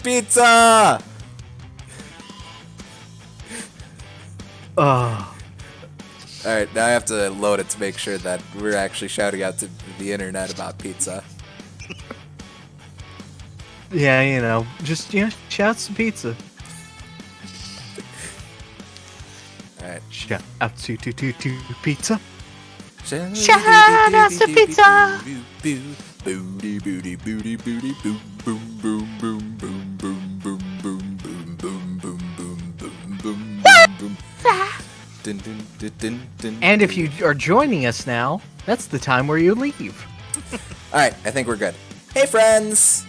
pizza! Oh. Alright, now I have to load it to make sure that we're actually shouting out to the internet about pizza. Yeah, just, shout some pizza. Alright. Shout out to pizza. Shout out to pizza! Booty booty booty booty boom boom boom boom boom boom boom boom boom boom boom boom boom boom boom. Dun, dun, dun, dun, dun, And if you are joining us now, that's the time where you leave. Alright, I think we're good. Hey friends!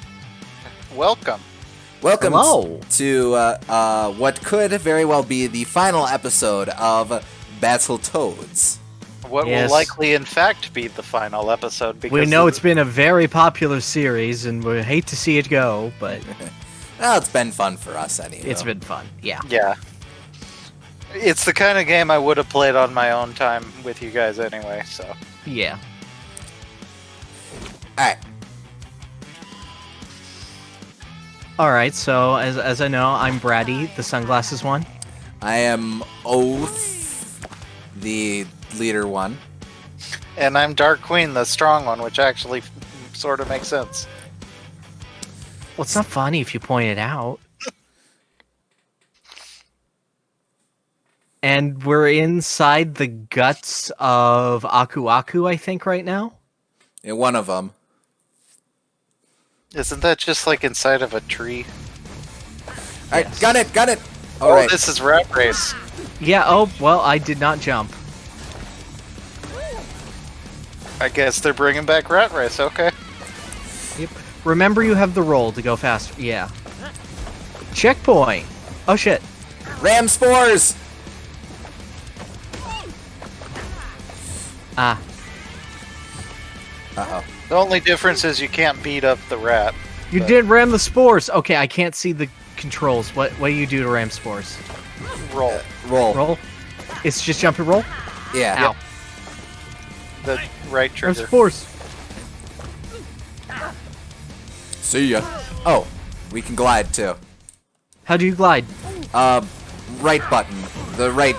Welcome. Welcome Hello. to what could very well be the final episode of Battletoads. What Yes. will likely, in fact, be the final episode because We know it's been a very popular series, and we hate to see it go, but Well, it's been fun for us anyway. it's been fun. Yeah. Yeah. It's the kind of game I would have played on my own time with you guys anyway, so. Yeah. Alright. Alright, so as I know, I'm Bratty, the sunglasses one. I am Oath, the leader one. And I'm Dark Queen, the strong one, which actually sort of makes sense. Well, it's not funny if you point it out. And we're inside the guts of Aku Aku, I think, right now. And one of them. Isn't that just like inside of a tree? Alright, Yes. got it! Oh, Alright. this is Rat Race. Yeah, oh, well, I did not jump. I guess they're bringing back Rat Race, okay. Yep. Remember you have the roll to go faster. Yeah. Checkpoint. Oh, shit. Ram spores! Ah. Uh-oh. The only difference is you can't beat up the rat. You did ram the spores. Okay, I can't see the controls. What do you do to ram spores? Roll. Roll. Roll? It's just jump and roll? Yeah. Ow. The right Ram trigger. spores. See ya. Oh, we can glide too. How do you glide? Right button. The right,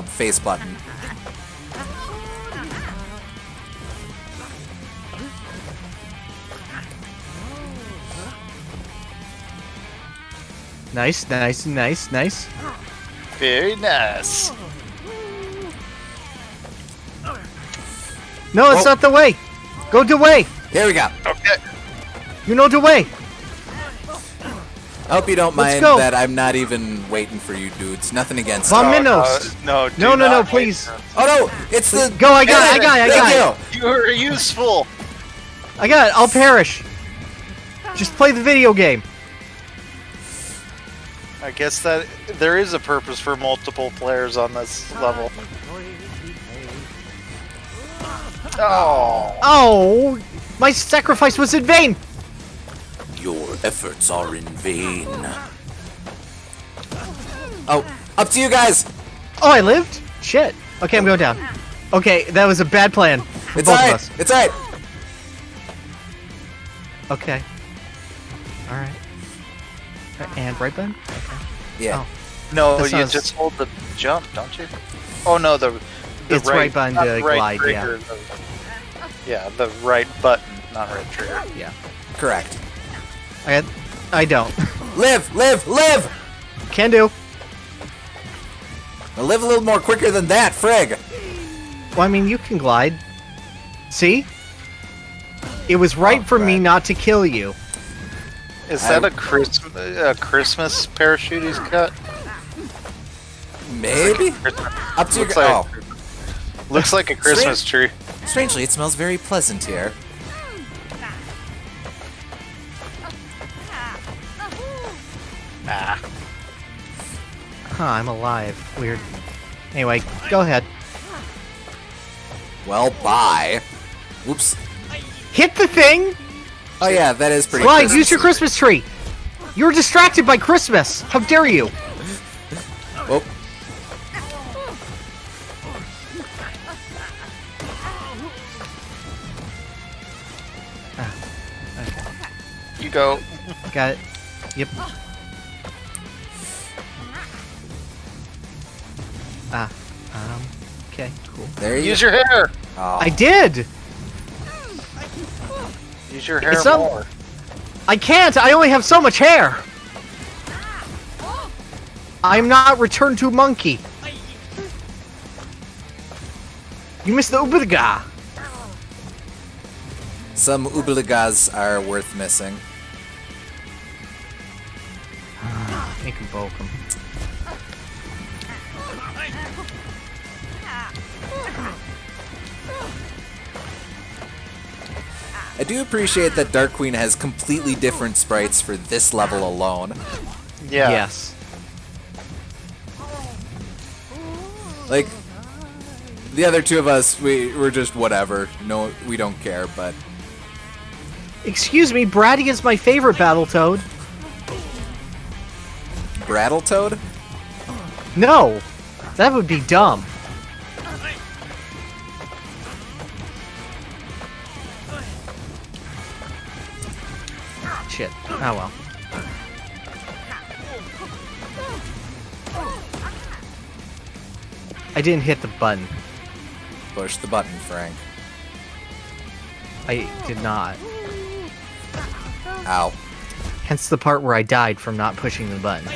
face button. Nice. Very nice. No, it's Whoa. not the way. Go the way. Here we go. Okay. You know the way. I hope you don't Let's mind go. that I'm not even waiting for you dudes. Nothing against Vom you. Minos. No, do No, not wait please. for- Oh no, it's the... Go, I got it. Thank you. You are useful. I got it. I'll perish. Just play the video game. I guess that there is a purpose for multiple players on this level. Oh. Oh, my sacrifice was in vain. Your efforts are in vain. Oh, up to you guys. Oh, I lived? Shit. Okay, I'm going down. Okay, that was a bad plan for It's both of alright. us. It's alright. Okay. Alright. And right button? Okay. Yeah. Oh. No, That you sounds- just hold the jump, don't you? Oh no, the It's right button not to right glide, yeah. trigger, yeah, the right button, not right trigger. Yeah. Correct. I don't. Live, live, live. Can do. Now live a little more quicker than that, frig. Well, I mean, you can glide. See? It was right for me right. not to kill you. Is that a Christmas parachute he's got? Maybe. Up to you. Looks Oh, Looks like a Christmas tree. strangely, it smells very pleasant here. Ah. Huh, I'm alive. Weird. Anyway, go ahead. Well, bye. Whoops. Hit the thing! Oh yeah, that is pretty. Glide, use your Christmassy. Christmas tree! You were distracted by Christmas! How dare you! Oh. You go. Got it. Yep. Okay, cool. There you Use your hair. Oh. I did! Use your hair It's not- more. I can't! I only have so much hair! I'm not returned to monkey. You missed the Uberga. Some Ubaligas are worth missing. Make him poke him. I do appreciate that Dark Queen has completely different sprites for this level alone. Yeah. Yes. Like, the other two of us, we're just whatever. No, we don't care, but... Excuse me, Bratty is my favorite Battletoad. Battletoad? No! That would be dumb. Shit. Oh well. I didn't hit the button. Push the button, Frank. I did not. Ow. Hence the part where I died from not pushing the button.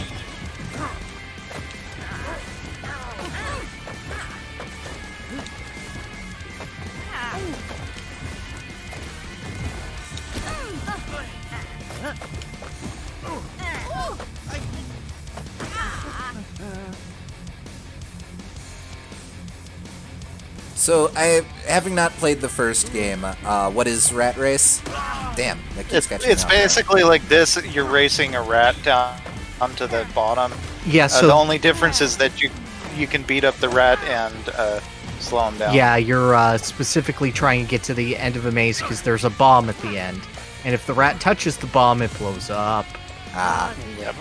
So, having not played the first game, what is Rat Race? Damn, that keeps catching It's up. basically like this. You're racing a rat down onto the bottom. Yeah, so The only difference is that you can beat up the rat and slow him down. yeah, you're specifically trying to get to the end of a maze because there's a bomb at the end. And if the rat touches the bomb, it blows up. Ah, Yep.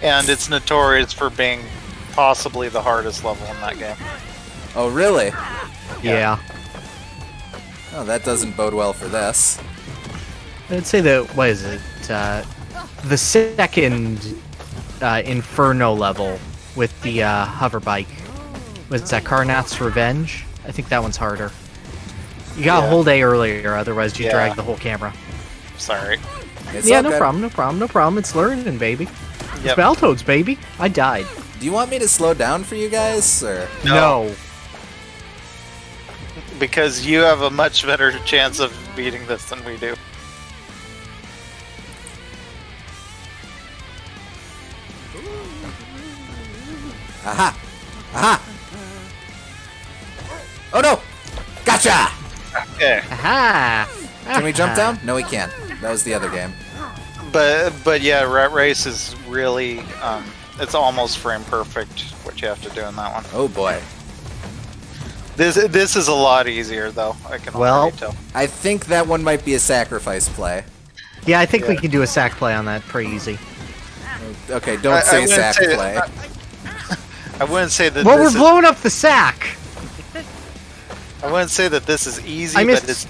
And it's notorious for being possibly the hardest level in that game. oh really? Yeah. Oh, that doesn't bode well for this. I'd say that, what is it? The second Inferno level with the hover bike. Was that Karnath's Revenge? I think that one's harder. You got a Yeah. whole day earlier, otherwise you Yeah. drag the whole camera. Sorry. It's Yeah, all no good. problem, no problem, no problem. It's learning, baby. It's Yep. Battletoads, baby. I died. Do you want me to slow down for you guys, or? No. Because you have a much better chance of beating this than we do. Aha! Aha! Oh no! Gotcha! Okay. Aha! Can we jump down? No, we can't. That was the other game. But yeah, Rat Race is really it's almost frame perfect what you have to do in that one. Oh boy. This is a lot easier though. I can Well- already tell. I think that one might be a sacrifice play. Yeah, I think we Yeah. can do a sack play on that pretty easy. Okay, don't I say wouldn't sack say- play. I wouldn't say that. Well, we're this is, blowing up the sack! I wouldn't say that this is easy, I missed- but it's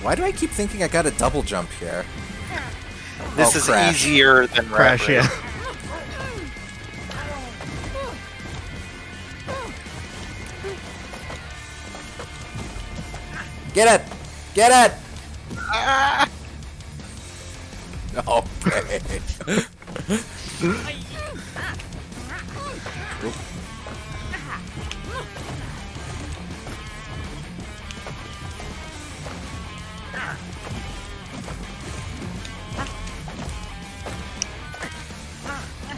Why do I keep thinking I got a double jump here? this Oh, is crash. easier than Rat Crash, Race. yeah. Get it! Get it! Okay.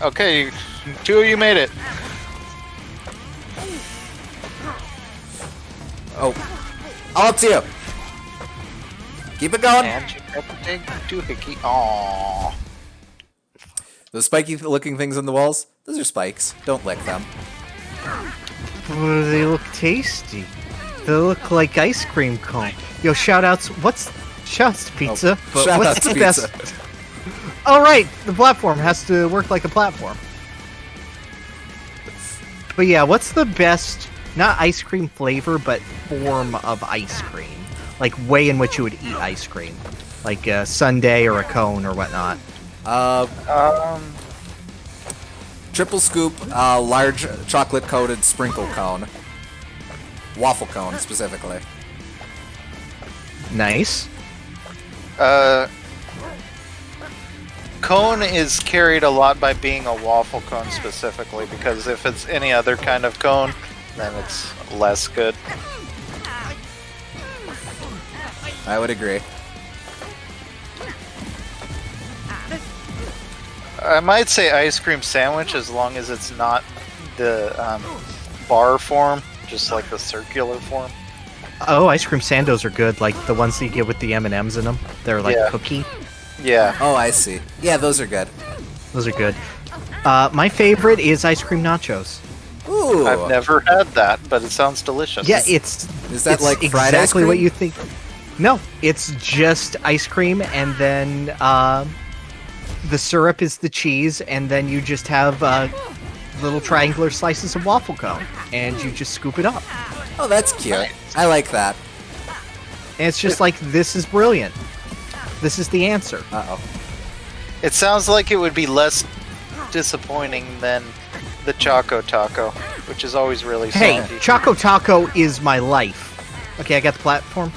Okay, two of you made it. Oh. All up to you. Keep it going. And you got the big doohickey. Aww. Those spiky looking things on the walls, those are spikes. Don't lick them. Well, they look tasty. They look like ice cream cone. Yo, shoutouts. Shouts to pizza? but shout what's out to the pizza. best? Oh, right. The platform has to work like a platform. But yeah, what's the best not ice cream flavor, but form of ice cream. Like way in which you would eat ice cream. Like a sundae or a cone or whatnot. Triple scoop, large chocolate coated sprinkle cone. Waffle cone specifically. Nice. Cone is carried a lot by being a waffle cone specifically, because if it's any other kind of cone, then it's less good. I would agree. I might say ice cream sandwich as long as it's not the bar form, just like the circular form. Oh, ice cream sandos are good, like the ones that you get with the M&Ms in them. They're like Yeah. cookie. Yeah. Oh, I see. Yeah, those are good. Those are good. My favorite is ice cream nachos. Ooh. I've never had that, but it sounds delicious. Yeah, Is it's that like fried ice exactly cream? what you think. No, it's just ice cream, and then the syrup is the cheese, and then you just have little triangular slices of waffle cone, and you just scoop it up. Oh, that's cute. I like that. And it's just like, this is brilliant. This is the answer. Uh-oh. It sounds like it would be less disappointing than the Choco Taco, which is always really Hey, salty. Choco Taco is my life. Okay, I got the platform.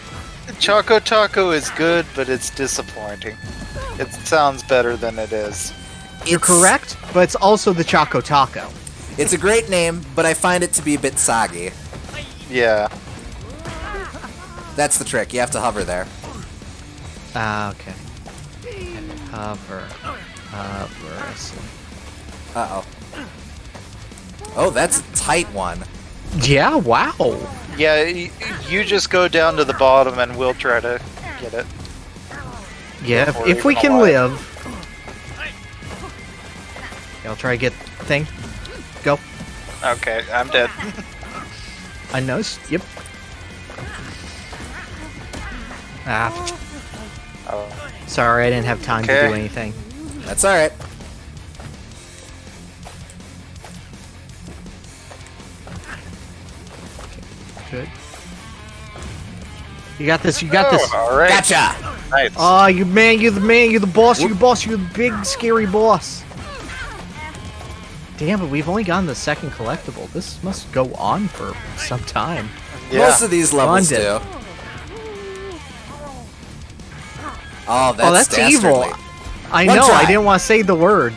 Choco Taco is good, but it's disappointing. It sounds better than it is. You're correct, but it's also the Choco Taco. It's a great name, but I find it to be a bit soggy. Yeah. That's the trick. You have to hover there. Ah, okay. Hover. I see. Uh-oh. Oh, that's a tight one. Yeah, wow. Yeah, you just go down to the bottom and we'll try to get it. Yeah, Before if we even can alive. live. Yeah, I'll try to get thing. Go. Okay, I'm dead. I noticed. Yep. Ah, Oh. sorry, I didn't have time to Okay. do anything. That's alright. Good. You got this. You got this. All right. Gotcha! Nice. Oh, you man, you're the man. You're the boss. You're the boss. You're the big scary boss. Damn, but we've only gotten the second collectible. This must go on for some time. Yeah. Most of these levels do. London. Oh, that's, Oh, that's evil. dastardly. I One know. try. I didn't want to say the word.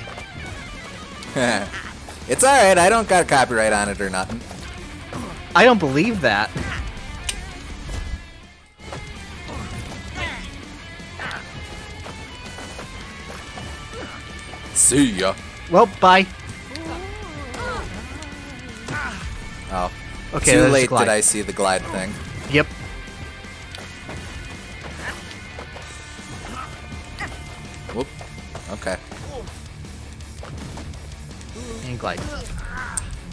It's alright. I don't got copyright on it or nothing. I don't believe that. See ya. Well, bye. Oh. Okay, Too there's late glide. did I see the glide thing. Yep. Whoop. Okay. And glide.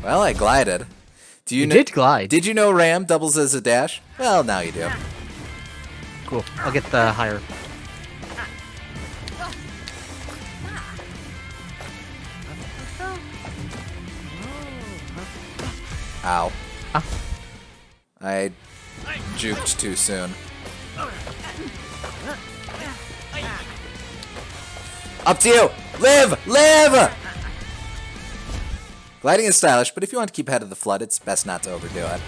Well, I glided. Do You know, did glide. Did you know Ram doubles as a dash? Well, now you do. Cool. I'll get the higher. Ow. Ah. I juked too soon. Up to you! Live! Live! Gliding is stylish, but if you want to keep ahead of the flood, it's best not to overdo it.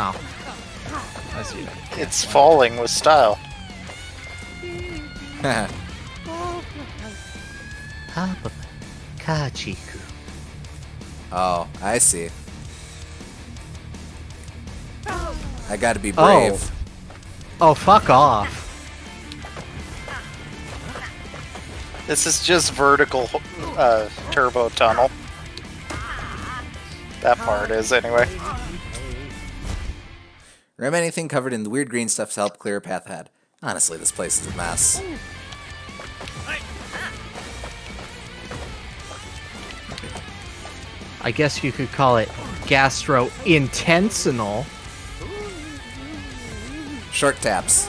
Oh. I see that. It's falling with style. Hapa Kachiku. Oh, I see. I gotta be brave. Oh, fuck off. This is just vertical turbo tunnel. That part is, anyway. Ram anything covered in the weird green stuff to help clear a path ahead. Honestly, this place is a mess. I guess you could call it gastrointestinal. Short taps.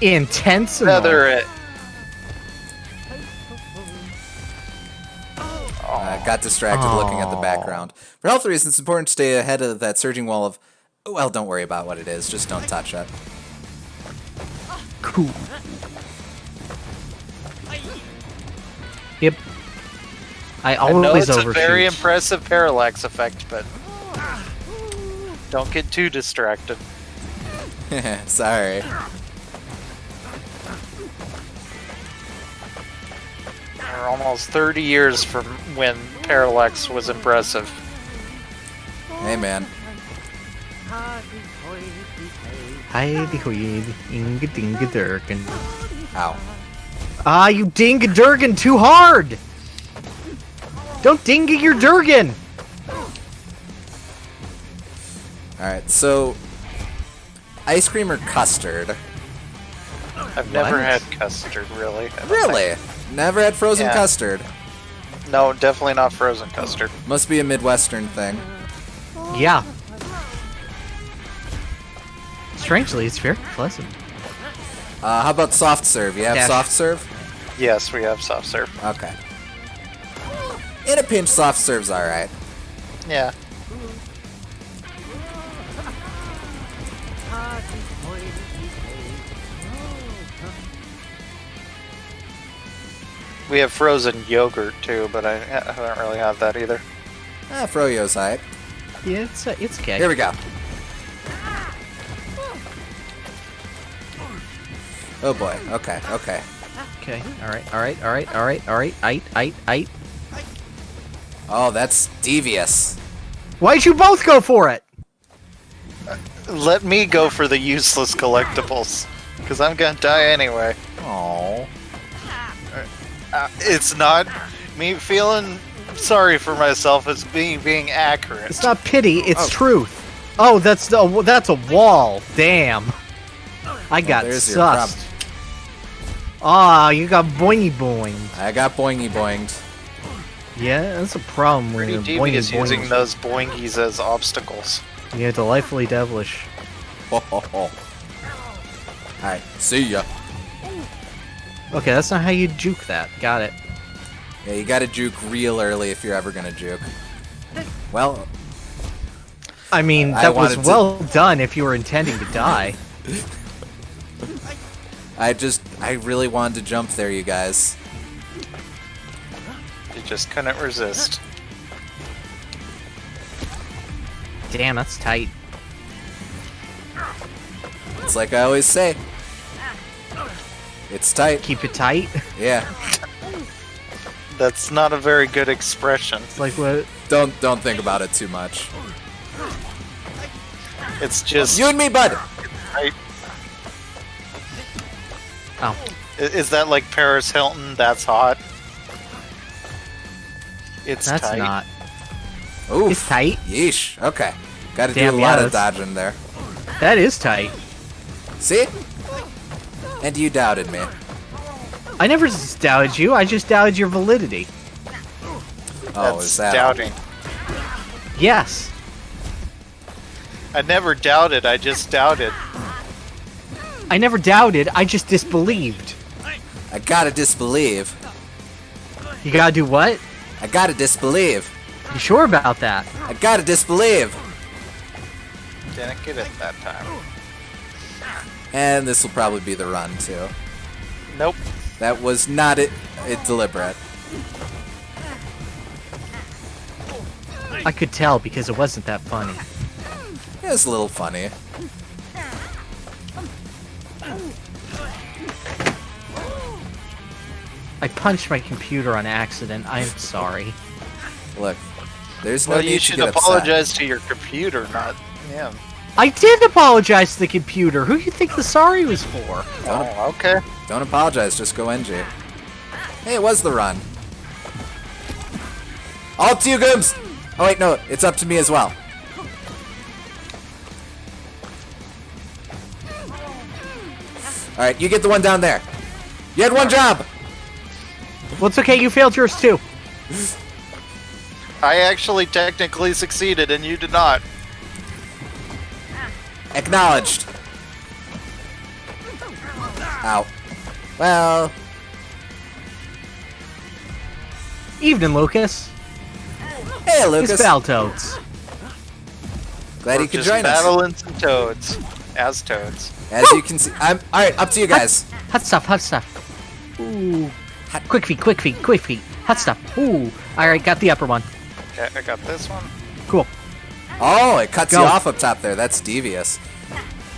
Intentional. Feather it. I Got distracted looking at the background. For health reasons, it's important to stay ahead of that surging wall of... Well, don't worry about what it is. Just don't touch it. Cool. Yep. I I know always it's a overshoot. very impressive parallax effect, but don't get too distracted. Sorry. We're almost 30 years from when parallax was impressive. Hey, man. Heidi hoid, inga dinga durgan. Ow. Ah, you dinga durgan too hard! Don't dinga your durgan! Alright, so... Ice cream or custard? I've never What? had custard, really. I don't Really? Never had frozen Yeah. custard. think. No, definitely not frozen custard. Must be a Midwestern thing. Yeah. Strangely, it's very pleasant. How about soft serve? You have Dash. soft serve? Yes, we have soft serve. Okay. In a pinch, soft serve's alright. Yeah. We have frozen yogurt too, but I haven't really had that either. Froyo's alright. Yeah, it's okay. Here we go. Oh boy. Okay, okay. Okay. Alright. Aight. Oh, that's devious. Why'd you both go for it? Let me go for the useless collectibles, because I'm gonna die anyway. Oh. It's not me feeling sorry for myself, it's me being accurate. It's not pity, it's Oh. truth. Oh, that's a wall. Damn. I got there's your problem. sussed. Ah, you got boingy boinged. I got boingy boinged. Yeah, that's a problem when Pretty you're devious boingy using boinged. those boingies as obstacles. Yeah, delightfully devilish. Ho ho ho. Alright, see ya. Okay, that's not how you juke that. Got it. Yeah, you gotta juke real early if you're ever gonna juke. Well, I mean, I that was wanted to- well done if you were intending to die. I really wanted to jump there, you guys. You just couldn't resist. Damn, that's tight. It's like I always say. It's tight. Keep it tight. Yeah. That's not a very good expression. It's like what? Don't think about it too much. It's just... You and me, bud. Right? Oh, Is that like Paris Hilton? That's hot. It's that's tight. not. Oof. It's tight. Yeesh. Okay. Gotta Damn, do a yeah, lot of that's- dodging there. That is tight. See? And you doubted me. I never doubted you. I just doubted your validity. Oh, That's is that doubting. Yes. I never doubted, I just doubted. I never doubted. I just disbelieved. I gotta disbelieve. You gotta do what? I gotta disbelieve. You sure about that? I gotta disbelieve. Didn't get it that time. And this will probably be the run, too. Nope. That was not it deliberate. I could tell because it wasn't that funny. It was a little funny. I punched my computer on accident. I am sorry. Look, there's no Well, need you to should get upset. apologize to your computer, not him. I did apologize to the computer. Who do you think the sorry was for? Oh, okay. Don't apologize, just go NG. Hey, it was the run. All to you, Gooms! Oh wait, no, it's up to me as well. Alright, you get the one down there. You had one job! Well, it's okay. You failed yours too. I actually technically succeeded and you did not. Acknowledged. Ow. Well, Evening, Lucas. Hey, Lucas. It's Battletoads. Glad We're you could just join us. battling some toads. As toads. As you can see, all right. Up to you guys. Hot stuff, hot stuff. Ooh. Quick feet, quick feet, quick feet. Hot stuff. Ooh. Alright, got the upper one. Okay, I got this one. Cool. Oh, it cuts Go. you off up top there. That's devious.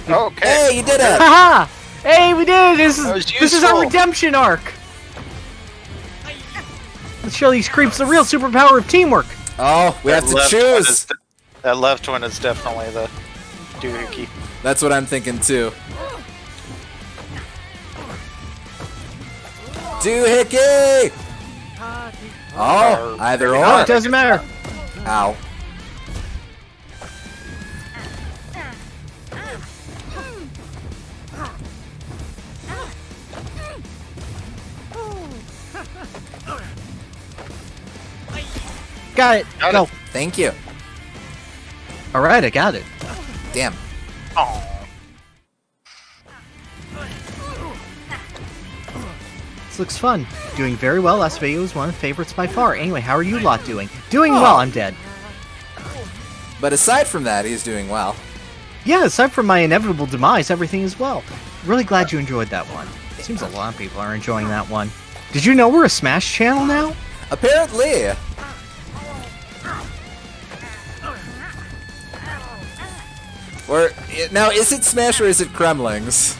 Okay. Hey, you did it. Haha! Hey, we did it! This That was is our useful. redemption arc! Let's show these creeps the real superpower of teamwork! Oh, we have That to left one choose. is that left one is definitely the doohickey. That's what I'm thinking too. Doohickey! Oh, either Oh, or. it doesn't matter. Ow. Got it. Got Go. it. Thank you. Alright, I got it. Damn. Oh. This looks fun. Doing very well. Last video was one of the favorites by far. Anyway, how are you lot doing? Doing well, I'm dead. But aside from that, he's doing well. Yeah, aside from my inevitable demise, everything is well. Really glad you enjoyed that one. Seems a lot of people are enjoying that one. Did you know we're a Smash channel now? Apparently. Or now, is it Smash or is it Kremlings?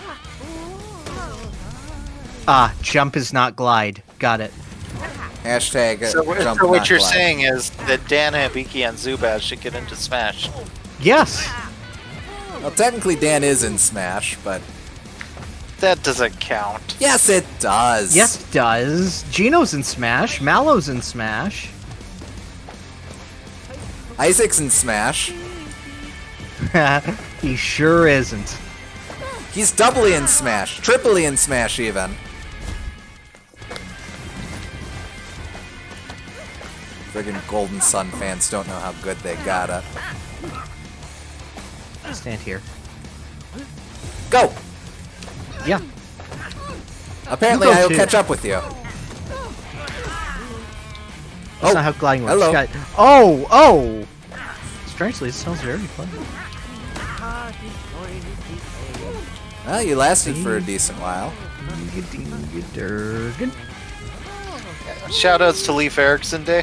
Ah, jump is not glide. Got it. Hashtag So, jump so what not you're glide. saying is that Dan, Hibiki, and Zubaz should get into Smash. Yes. Well, technically Dan is in Smash, but That doesn't count. yes, it does. Yes, it does. Gino's in Smash. Mallow's in Smash. Isaac's in Smash. He sure isn't. He's doubly in Smash, triply in Smash even. Friggin' Golden Sun fans don't know how good they got it. Stand here. Go! Yeah. Apparently You go I'll too. catch up with you. That's not how gliding works. hello. Got it. Oh, oh! Strangely, it sounds very fun. Well, you lasted for a decent while. Shoutouts to Leif Erikson Day.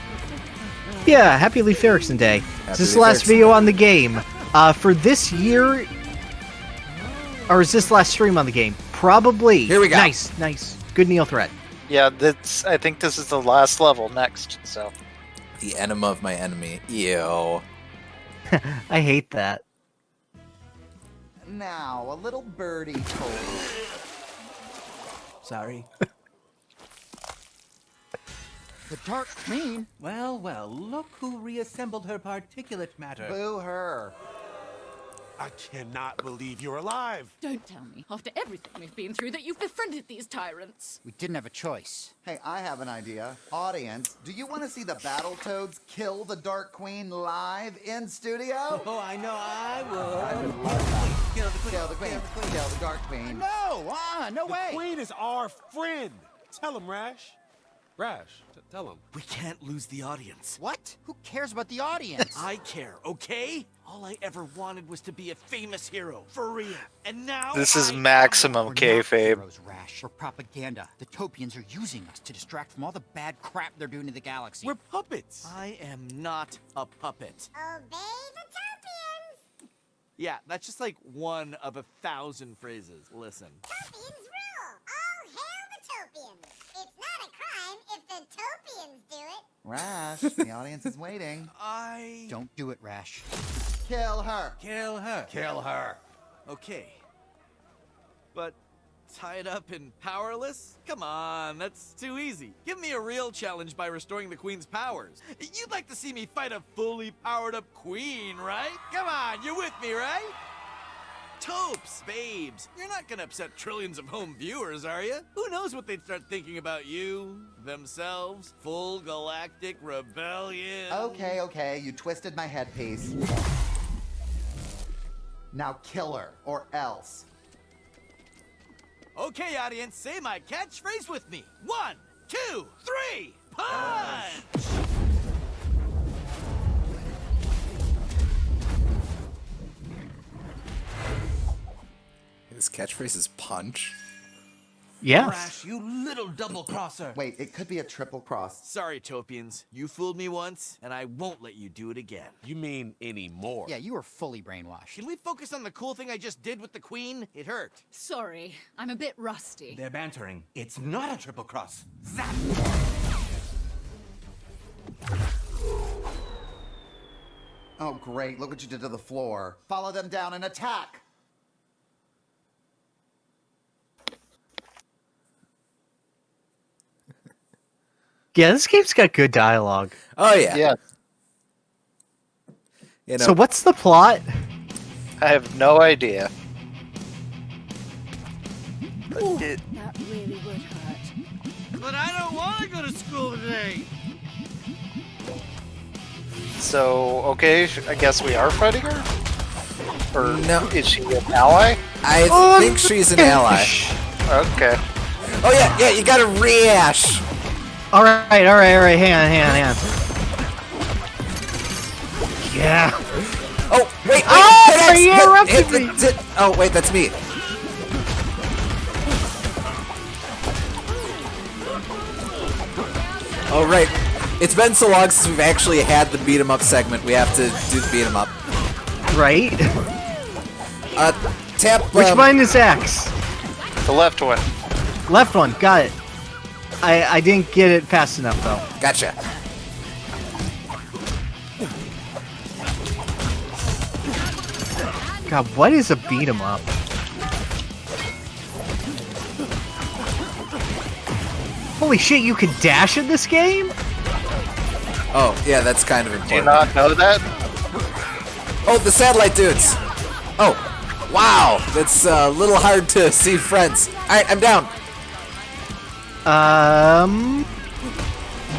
Yeah, happy Leif Erikson Day. Is this the Leif last Erikson video Day. on the game? For this year... Or is this last stream on the game? Probably. Here we go. Nice, nice. Good Neil threat. Yeah, I think this is the last level next. So The enema of my enemy. Ew. I hate that. Now, a little birdie told. Sorry. The Dark Queen? Well, well, look who reassembled her particulate matter. Boo her. I cannot believe you're alive. Don't tell me, after everything we've been through, that you've befriended these tyrants. We didn't have a choice. Hey, I have an idea. Audience, do you want to see the Battletoads kill the Dark Queen live in studio? Oh, I know I would. I would love that. Kill the queen. Kill the Queen. Kill the Dark Queen. No, no the way. queen is our friend. Tell him, Rash. Rash, tell him. We can't lose the audience. What? Who cares about the audience? I care, okay? All I ever wanted was to be a famous hero, for real. And now this is I am maximum We're not kayfabe. heroes, Rash. We're propaganda. The Topians are using us to distract from all the bad crap they're doing to the galaxy. We're puppets. I am not a puppet. Obey the Topians! Yeah, that's just like one of 1,000 phrases. Listen. Topians rule! All hail the Topians! It's not a crime if the Topians do it! Rash, the audience is waiting. Don't do it, Rash. Kill her. Kill her. Kill her. Okay. But tied up and powerless? Come on, that's too easy. Give me a real challenge by restoring the queen's powers. You'd like to see me fight a fully powered up queen, right? Come on, you're with me, right? Topes, babes, you're not gonna upset trillions of home viewers, are you? Who knows what they'd start thinking about you, themselves, full galactic rebellion. Okay, you twisted my headpiece. Now kill her, or else. Okay, audience, say my catchphrase with me. 1, 2, 3, punch! his catchphrase is punch? Yes. Crash, you little double crosser. Wait, it could be a triple cross. Sorry, Topians. You fooled me once, and I won't let you do it again. You mean anymore? Yeah, you were fully brainwashed. Can we focus on the cool thing I just did with the queen? It hurt. Sorry, I'm a bit rusty. They're bantering. It's not a triple cross. Zap! Oh, great. Look what you did to the floor. Follow them down and attack. Yeah, this game's got good dialogue. Oh yeah. Yeah, You know, So what's the plot? I have no idea. But it, That really would hurt. But I don't want to go to school today. so, okay, I guess we are fighting her? Or No. is she an ally? I think she's an ally. Okay. Oh yeah, you gotta reash. All right. Hang on. Yeah. Oh wait. Oh, hit X, you hit- interrupted hit- me. hit- Oh wait, that's me. Oh right. It's been so long since we've actually had the beat 'em up segment. We have to do the beat 'em up. Right. Tap. Which one is X? The left one. Left one. Got it. I didn't get it fast enough though. Gotcha. God, what is a beat 'em up? Holy shit, you can dash in this game? Oh yeah, that's kind of Do important. you not know that? Oh, the satellite dudes. Oh, wow. That's a little hard to see friends. All right, I'm down.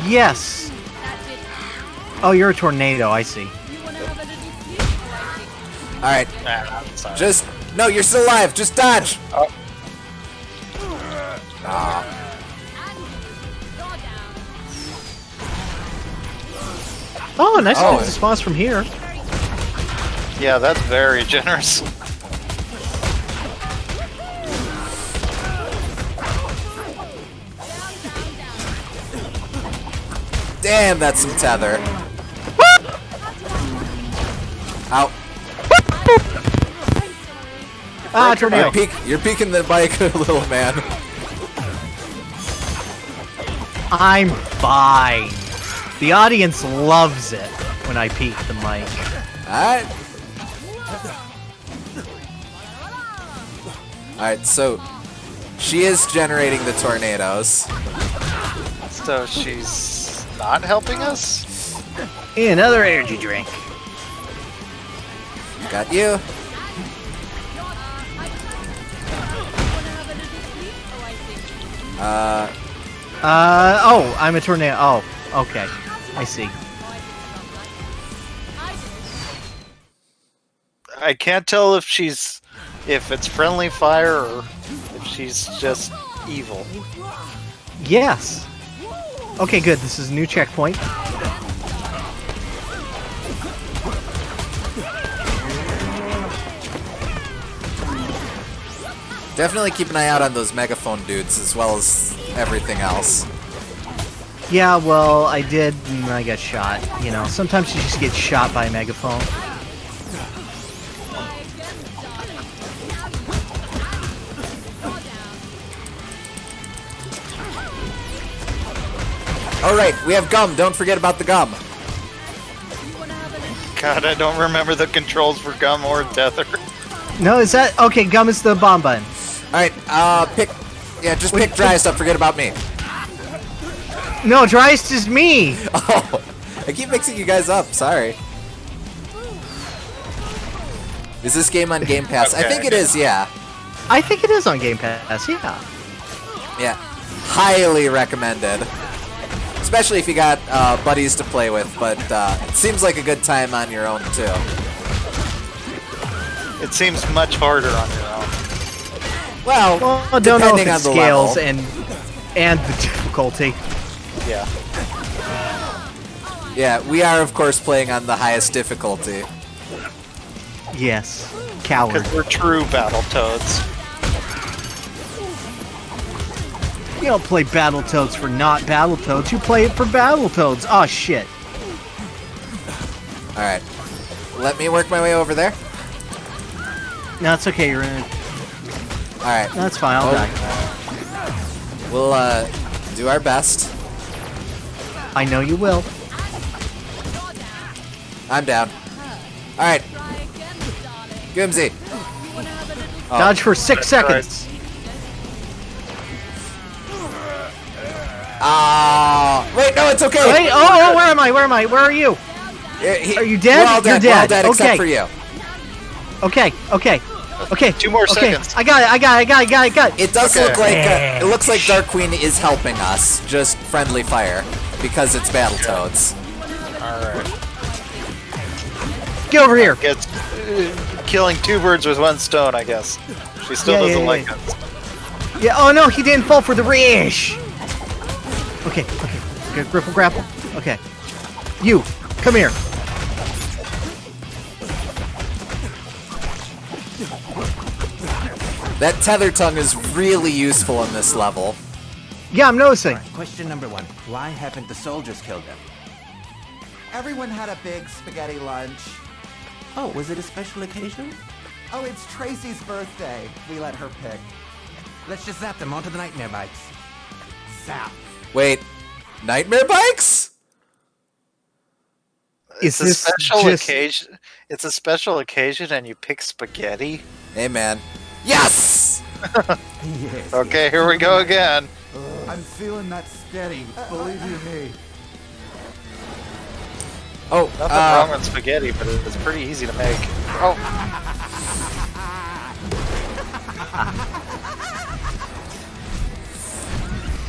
Yes. Oh, you're a tornado, I see. All right, Nah, I'm sorry. just no. You're still alive. Just dodge. Oh, Oh, nice Oh. response from here. yeah, that's very generous. Damn, that's some tether. Ow. Ah, tornado. You're peeking the bike, little man. I'm fine. The audience loves it when I peek the mic. Alright. Alright, so she is generating the tornadoes. So she's not helping us? Another energy drink. Got you. Oh, I'm a tornado. Oh, okay. I see. I can't tell if it's friendly fire or if she's just evil. Yes. Okay, good. This is a new checkpoint. Definitely keep an eye out on those megaphone dudes as well as everything else. Yeah, well, I did, and I got shot. You know, sometimes you just get shot by a megaphone. Alright, we have gum. Don't forget about the gum. God, I don't remember the controls for gum or tether. No, is that... Okay, gum is the bomb button. Alright, pick... Yeah, just pick dry stuff. Forget about me. No, driest is me! Oh, I keep mixing you guys up. Sorry. Is this game on Game Pass? I Okay. think it is, yeah. I think it is on Game Pass, yeah. Yeah. Highly recommended. Especially if you got buddies to play with, but it seems like a good time on your own, too. It seems much harder on your own. Well, I don't know if depending it on the scales level. and the difficulty. Yeah. Yeah, we are, of course, playing on the highest difficulty. Yes. Coward. Because we're true Battletoads. You don't play Battletoads for not Battletoads. You play it for Battletoads. Oh shit. All right. Let me work my way over there. No, it's okay. You're in it. All right. That's fine. I'll die. We'll do our best. I know you will. I'm down. All right. Goomsy. Oh. Dodge for 6 seconds. Wait, no, it's okay. Wait, oh, where am I? Where am I? Where are you? Are you dead? We're all dead. You're We're all dead. dead Okay. except for you. Okay. 2 more Okay. seconds. I got it. It does Okay. look like it looks like Dark Queen is helping us. Just friendly fire because it's Battletoads. Alright. Get over here. Gets killing 2 birds with 1 stone, I guess. She still doesn't like us. Yeah. Oh no, he didn't fall for the rish. Okay. Grapple. Okay. You, come here. That tether tongue is really useful in this level. Yeah, I'm noticing. Question number 1. Why haven't the soldiers killed them? Everyone had a big spaghetti lunch. Oh, was it a special occasion? Oh, it's Tracy's birthday. We let her pick. Let's just zap them onto the nightmare bikes. Zap. Wait, nightmare bikes? It's a this special just- occasion. It's a special occasion, and you pick spaghetti. Hey, man. Yes! Yes. Okay, here we go again. I'm feeling that steady. Believe you me. Oh, Nothing wrong with spaghetti, but it's pretty easy to make.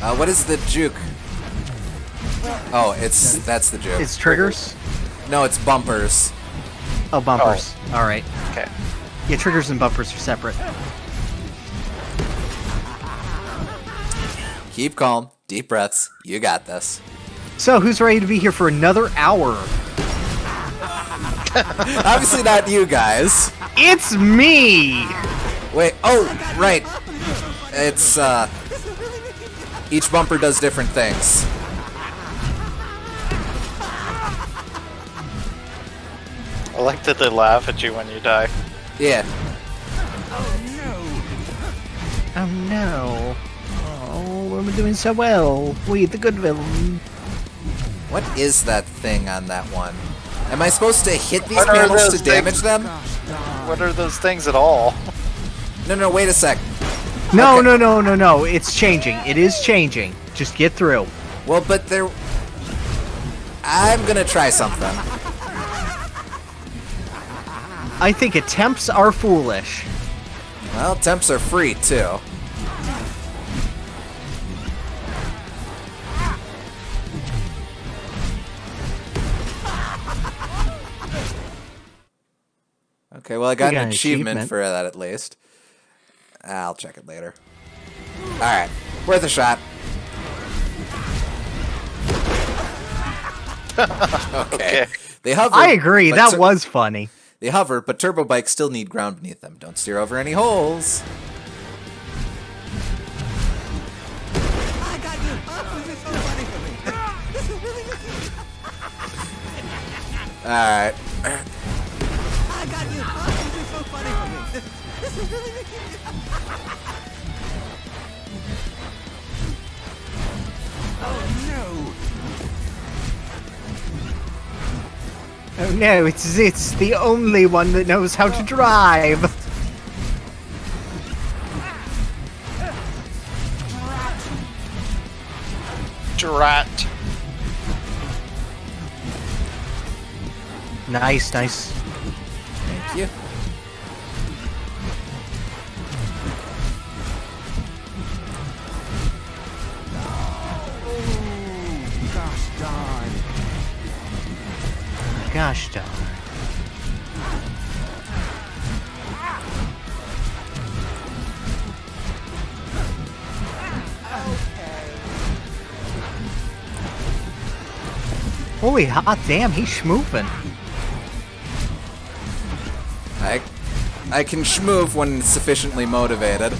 Oh, what is the juke? Oh, that's the juke. It's triggers. No, it's bumpers. Oh, bumpers. All right. okay. Yeah, triggers and bumpers are separate. Keep calm, deep breaths. You got this. So, who's ready to be here for another hour? Obviously not you guys. It's me. Wait, oh, right. It's, each bumper does different things. I like that they laugh at you when you die. Yeah. Oh no. Oh, we're doing so well. We the good villain. What is that thing on that one? Am I supposed to hit these What are panels those to damage things? them? What are those things at all? No, wait a sec. No, Okay. no. It's changing. It is changing. Just get through. Well, but there... I'm gonna try something. I think attempts are foolish. Well, temps are free, too. Okay, well, I got got an an achievement achievement. for that at least. I'll check it later. Alright, worth a shot. Okay. They hover. I agree. but That was funny. They hover, but turbo bikes still need ground beneath them. Don't steer over any holes. Alright. Oh no, it's the only one that knows how to drive. Drat. Nice. Thank you. Gosh darn. Holy hot damn, he's schmoofing. I can schmove when sufficiently motivated.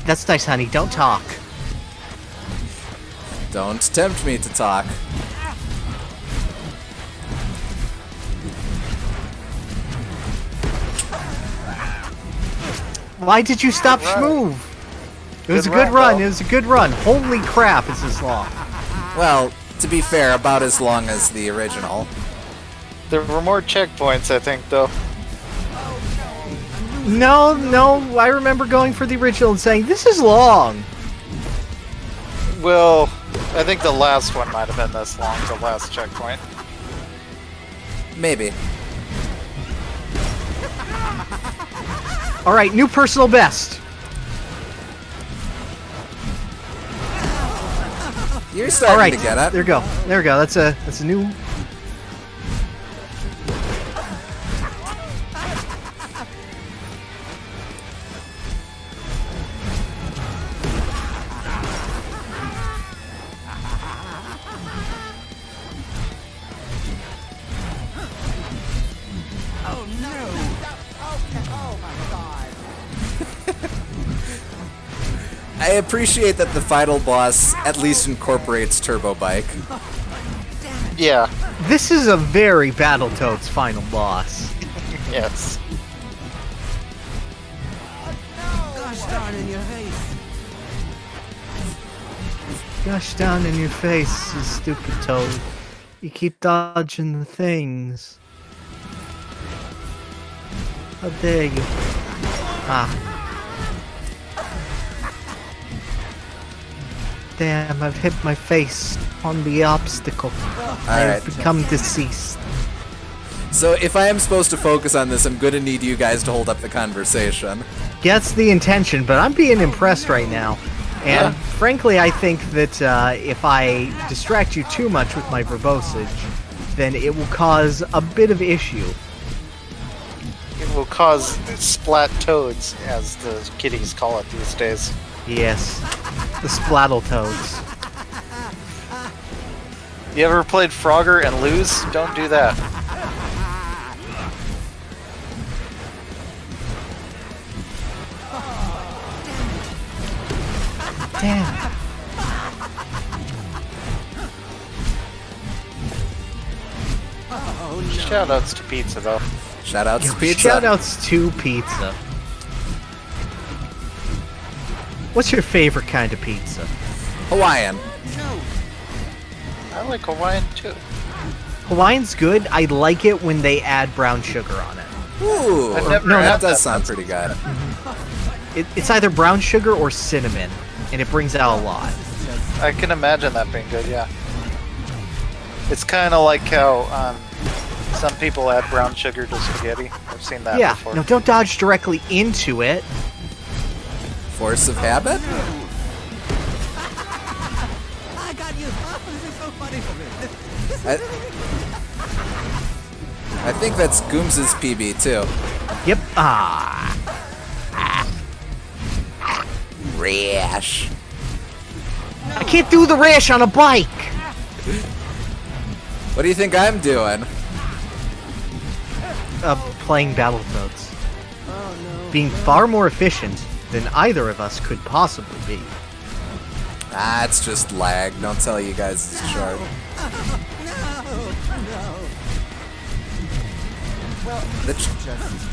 That's nice, honey. Don't talk. Don't tempt me to talk. Why did you stop Schmoove? It was a good run. It was a good run. Holy crap, is this long? Well, to be fair, about as long as the original. There were more checkpoints, I think, though. No, I remember going for the original and saying, this is long. Well, I think the last one might have been this long, the last checkpoint. Maybe. Alright, new personal best. You're starting to get it. There we go. There we go. That's a new... I appreciate that the final boss at least incorporates Turbo Bike. Yeah. This is a very Battletoads final boss. Yes. Gosh darn in your face. Gosh down in your face, you stupid toad. You keep dodging the things. How dare you? Ah. Damn, I've hit my face on the obstacle. I've become deceased. So if I am supposed to focus on this, I'm gonna need you guys to hold up the conversation. That's the intention, but I'm being impressed right now. And frankly, I think that if I distract you too much with my verbosage, then it will cause a bit of issue. It will cause splat toads, as the kiddies call it these days. Yes, the Splattletoads. You ever played Frogger and lose? Don't do that. Damn. Shoutouts to pizza, though. Shoutouts to pizza. Shoutouts to pizza. What's your favorite kind of pizza? Hawaiian. I like Hawaiian, too. Hawaiian's good. I like it when they add brown sugar on it. Ooh, that does sound pretty good. It's either brown sugar or cinnamon, and it brings out a lot. I can imagine that being good, yeah. It's kind of like how some people add brown sugar to spaghetti. I've seen that before. No, don't dodge directly into it. Force of habit? I got you. This is so funny for me. I think that's Gooms's PB too. Yep. Rash. I can't do the rash on a bike. What do you think I'm doing? Playing Battletoads. Being far more efficient than either of us could possibly be. Ah, it's just lag. Don't tell you guys it's short. Well, That's just...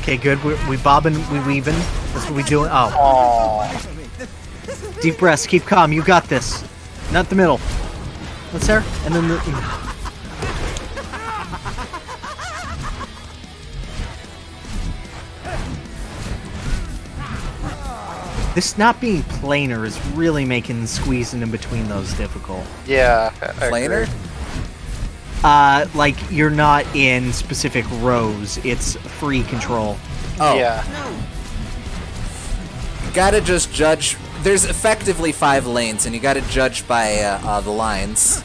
Okay, good. We bobbing, we weaving. That's what we doing. Oh. Deep breaths. Keep calm. You got this. Not the middle. What's there? And then the... This not being planar is really making squeezing in between those difficult. Yeah, Planar? Like you're not in specific rows. It's free control. Oh. Yeah. Gotta just judge. There's effectively 5 lanes, and you gotta judge by the lines.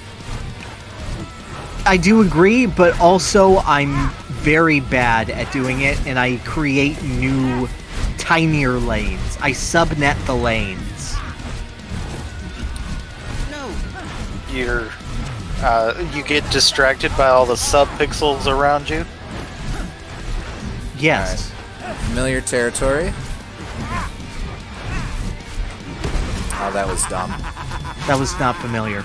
I do agree, but also I'm very bad at doing it, and I create new, tinier lanes. I subnet the lanes. You're you get distracted by all the sub-pixels around you. Yes. Familiar territory. Oh, that was dumb. That was not familiar.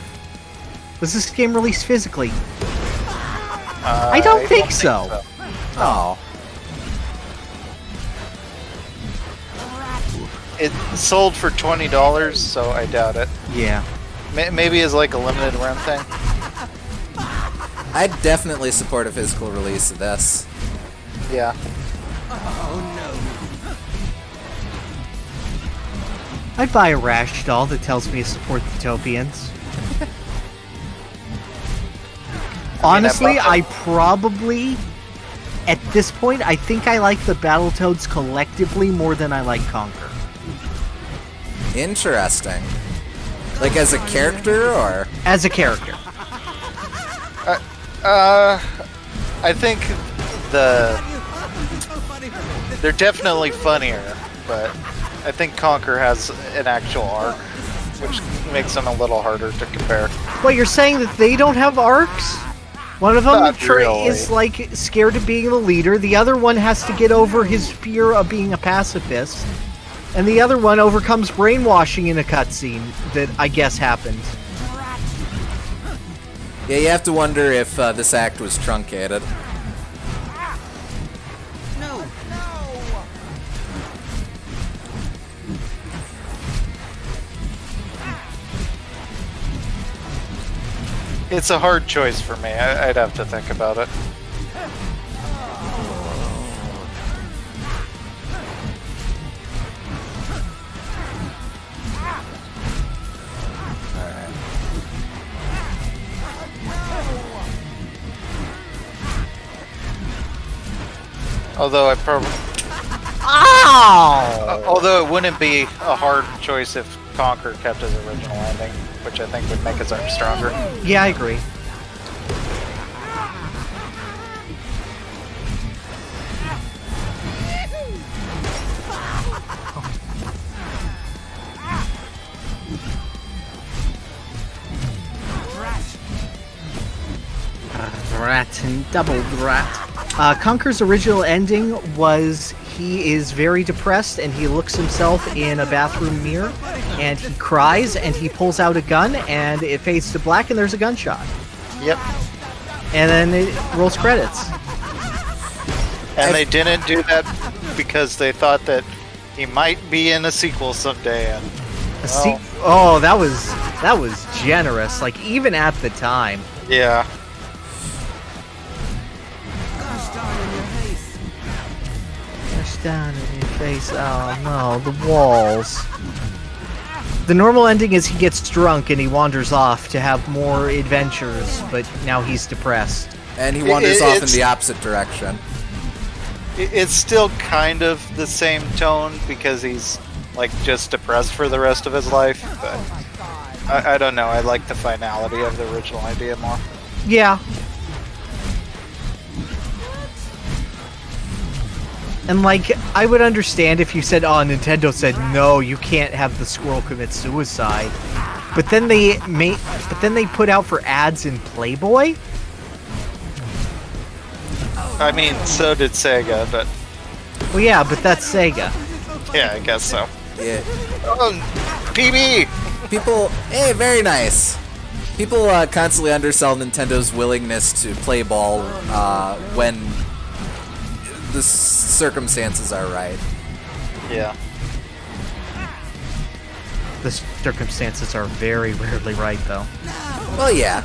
Was this game released physically? I don't think so. Oh. It sold for $20, so I doubt it. Yeah. Maybe as like a limited run thing. I'd definitely support a physical release of this. Yeah. I'd buy a Rash doll that tells me to support the Topians. Honestly, I probably, at this point, I think I like the Battletoads collectively more than I like Conquer. Interesting. Like as a character, or? As a character. I think they're definitely funnier, but I think Conquer has an actual arc, which makes them a little harder to compare. What, you're saying that they don't have arcs? One of them Not really. is like scared of being the leader, the other one has to get over his fear of being a pacifist, and the other one overcomes brainwashing in a cutscene that I guess happened. Yeah, you have to wonder if this act was truncated. It's a hard choice for me. I'd have to think about it. Although I probably... Ow! Although it wouldn't be a hard choice if Conquer kept his original ending, which I think would make his arc stronger. Yeah, I agree. Rat and double rat. Conker's original ending was he is very depressed and he looks himself in a bathroom mirror and he cries and he pulls out a gun and it fades to black and there's a gunshot. Yep. And then it rolls credits. And they didn't do that because they thought that he might be in a sequel someday. And oh, that was generous. Like even at the time. Yeah. Down in your face. Oh no, the walls. The normal ending is he gets drunk and he wanders off to have more adventures, but now he's depressed. And he wanders off in the opposite direction. It's still kind of the same tone because he's like just depressed for the rest of his life, but I don't know. I like the finality of the original idea more. Yeah. And like, I would understand if you said, oh, Nintendo said, no, you can't have the squirrel commit suicide. But then they put out for ads in Playboy? I mean, so did Sega, but... Well, yeah, but that's Sega. Yeah, I guess so. Yeah. Oh, PB! People, hey, very nice. People constantly undersell Nintendo's willingness to play ball when the circumstances are right. Yeah. The circumstances are very rarely right, though. Well, yeah.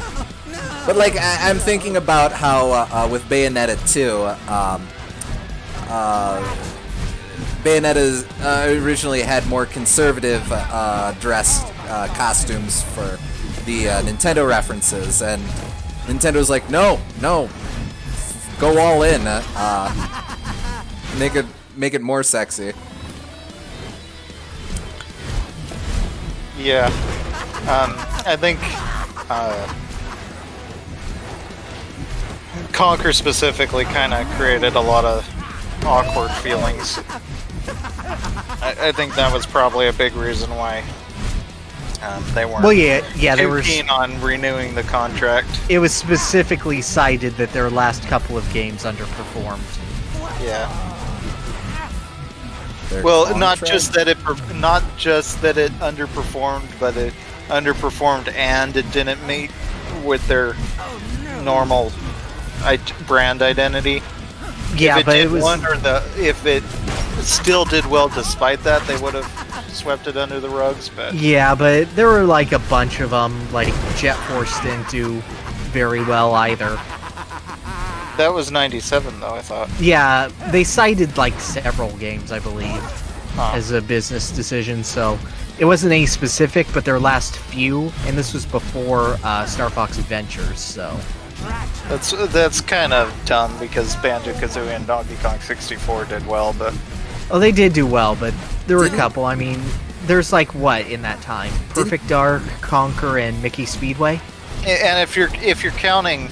But, like, I'm thinking about how, with Bayonetta 2, Bayonetta originally had more conservative dressed costumes for the Nintendo references, and Nintendo's like, no, go all in, make it more sexy. Yeah. I think Conquer specifically kind of created a lot of awkward feelings. I think that was probably a big reason why They weren't Well, yeah, they too were. keen on renewing the contract. It was specifically cited that their last couple of games underperformed. Yeah. Their Well, not contract? just that it underperformed, but it underperformed and it didn't meet with their normal brand identity. Yeah, if it but did it was. if it still did well despite that, they would have swept it under the rugs. But Yeah, but there were like a bunch of them. Like Jet Force didn't do very well either. that was '97, though. I thought. Yeah, they cited like several games, I believe, Huh. as a business decision. So it wasn't any specific, but their last few, and this was before Star Fox Adventures. So That's kind of dumb because Banjo-Kazooie and Donkey Kong 64 did well, but they did do well, but there were a Didn't- couple. I mean, there's like what in that time? Perfect Dark, Conquer, and Mickey Speedway. and if you're counting.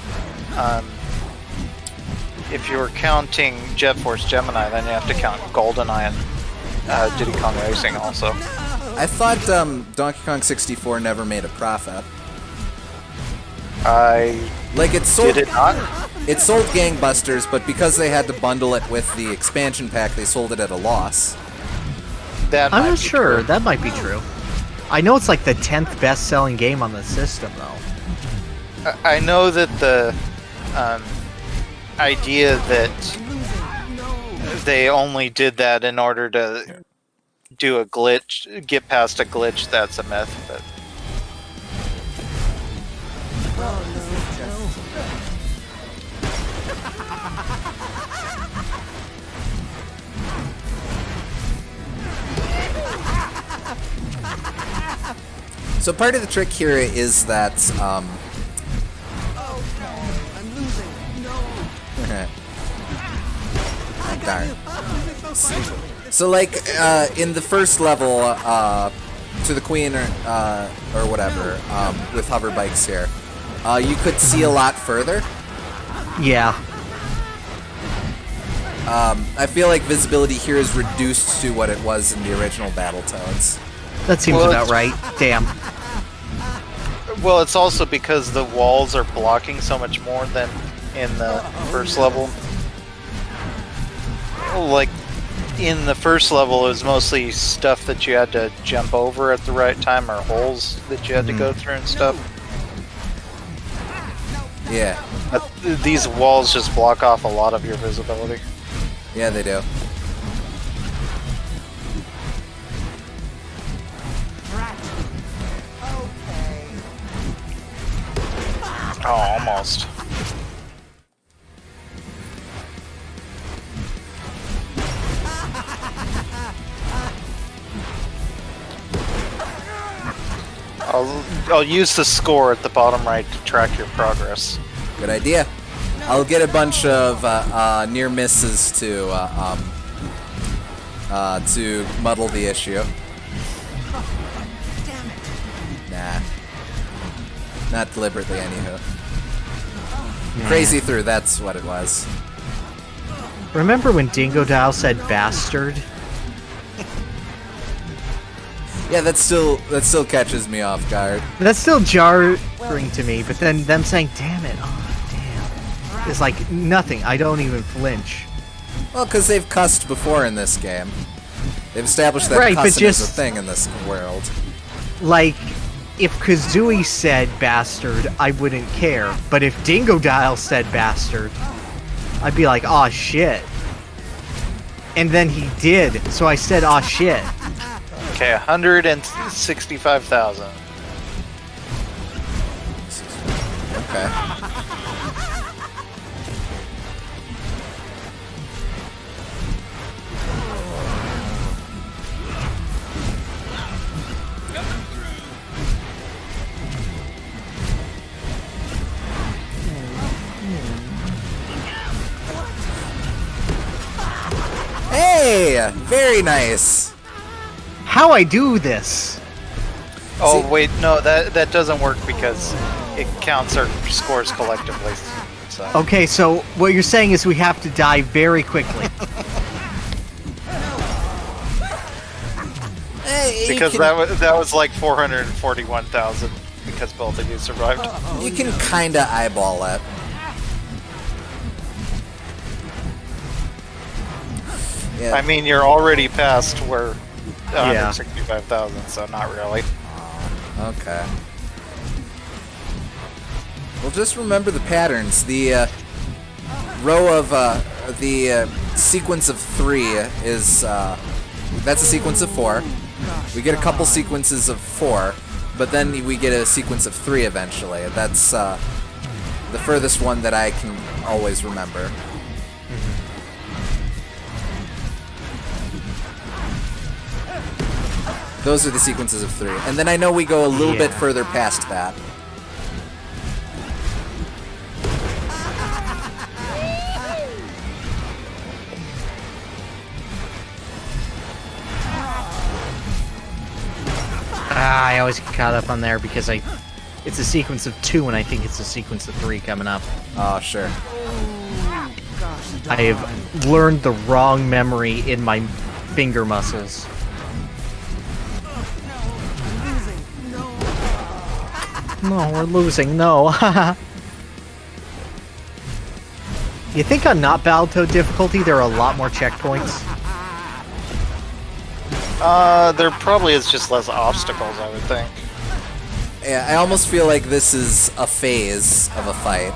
If you're counting Jet Force Gemini, then you have to count GoldenEye and Diddy Kong Racing also. I thought Donkey Kong 64 never made a profit. Like it sold. Did it not? It sold gangbusters, but because they had to bundle it with the expansion pack, they sold it at a loss. That I'm might not be sure. true. That might be true. I know it's like the 10th best-selling game on the system, though. I know that the idea that they only did that in order to do a glitch, get past a glitch, that's a myth. But So part of the trick here is that I'm losing. No. darn. So like in the first level, to the Queen or whatever, with hover bikes here, you could see a lot further. Yeah. I feel like visibility here is reduced to what it was in the original Battletoads. That seems Well, about right. Damn. well, it's also because the walls are blocking so much more than in the first level. Like in the first level, it was mostly stuff that you had to jump over at the right time, or holes that you had to go through and stuff. Yeah, But these walls just block off a lot of your visibility. yeah, they do. Oh, almost. I'll use the score at the bottom right to track your progress. Good idea. I'll get a bunch of near misses to muddle the issue. Nah, not deliberately, anywho. Crazy through. That's what it was. Remember when Dingo Dial said bastard? Yeah, that still catches me off guard. That's still jarring to me, but then them saying, damn it, oh, damn. It's like nothing. I don't even flinch. Well, because they've cussed before in this game. They've established that Right, but cussing is a just- thing in this world. Like, if Kazooie said bastard, I wouldn't care. But if Dingo Dial said bastard, I'd be like, aw, shit. And then he did, so I said, aw, shit. Okay, 165,000. Okay. Hey! Very nice. How I do this? Oh See- wait, no, that doesn't work because it counts our scores collectively. So. Okay, so what you're saying is we have to die very quickly. Because that was like 441,000 because both of you survived. You can kinda eyeball it. Yeah. I mean, you're already past where 165,000, so not really. Okay. Well, just remember the patterns. The row of the sequence of 3 is that's a sequence of 4. We get a couple sequences of 4, but then we get a sequence of 3 eventually. That's the furthest one that I can always remember. Those are the sequences of 3. And then I know we go a little bit further past that. I always get caught up on there because it's a sequence of 2 and I think it's a sequence of 3 coming up. Oh, sure. I have learned the wrong memory in my finger muscles. No, we're losing. No. You think on not Battletoad difficulty there are a lot more checkpoints? There probably is just less obstacles, I would think. Yeah, I almost feel like this is a phase of a fight.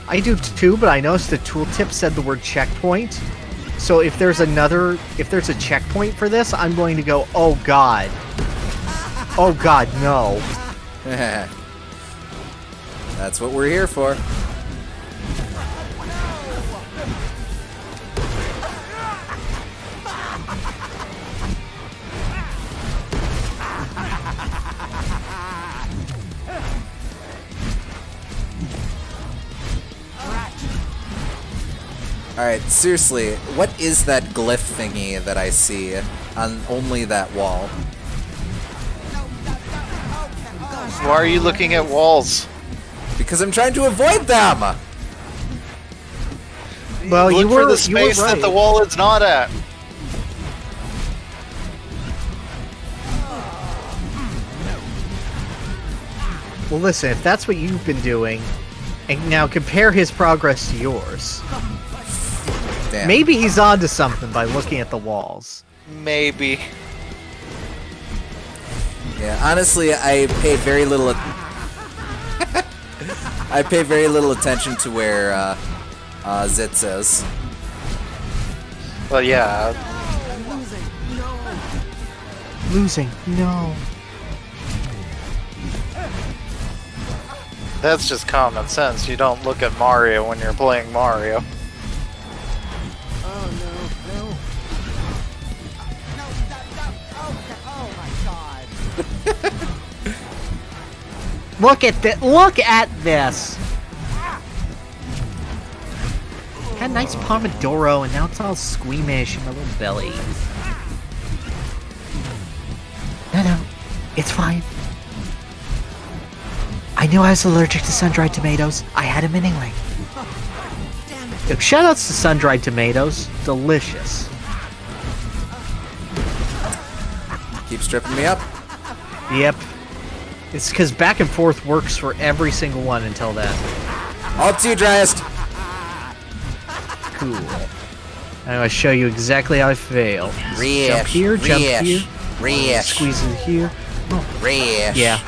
I do too, but I noticed the tooltip said the word checkpoint. So if there's a checkpoint for this, I'm going to go, oh god. Oh god, no. That's what we're here for. Alright, seriously, what is that glyph thingy that I see on only that wall? Why are you looking at walls? Because I'm trying to avoid them! Well, Look you were for the space right. that the wall is not at. Well, listen, if that's what you've been doing, and now compare his progress to yours. Damn. Maybe he's onto something by looking at the walls. Maybe. Yeah, honestly, I pay very little. I pay very little attention to where Zitz is. Well, yeah. Losing. No. That's just common sense. You don't look at Mario when you're playing Mario. Oh no, no. No, oh my god. Look at this. Look at this. Had a nice Pomodoro, and now it's all squeamish in my little belly. No, it's fine. I knew I was allergic to sun-dried tomatoes. I had them anyway. Look, shoutouts to sun-dried tomatoes. Delicious. Keep stripping me up. Yep. It's because back and forth works for every single one until then. Up to you, Driest. Cool. I'm going to show you exactly how I fail. Jump here, jump here. Squeeze it here. Oh. Yeah.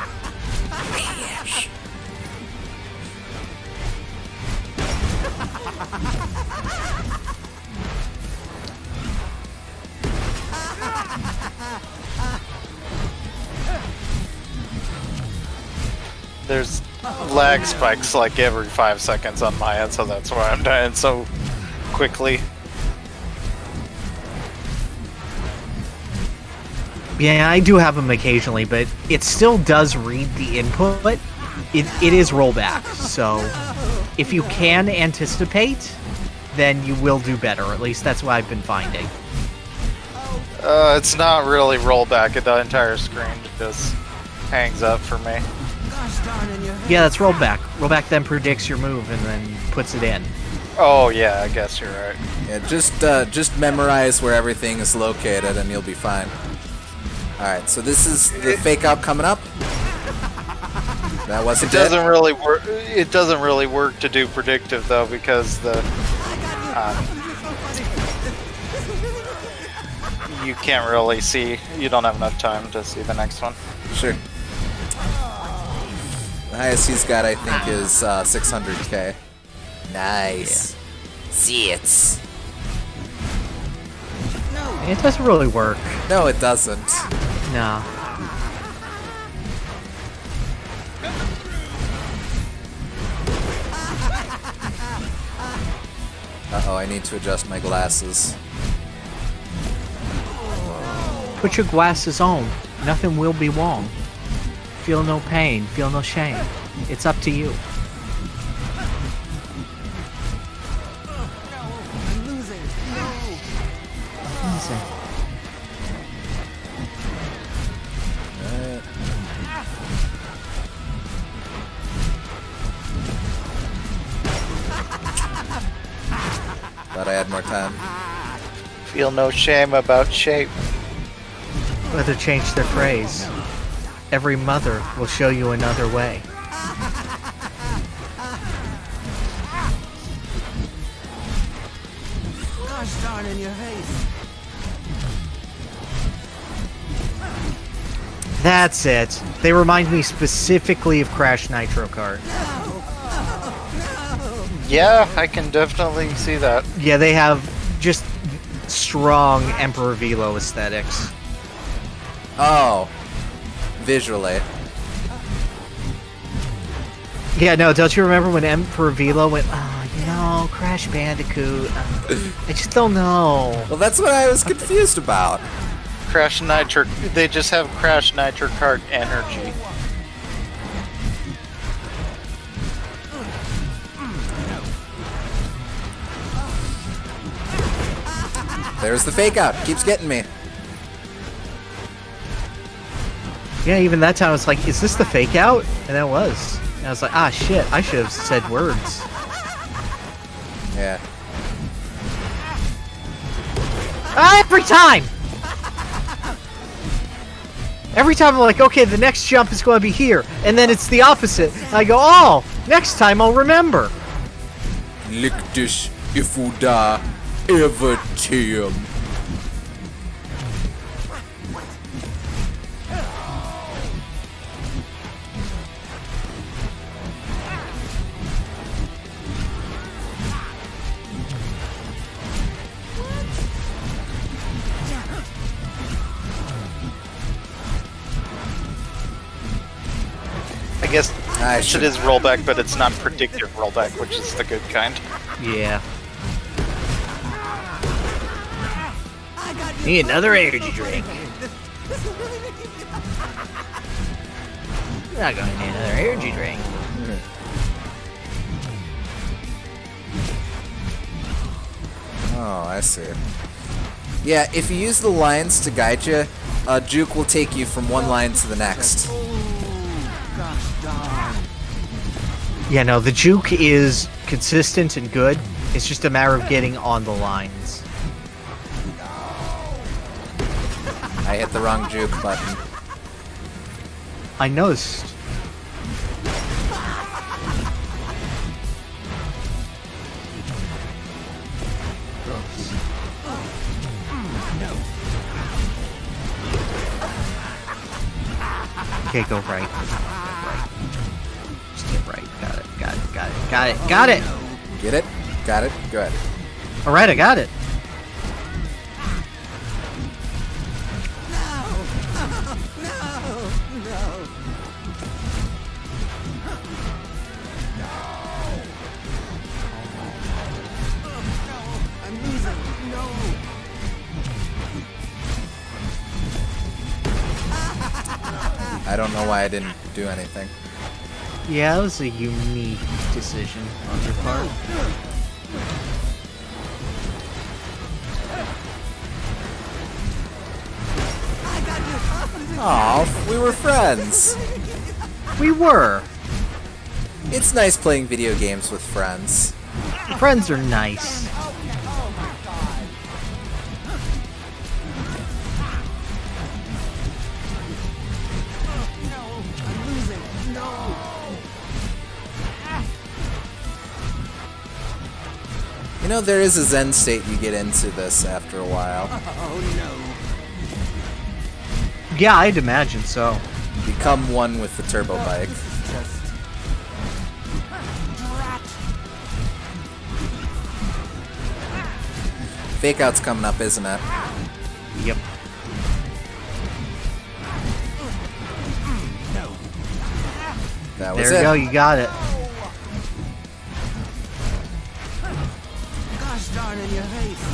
There's lag spikes like every 5 seconds on my end, so that's why I'm dying so quickly. Yeah, I do have them occasionally, but it still does read the input. It is rollback, so if you can anticipate, then you will do better. At least that's what I've been finding. It's not really rollback. The entire screen just hangs up for me. Yeah, that's rollback. Rollback then predicts your move and then puts it in. Oh yeah, I guess you're right. Yeah, just memorize where everything is located and you'll be fine. Alright, so this is the fake out coming up. That wasn't It doesn't really work. It doesn't really work to do predictive though, because the you can't really see. You don't have enough time to see the next one. Sure. The highest he's got, I think, is 600k. Nice. See it. It doesn't really work. No, it doesn't. No. Uh-oh, I need to adjust my glasses. Put your glasses on. Nothing will be wrong. Feel no pain. Feel no shame. It's up to you. I'm losing. No. Listen. Thought I had more time. Feel no shame about shape. Whether change their phrase. Every mother will show you another way. Gosh darn in your face. That's it. They remind me specifically of Crash Nitro Kart. Yeah, I can definitely see that. Yeah, they have just strong Emperor Velo aesthetics. Oh. Visually. Yeah, no, don't you remember when Emperor Velo went, oh, you know, Crash Bandicoot, I just don't know. Well, that's what I was confused about. Crash Nitro. They just have Crash Nitro Kart energy. There's the fake out. Keeps getting me. Yeah, even that time I was like, is this the fake out? And it was. And I was like, ah, shit, I should have said words. Yeah. Ah, every time! Every time I'm like, okay, the next jump is going to be here. And then it's the opposite. And I go, oh, next time I'll remember. Liktish ifuda evertium. I guess it is rollback, but it's not predictive rollback, which is the good kind. Yeah. Need another energy drink. Not going to need another energy drink. Oh, I see. Yeah, if you use the lines to guide you, Juke will take you from one line to the next. Yeah, no, the juke is consistent and good. It's just a matter of getting on the lines. I hit the wrong juke button. I noticed. Okay, go right. Just get right. Got it. Got it. Got it. Got it. Got it. Get it? Got it? Good. All right, I got it. I'm losing. No. I don't know why I didn't do anything. Yeah, that was a unique decision on your part. Aw, we were friends. We were. It's nice playing video games with friends. Friends are nice. You know, there is a zen state you get into this after a while. Yeah, I'd imagine so. Become one with the turbo bike. Fake out's coming up, isn't it? Yep. That was There it. you go, you got it. Gosh darn in your face.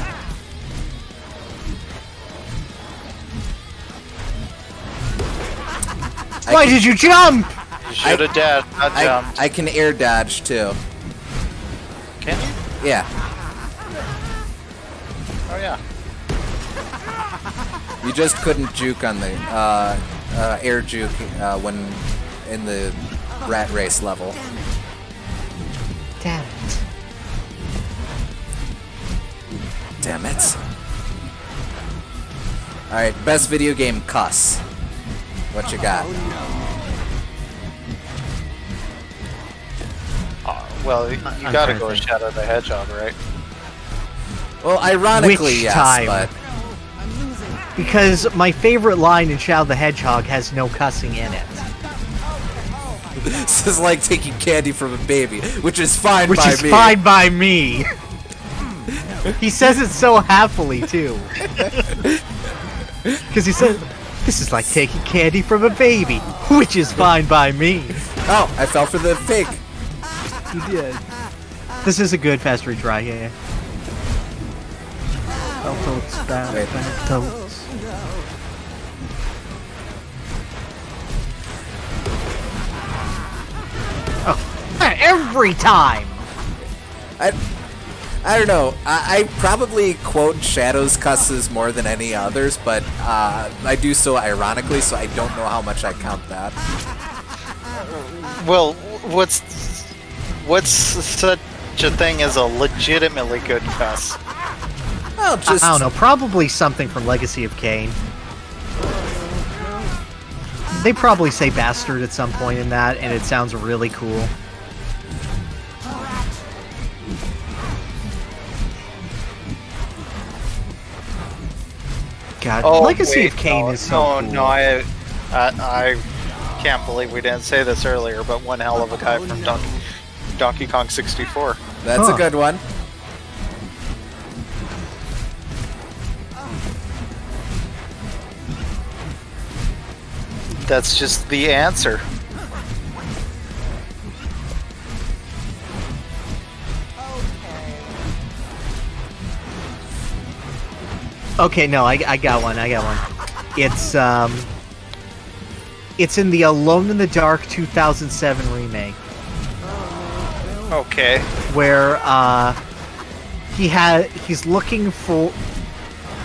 Why did you jump? You should have dashed, not jumped. I can air dodge too. Can you? Yeah. Oh yeah. You just couldn't juke on the air juke when in the rat race level. Damn it. Damn it. Alright, best video game cuss. What you got? Well, you I'm gotta trying go to with think. Shadow the Hedgehog, right? Well, ironically, Which yes, time? but Because my favorite line in Shadow the Hedgehog has no cussing in it. this is like taking candy from a baby, which is fine Which by is me. fine by me. He says it so happily, too. Because he says, this is like taking candy from a baby, which is fine by me. Oh, I fell for the fake. You did. This is a good fast retry, yeah. Battletoads, Wait. Battletoads. Oh, every time! I don't know. I probably quote Shadow's cusses more than any others, but I do so ironically, so I don't know how much I count that. Well, what's such a thing as a legitimately good cuss? Well, just I don't know, probably something from Legacy of Kain. They probably say bastard at some point in that, and it sounds really cool. God, Legacy wait, of Kain no, is so no, cool. no, I can't believe we didn't say this earlier, but one hell of a guy from Donkey Kong 64. That's a good one. That's just the answer. Okay, no, I got one. It's in the Alone in the Dark 2007 remake, Okay. where he's looking for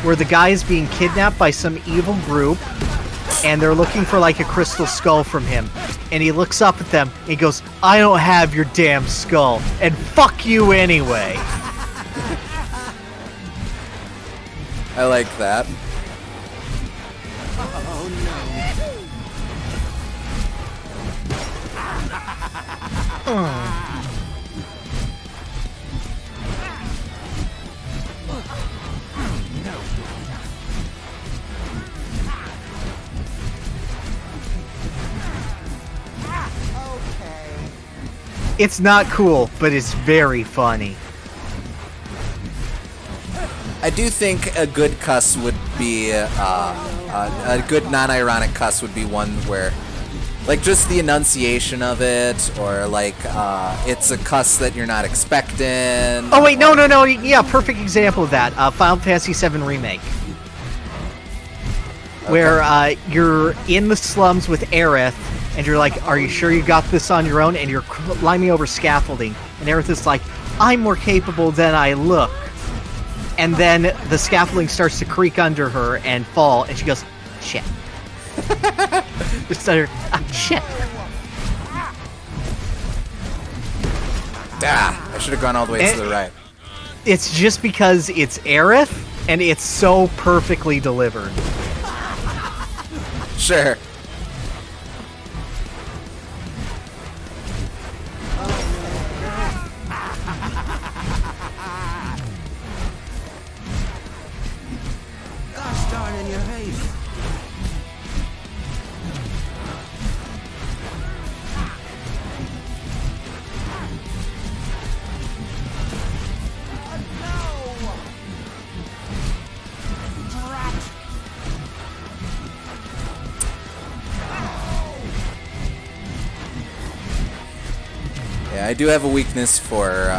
where the guy is being kidnapped by some evil group, and they're looking for like a crystal skull from him, and he looks up at them and he goes, "I don't have your damn skull, and fuck you anyway." I like that. It's not cool, but it's very funny. I do think a good cuss would be a good non-ironic cuss would be one where, like, just the enunciation of it, or like it's a cuss that you're not expecting. Oh wait, no, yeah, perfect example of that. Final Fantasy VII Remake. Where you're in the slums with Aerith, and you're like, "Are you sure you got this on your own?" And you're climbing over scaffolding, and Aerith is like, "I'm more capable than I look." And then the scaffolding starts to creak under her and fall, and she goes, "Shit." Just shit. Ah, I should have gone all the way to the right. It's just because it's Aerith, and it's so perfectly delivered. Sure. Gosh darn in your face. Yeah, I do have a weakness for,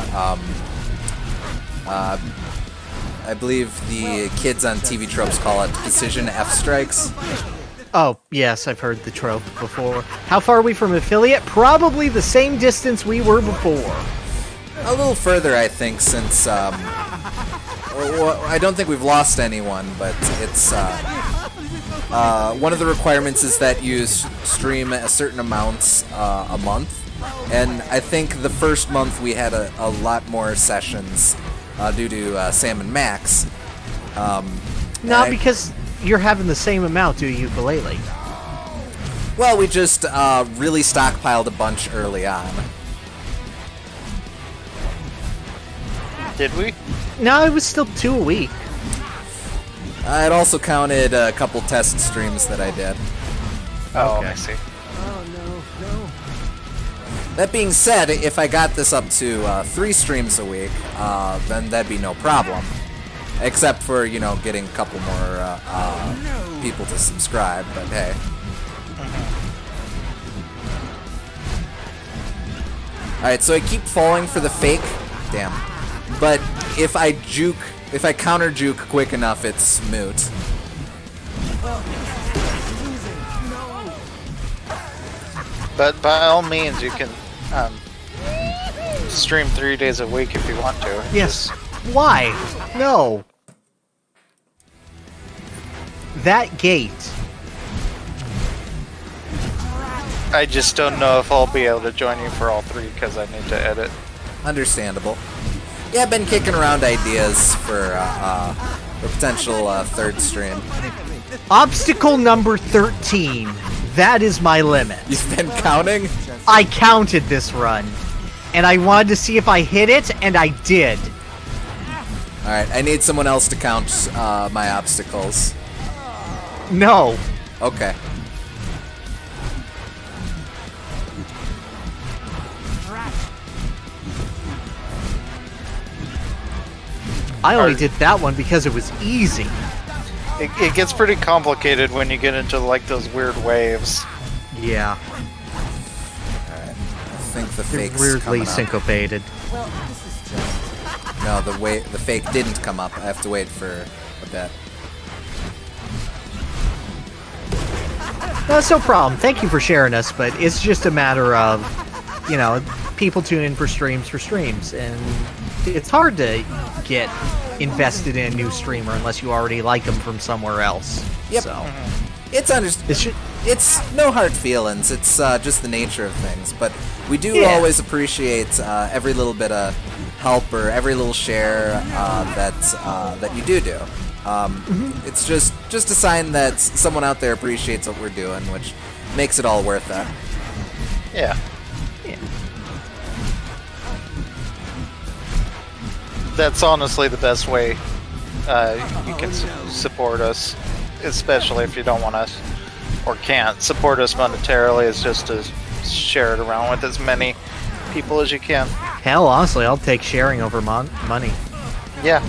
I believe the kids on TV tropes call it precision F strikes. Oh, yes, I've heard the trope before. How far are we from affiliate? Probably the same distance we were before. A little further, I think, since, well, I don't think we've lost anyone, but it's, one of the requirements is that you stream a certain amount a month. And I think the first month we had a lot more sessions due to Sam and Max. Not because you're having the same amount to a ukulele. Well, we just really stockpiled a bunch early on. Did we? No, it was still 2 a week. It also counted a couple test streams that I did. Oh, Okay. I see. Oh no, no. That being said, if I got this up to 3 streams a week, then that'd be no problem. Except for, you know, getting a couple more people to subscribe, but hey. Alright, so I keep falling for the fake. Damn. But if I counter juke quick enough, it's moot. But by all means, you can stream 3 days a week if you want to. Yes. Why? No. That gate. I just don't know if I'll be able to join you for all 3 because I need to edit. Understandable. Yeah, I've been kicking around ideas for a potential 3rd stream. Obstacle number 13. That is my limit. You've been counting? I counted this run. And I wanted to see if I hit it, and I did. Alright, I need someone else to count my obstacles. No. Okay. I only did that one because it was easy. It gets pretty complicated when you get into like those weird waves. Yeah. Alright. I think the They're fake's weirdly coming up. syncopated. No, the fake didn't come up. I have to wait for a bit. That's no problem. Thank you for sharing us, but it's just a matter of, you know, people tune in for streams, and it's hard to get invested in a new streamer unless you already like them from somewhere else. Yep. So It's no hard feelings. It's just the nature of things. But we do always appreciate every little bit of help or every little share that you do. It's just a sign that someone out there appreciates what we're doing, which makes it all worth it. Yeah. That's honestly the best way you can support us, especially if you don't want us or can't support us monetarily, is just to share it around with as many people as you can. Hell, honestly, I'll take sharing over money. Yeah.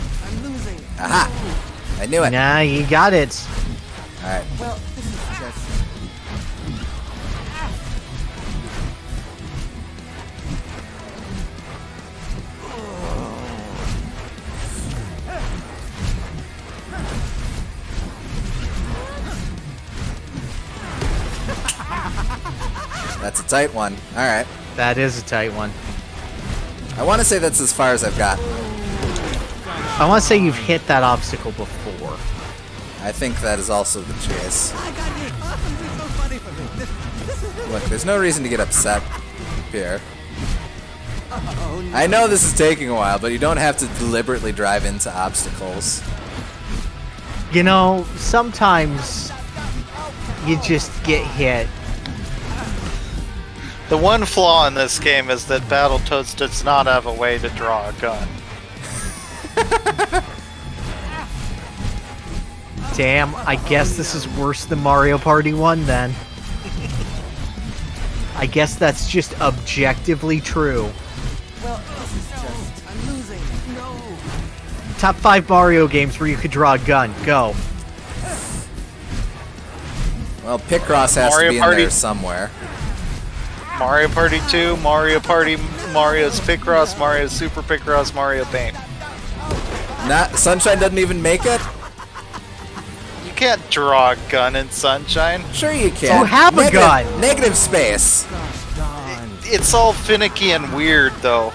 Aha! I knew it. Nah, you got it. Alright. Well, this is just... That's a tight one. Alright. That is a tight one. I want to say that's as far as I've got. I want to say you've hit that obstacle before. I think that is also the chase. I got you. Oh, this is so funny for me. This is Look, there's no reason to get upset here. I know this is taking a while, but you don't have to deliberately drive into obstacles. You know, sometimes you just get hit. The one flaw in this game is that Battletoads does not have a way to draw a gun. Damn, I guess this is worse than Mario Party 1 then. I guess that's just objectively true. Well, this is just... I'm losing. No. Top 5 Mario games where you could draw a gun. Go. Well, Picross has Mario to be in Party. there somewhere. Mario Party 2, Mario Party, Mario's Picross, Mario's Super Picross, Mario Paint. Not Sunshine doesn't even make it? You can't draw a gun in Sunshine. Sure you can. You have a gun. Negative space. It's all finicky and weird, though.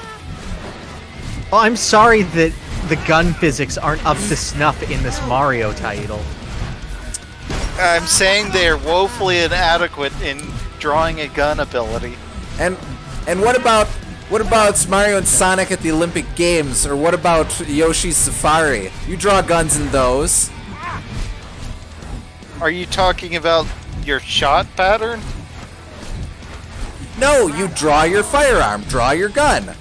Oh, I'm sorry that the gun physics aren't up to snuff in this Mario title. I'm saying they are woefully inadequate in drawing a gun ability. And what about Mario and Sonic at the Olympic Games, or what about Yoshi's Safari? You draw guns in those. Are you talking about your shot pattern? No, you draw your firearm, draw your gun.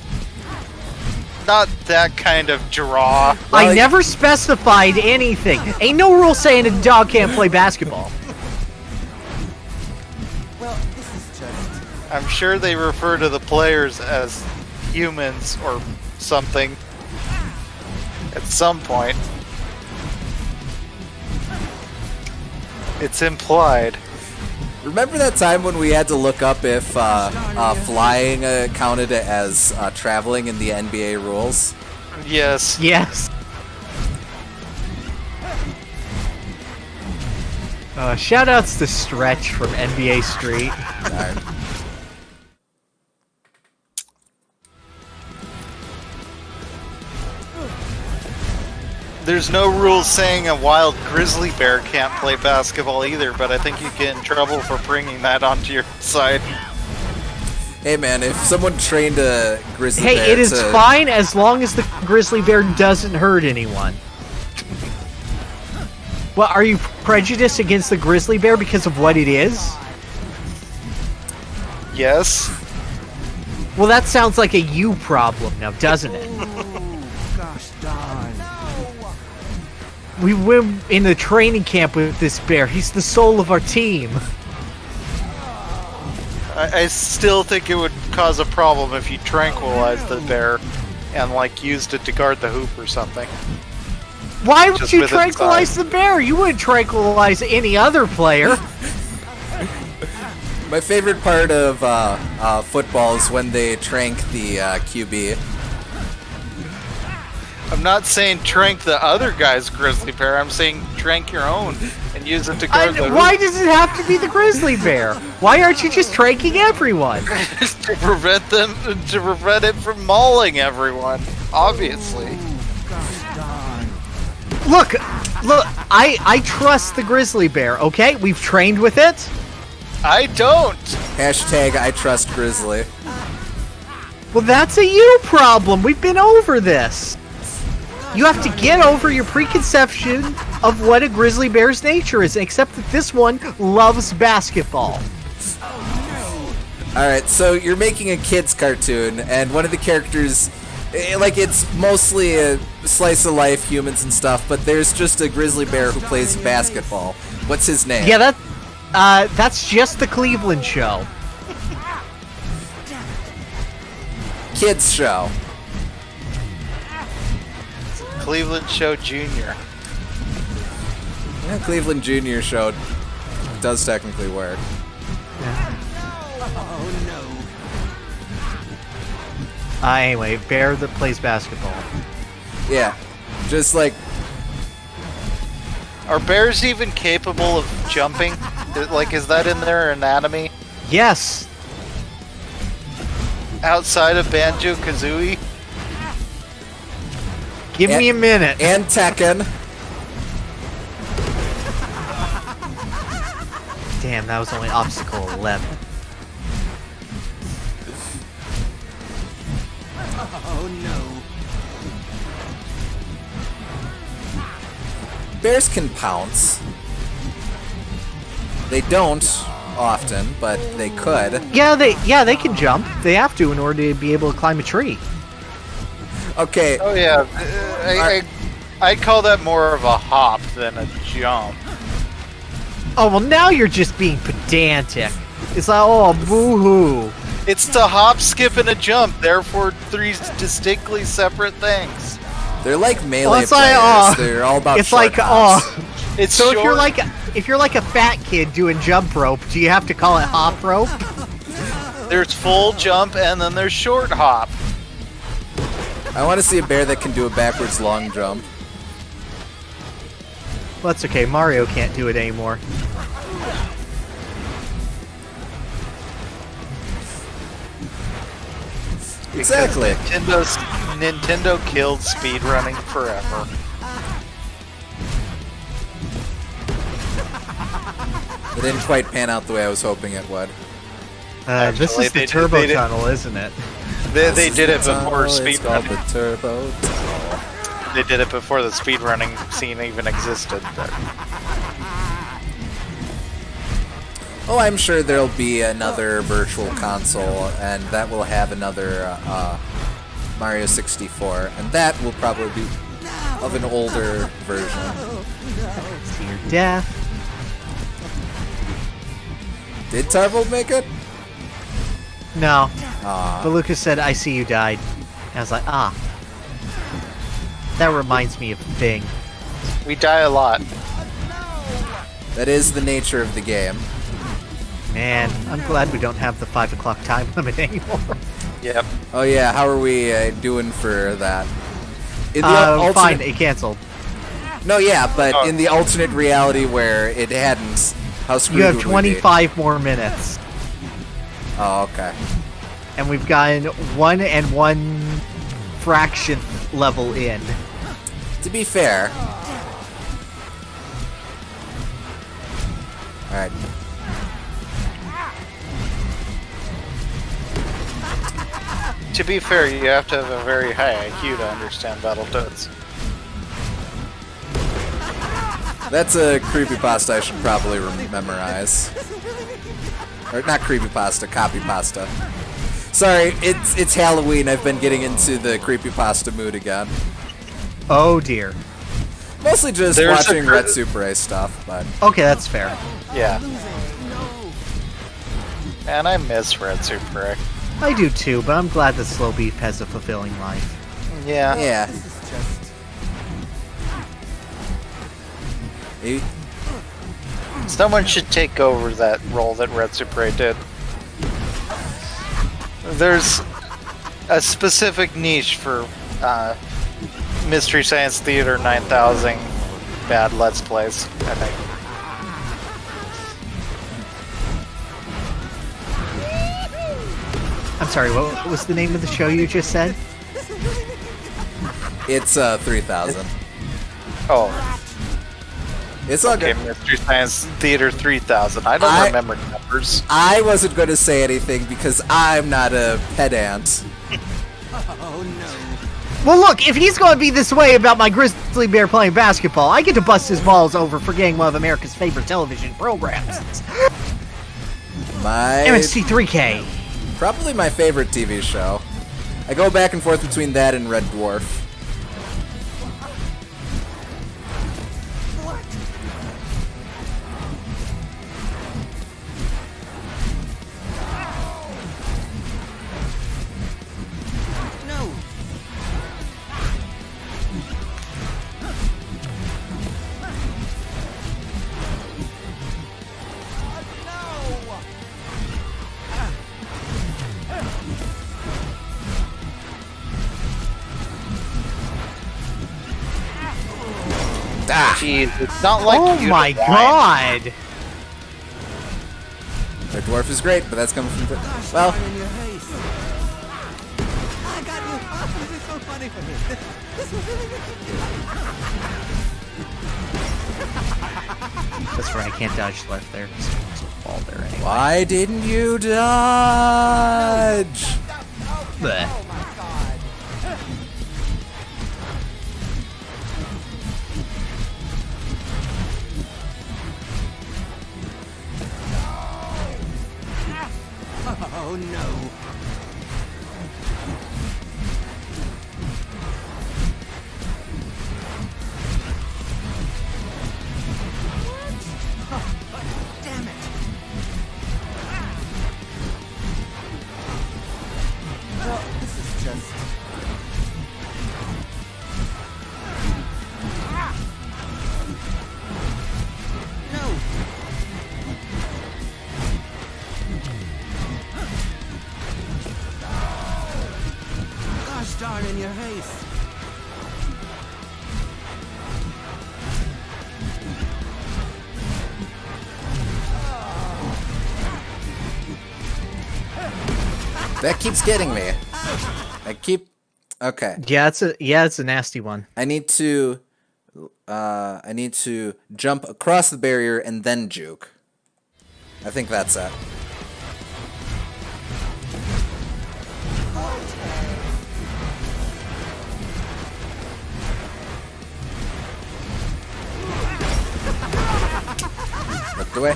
Not that kind of draw. I never specified anything. Ain't no rule saying a dog can't play basketball. Well, this is just... I'm sure they refer to the players as humans or something at some point. It's implied. Remember that time when we had to look up if flying counted as traveling in the NBA rules? Yes. Yes. Shoutouts to Stretch from NBA Street. Darn. There's no rules saying a wild grizzly bear can't play basketball either, but I think you get in trouble for bringing that onto your side. Hey man, if someone trained a grizzly bear Hey, it is to... fine as long as the grizzly bear doesn't hurt anyone. Well, are you prejudiced against the grizzly bear because of what it is? Yes. Well, that sounds like a you problem now, doesn't it? Gosh darn. We went in the training camp with this bear. He's the soul of our team. I still think it would cause a problem if you tranquilized the bear and, like, used it to guard the hoop or something. Why would Just you with its tranquilize size. the bear? You wouldn't tranquilize any other player. My favorite part of football is when they trank the QB. I'm not saying trank the other guy's grizzly bear, I'm saying trank your own and use it to guard the hoop. Why does it have to be the grizzly bear? Why aren't you just tranking everyone? to prevent it from mauling everyone, obviously. Look, I trust the grizzly bear, okay? We've trained with it. I don't. Hashtag I trust Grizzly. Well, that's a you problem. We've been over this. You have to get over your preconception of what a grizzly bear's nature is, except that this one loves basketball. Alright, so you're making a kid's cartoon, and one of the characters, like, it's mostly a slice of life, humans and stuff, but there's just a grizzly bear who plays basketball. What's his name? Yeah, that's just the Cleveland show. Kids show. Cleveland Show Jr. Yeah, Cleveland Junior show does technically work. Anyway, bear that plays basketball. Yeah, just like, Are bears even capable of jumping? Like, is that in their anatomy? Yes. Outside of Banjo-Kazooie? Give me a minute. And Tekken. Damn, that was only obstacle 11. Oh no. Bears can pounce. They don't often, but they could. Yeah, they can jump. They have to in order to be able to climb a tree. Okay. Oh yeah, I'd call that more of a hop than a jump. Oh well, now you're just being pedantic. It's like, oh, boo-hoo. It's the hop, skip, and a jump. Therefore, three distinctly separate things. They're like melee Well, it's players. like, They're all about It's short like, hops. It's so short. if you're like a fat kid doing jump rope, do you have to call it hop rope? There's full jump and then there's short hop. I want to see a bear that can do a backwards long jump. Well, that's okay. Mario can't do it anymore. Exactly. Nintendo killed speedrunning forever. It didn't quite pan out the way I was hoping it would. This Actually, is the they turbo did- tunnel, isn't it? They did it before It's called the speedrunning. turbo tunnel. They did it before the speedrunning scene even existed. But Oh, I'm sure there'll be another virtual console, and that will have another Mario 64, and that will probably be of an older version. To your death. Did Tarvold make it? No. Aw. But Lucas said, I see you died. And I was like, ah. That reminds me of a thing. we die a lot. That is the nature of the game. Man, I'm glad we don't have the 5 o'clock time limit anymore. Yep. Oh yeah, how are we doing for that? In the Fine, it canceled. No, yeah, but Oh. in the alternate reality where it hadn't, how screwed You have would we be? 25 more minutes. Oh, okay. And we've gotten 1 1 fraction level in. To be fair. Alright. To be fair, you have to have a very high IQ to understand Battletoads. That's a creepypasta I should probably memorize. Or not creepypasta, copypasta. Sorry, it's Halloween. I've been getting into the creepypasta mood again. Oh dear. Mostly just There's a watching cr- Red Super A stuff, but Okay, that's fair. Yeah. Man, I miss Red Super A. I do too, but I'm glad that Slow Beef has a fulfilling life. Yeah. yeah. You- Someone should take over that role that Red Super A did. There's a specific niche for Mystery Science Theater 9000 bad Let's Plays, I think. I'm sorry, what was the name of the show you just said? It's 3000. Oh, It's all okay, good. Mystery Science Theater 3000. I don't remember numbers. I wasn't going to say anything because I'm not a pedant. Oh no. Well, look, if he's going to be this way about my grizzly bear playing basketball, I get to bust his balls over forgetting one of America's favorite television programs. My MST3K. probably my favorite TV show. I go back and forth between that and Red Dwarf. No. Ah! Jeez, it's not like Oh you my to whine. god! Red Dwarf is great, but that's coming from... Well, In your face. I got you. Oh, this is so funny for me. That's right, I can't dodge left there. Just fall there anyway. why didn't you dodge? Bleh. Oh no. Damn it. Well, this is just... No. Gosh darn in your face. That keeps getting me. Okay. Yeah, it's a nasty one. I need to jump across the barrier and then juke. I think that's it. Look away.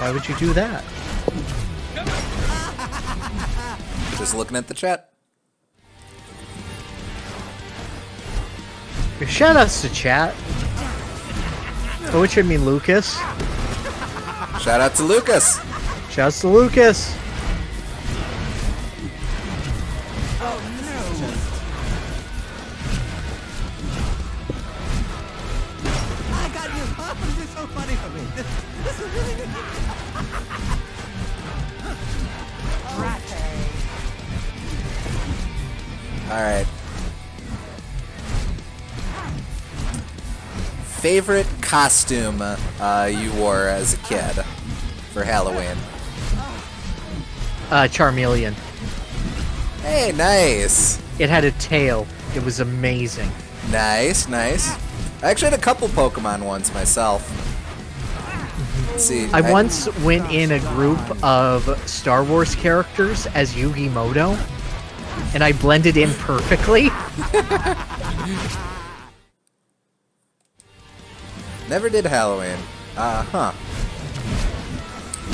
Why would you do that? Just looking at the chat. Shout outs to chat. Oh, which I mean Lucas. Shout out to Lucas. Shouts to Lucas. I got you. Oh, this is so funny for me. This is really good. Alright. Favorite costume you wore as a kid for Halloween? Charmeleon. Hey, nice. It had a tail. It was amazing. Nice, nice. I actually had a couple Pokemon ones myself. Let's see. I once went in a group of Star Wars characters as Yugi Moto, and I blended in perfectly. Never did Halloween. Huh.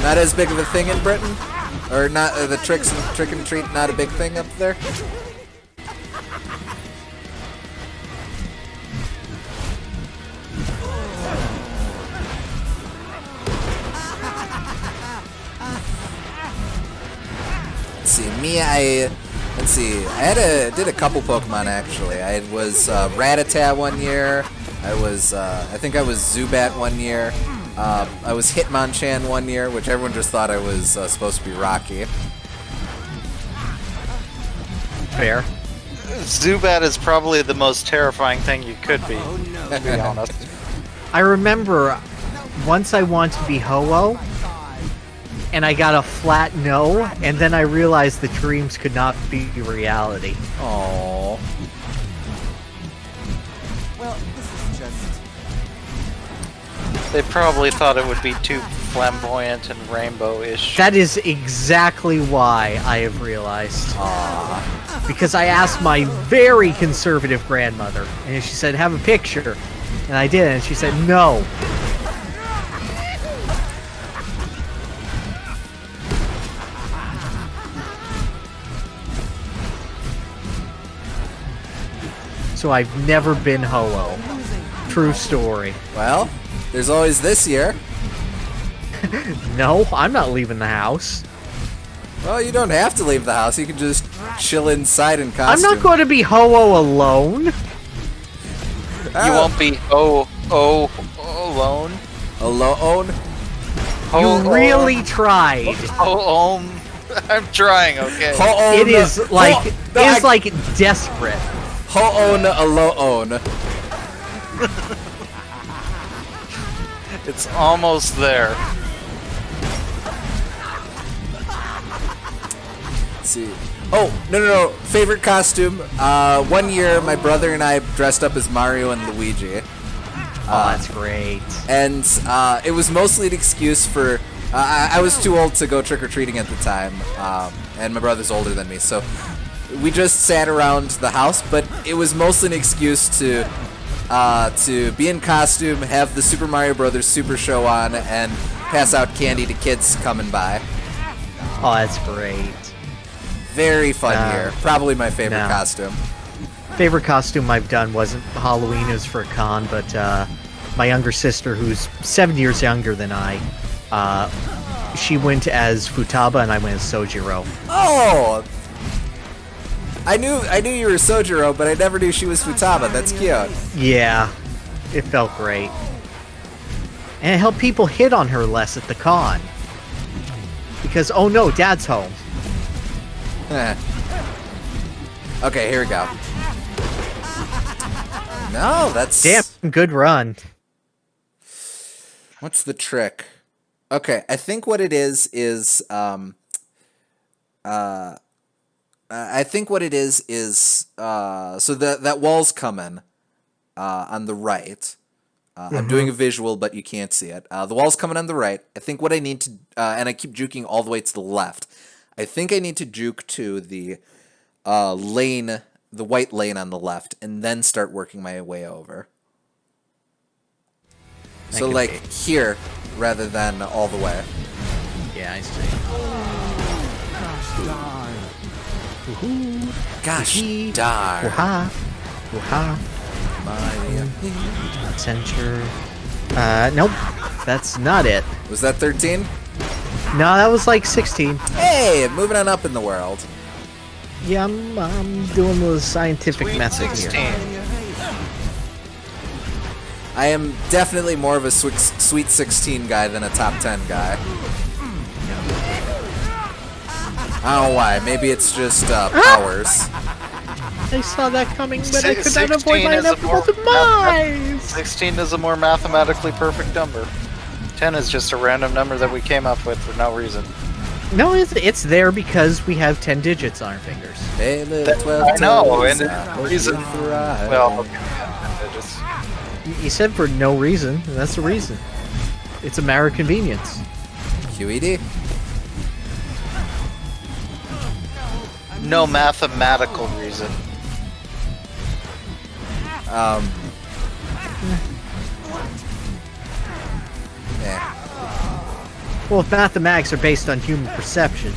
Not as big of a thing in Britain? Or not the trick and treat not a big thing up there? Let's see, I did a couple Pokemon actually. I was Rattata one year. I think I was Zubat one year. I was Hitmonchan one year, which everyone just thought I was supposed to be Rocky. Fair. Zubat is probably the most terrifying thing you could be, to be honest. I remember once I wanted to be Ho-Oh, and I got a flat no, and then I realized the dreams could not be reality. Aww. Well, this is just... They probably thought it would be too flamboyant and rainbow-ish. That is exactly why I have realized. Because I asked my very conservative grandmother, and she said, have a picture. And I did, and she said, no. So I've never been Ho-Oh. True story. Well, there's always this year. No, I'm not leaving the house. Well, you don't have to leave the house. You can just chill inside in costume. I'm not going to be Ho-Oh alone. You won't be alone. Alone? You really tried. I'm trying, okay. It is like desperate. Ho-own alone. It's almost there. Let's see. Oh, no. Favorite costume. One year, my brother and I dressed up as Mario and Luigi. Oh, that's great. And it was mostly an excuse for... I was too old to go trick-or-treating at the time. And my brother's older than me, so... We just sat around the house, but it was mostly an excuse to be in costume, have the Super Mario Brothers Super Show on, and pass out candy to kids coming by. Oh, that's great. Very fun year. Probably my favorite no. costume. Favorite costume I've done wasn't Halloween, it was for a con, but my younger sister, who's 7 years younger than I, she went as Futaba and I went as Sojiro. Oh! I knew you were Sojiro, but I never knew she was Futaba. That's cute. Yeah, it felt great. And it helped people hit on her less at the con. Because, oh no, Dad's home. Okay, here we go. No, that's... Damn, good run. What's the trick? Okay, I think what it is I think what it is so that wall's coming on the right. I'm doing a visual, but you can't see it. The wall's coming on the right. I think what I need to, and I keep juking all the way to the left. I think I need to juke to the lane, the white lane on the left, and then start working my way over. So like here, rather than all the way. Yeah, I see. Gosh darn. Wooha. Wooha. Center. Nope. That's not it. Was that 13? No, that was like 16. Hey, moving on up in the world. Yeah, I'm doing the scientific method here. I am definitely more of a Sweet 16 guy than a Top 10 guy. I don't know why. Maybe it's just powers. I saw that coming, but I could not avoid my inevitable demise! 16 is a more mathematically perfect number. 10 is just a random number that we came up with for no reason. No, it's there because we have 10 digits on our fingers. Hey, little 12 I know, toes, and I the hope reason... you thrive. Well, okay, yeah, 10 digits. You said for no reason, and that's the reason. It's a matter of convenience. QED? No mathematical reason. Yeah. Well, if mathematics are based on human perception,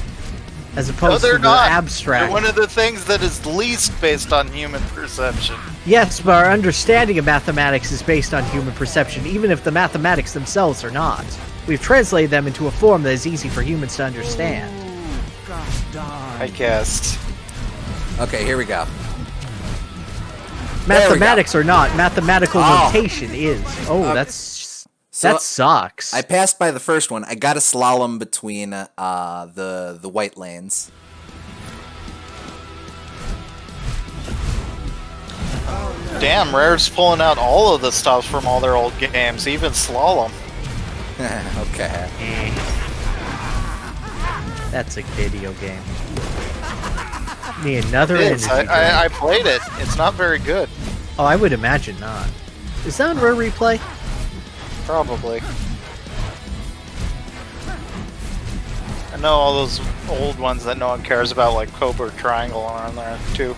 as opposed they're to the not. abstract. They're one of the things that is least based on human perception. Yes, but our understanding of mathematics is based on human perception, even if the mathematics themselves are not. We've translated them into a form that is easy for humans to understand. I guess. Okay, here we go. Mathematics or not, mathematical Oh. notation is. Oh, So, that sucks. I passed by the first one. I got a slalom between the white lanes. Damn, Rare's pulling out all of the stuff from all their old games, even Slalom. Okay. That's a video game. Me another It is. energy I drink. played it. It's not very good. Oh, I would imagine not. Is that on Rare Replay? Probably. I know all those old ones that no one cares about, like Cobra Triangle, are on there too.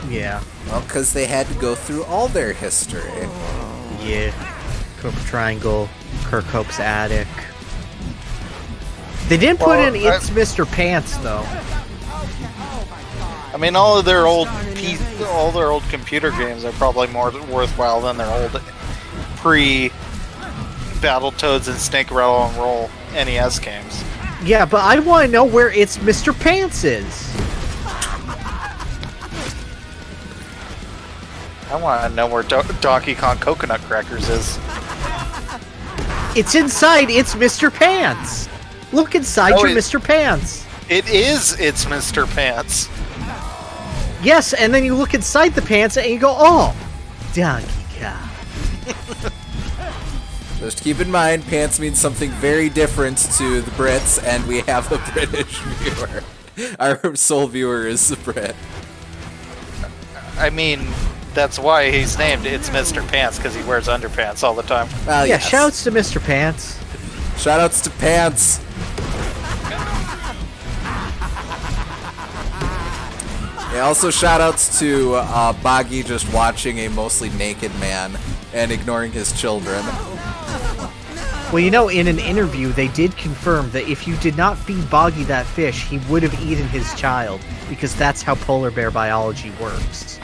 Yeah. Well, because they had to go through all their history. Yeah. Cobra Triangle, Kirkhope's Attic. They didn't put in It's Mr. Pants, though. I mean, all their old computer games are probably more worthwhile than their old pre-Battletoads and Snake Rattle and Roll NES games. Yeah, but I want to know where It's Mr. Pants is. I want to know where Donkey Kong Coconut Crackers is. It's inside It's Mr. Pants. Look inside your Mr. Pants. It is It's Mr. Pants. Yes, and then you look inside the pants and you go, oh, Donkey Kong. Just keep in mind, pants means something very different to the Brits, and we have a British viewer. Our sole viewer is a Brit. I mean, that's why he's named It's Mr. Pants, because he wears underpants all the time. Well, Yeah, yes. shouts to Mr. Pants. Shoutouts to Pants. Yeah, also shoutouts to Boggy just watching a mostly naked man and ignoring his children. Well, you know, in an interview, they did confirm that if you did not feed Boggy that fish, he would have eaten his child, because that's how polar bear biology works.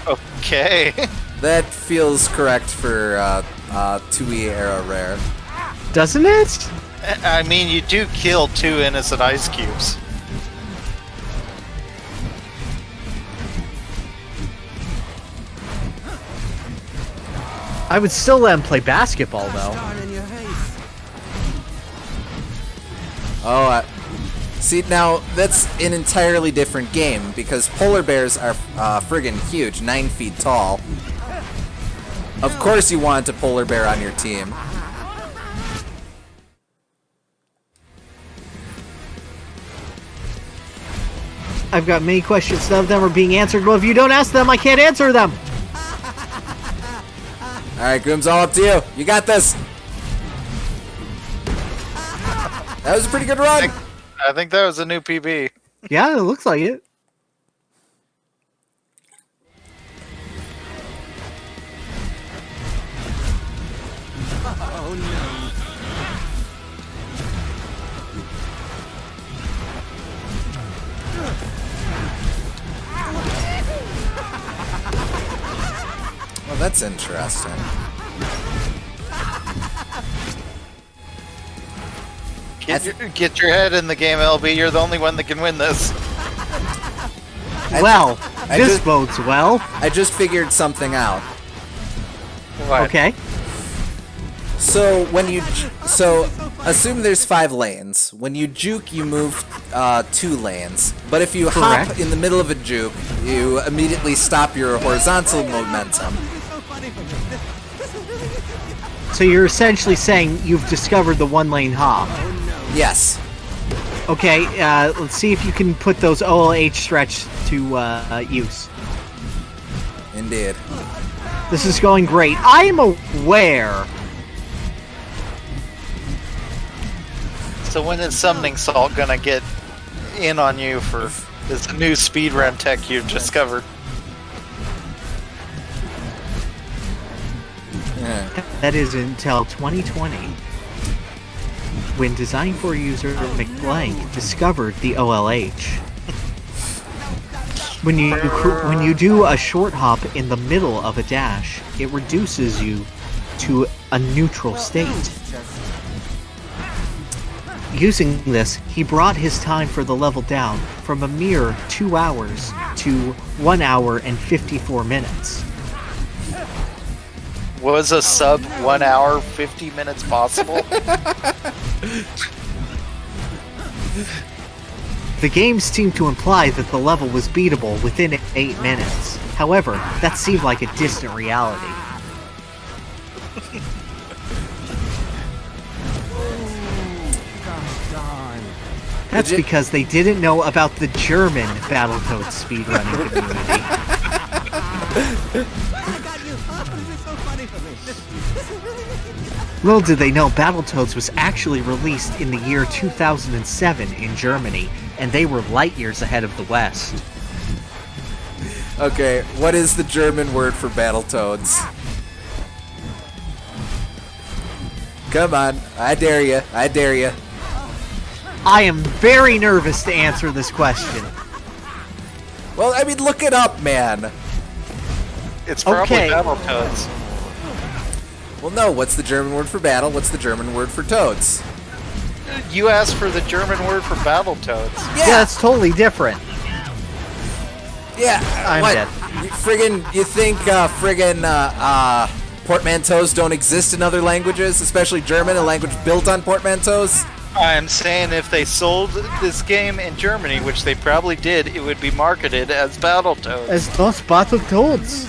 Okay. That feels correct for 2E era rare. Doesn't it? I mean, you do kill 2 innocent ice cubes. I would still let him play basketball, though. Oh, see, now that's an entirely different game because polar bears are friggin' huge, 9 feet tall. Of course you want a polar bear on your team. I've got many questions. None of them are being answered. Well, if you don't ask them, I can't answer them. Alright, Groom's all up to you. You got this. That was a pretty good run. I think that was a new PB. Yeah, it looks like it. Oh no. Well, that's interesting. Get your head in the game, LB. You're the only one that can win this. Well, this bodes well. I just figured something out. What? Okay. So assume there's 5 lanes. When you juke, you move 2 lanes. But if you hop Correct. in the middle of a juke, you immediately stop your horizontal momentum. So you're essentially saying you've discovered the one-lane hop. Yes. Okay, let's see if you can put those OLH stretch to use. Indeed. This is going great. I am aware. So when is Summoning Salt gonna get in on you for this new speedrun tech you've discovered? Yeah. That is until 2020, when Design for User McBlank discovered the OLH. When you do a short hop in the middle of a dash, it reduces you to a neutral state. Using this, he brought his time for the level down from a mere 2 hours to 1 hour and 54 minutes. Was a sub 1 hour 50 minutes possible? The games seemed to imply that the level was beatable within 8 minutes. However, that seemed like a distant reality. That's because they didn't know about the German Battletoads speedrunning community. Little did they know Battletoads was actually released in the year 2007 in Germany, and they were light years ahead of the West. Okay, what is the German word for Battletoads? Come on, I dare you. I dare you. I am very nervous to answer this question. Well, I mean, look it up, man. It's probably Okay. Battletoads. Well, no, what's the German word for battle? What's the German word for toads? You asked for the German word for Battletoads. Yeah, that's totally different. Yeah, I'm what? dead. You think portmanteaus don't exist in other languages, especially German, a language built on portmanteaus? I'm saying if they sold this game in Germany, which they probably did, it would be marketed as Battletoads. As those Battletoads.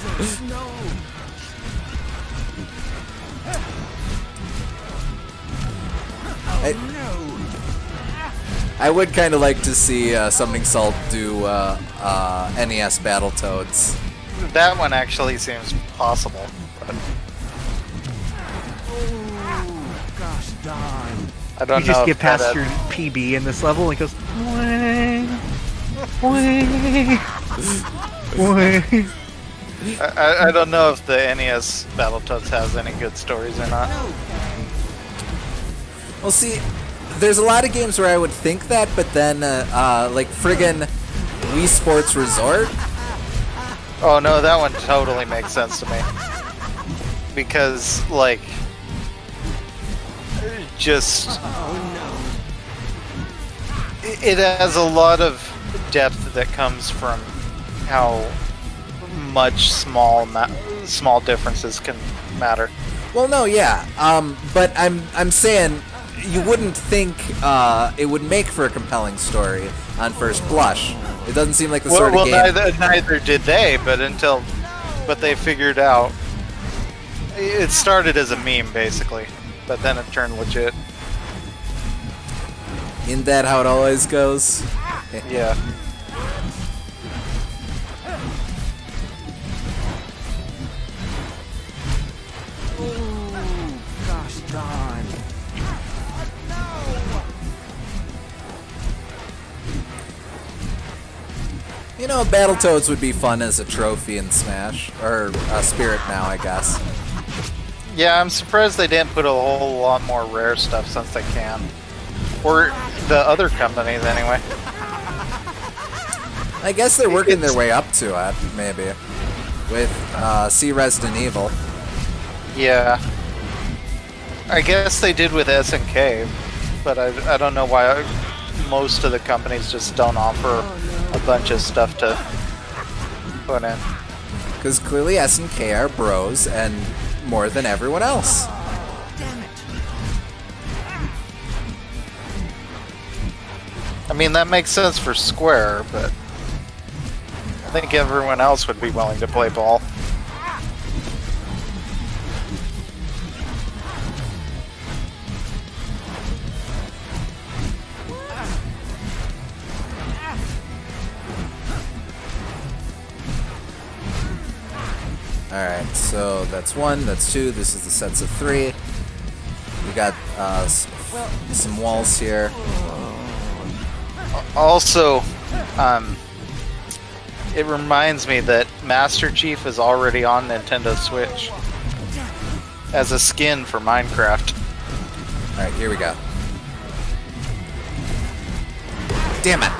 I would kind of like to see Summoning Salt do NES Battletoads. That one actually seems possible. But Gosh darn. I don't You know. just if get past that- your PB in this level and it goes, wang, wang, wang. I don't know if the NES Battletoads has any good stories or not. Well, see, there's a lot of games where I would think that, but then, like friggin' Wii Sports Resort. Oh no, that one totally makes sense to me. Because, like, just... It has a lot of depth that comes from how much small differences can matter. Well, no, yeah, but I'm saying you wouldn't think it would make for a compelling story on first blush. It doesn't seem like the sort of game. Neither did they, but they figured out. It started as a meme, basically, but then it turned legit. Isn't that how it always goes? Yeah. Gosh darn. You know, Battletoads would be fun as a trophy in Smash, or Spirit now, I guess. Yeah, I'm surprised they didn't put a whole lot more rare stuff since they can. Or the other companies, anyway. I guess they're working their way up to it, maybe. With C Resident Evil. Yeah. I guess they did with SNK, but I don't know why most of the companies just don't offer a bunch of stuff to put in. Because clearly SNK are bros, and more than everyone else. I mean, that makes sense for Square, but I think everyone else would be willing to play ball. Alright, so that's 1, that's 2, this is the sets of 3. We got some walls here. Also, it reminds me that Master Chief is already on Nintendo Switch as a skin for Minecraft. Alright, here we go. Damn it!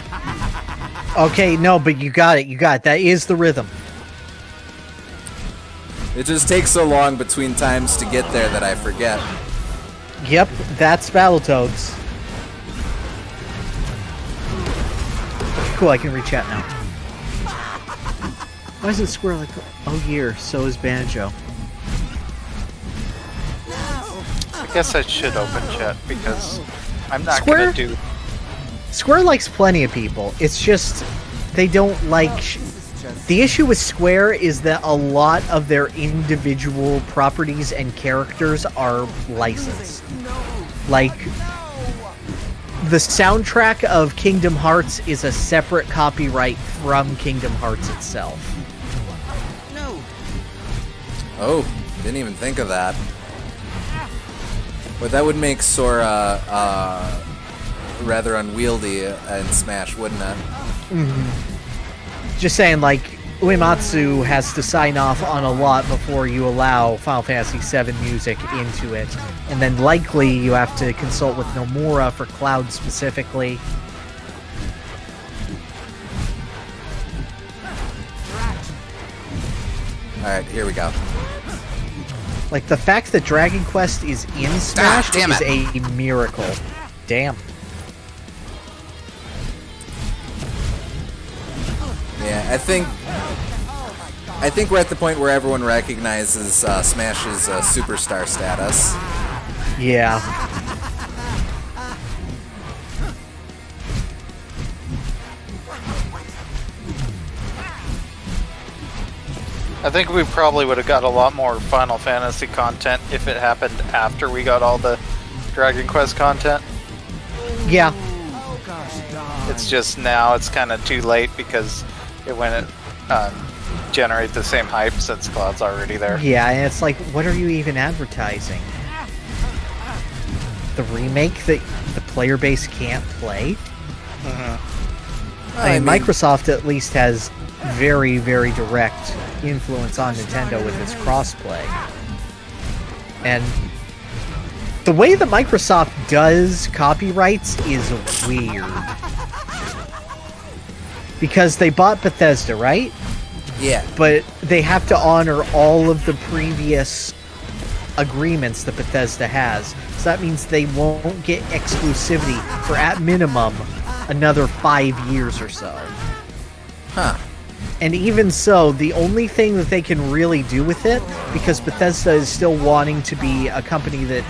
Okay, no, but you got it. That is the rhythm. It just takes so long between times to get there that I forget. Yep, that's Battletoads. Cool, I can reach out now. Why is it Square like, oh year, so is Banjo. I guess I should open chat because I'm not Square? gonna do... Square likes plenty of people. It's just they don't like... The issue with Square is that a lot of their individual properties and characters are licensed. Like, the soundtrack of Kingdom Hearts is a separate copyright from Kingdom Hearts itself. Oh, didn't even think of that. But that would make Sora rather unwieldy in Smash, wouldn't it? Mm-hmm. Just saying, like, Uematsu has to sign off on a lot before you allow Final Fantasy VII music into it. And then likely you have to consult with Nomura for Cloud specifically. Alright, here we go. Like, the fact that Dragon Quest is in Smash is a miracle. Damn. Yeah, I think we're at the point where everyone recognizes Smash's superstar status. Yeah. I think we probably would have got a lot more Final Fantasy content if it happened after we got all the Dragon Quest content. Yeah. It's just now it's kind of too late because it went generate the same hype since Cloud's already there. Yeah, and it's like, what are you even advertising? The remake that the player base can't play? Mm-hmm. I mean, Microsoft at least has very, very direct influence on Nintendo with its crossplay. And the way that Microsoft does copyrights is weird. Because they bought Bethesda, right? Yeah. But they have to honor all of the previous agreements that Bethesda has. So that means they won't get exclusivity for, at minimum, another 5 years or so. Huh. And even so, the only thing that they can really do with it, because Bethesda is still wanting to be a company that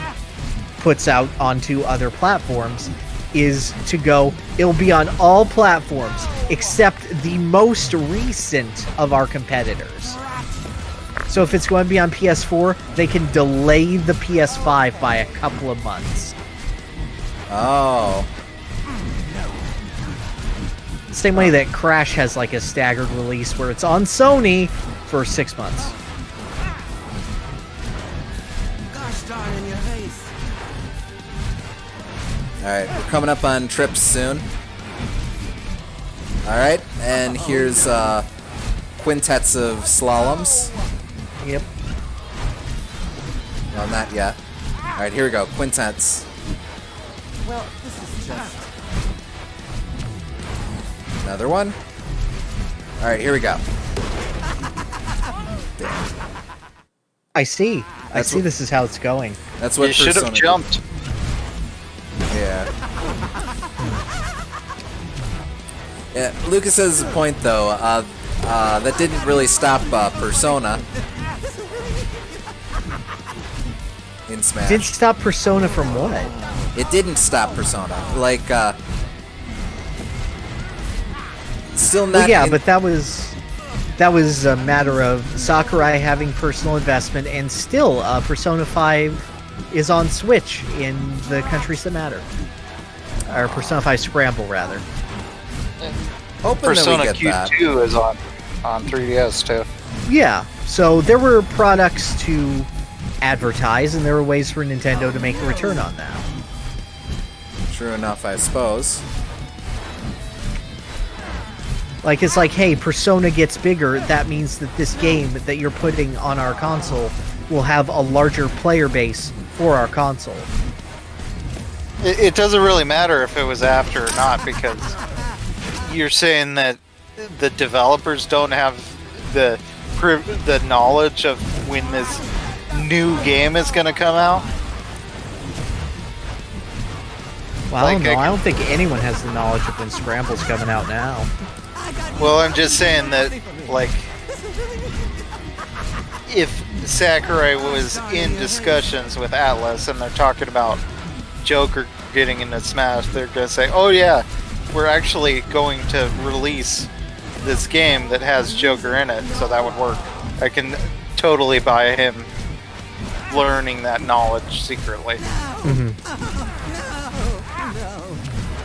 puts out onto other platforms, is to go, it'll be on all platforms except the most recent of our competitors. So if it's going to be on PS4, they can delay the PS5 by a couple of months. Oh. Same way that Crash has like a staggered release where it's on Sony for 6 months. Gosh darn in your face. Alright, we're coming up on trips soon. Alright, and here's quintets of slaloms. Yep. Well, not yet. Alright, here we go. Quintets. Well, this is just... Another one. Alright, here we go. I see. That's I see what- this is how it's going. That's what You should have Persona jumped. did. Yeah. Yeah, Lucas has a point though. That didn't really stop Persona in Smash. Did stop Persona from what? It didn't stop Persona. Like, still not. Well, yeah, in- but that was a matter of Sakurai having personal investment, and still, Persona 5 is on Switch in the countries that matter. Or Persona 5 Scramble, rather. hoping Persona that we get that. Q2 is on 3DS too. Yeah, so there were products to advertise, and there were ways for Nintendo to make a return on that. True enough, I suppose. Like, it's like, hey, Persona gets bigger, that means that this game that you're putting on our console will have a larger player base for our console. It doesn't really matter if it was after or not, because you're saying that the developers don't have the knowledge of when this new game is going to come out. Well, I don't Like, know. I don't think anyone has the knowledge of when Scramble's coming out now. Well, I'm just saying that, like, if Sakurai was in discussions with Atlas and they're talking about Joker getting into Smash, they're going to say, oh yeah, we're actually going to release this game that has Joker in it, so that would work. I can totally buy him learning that knowledge secretly.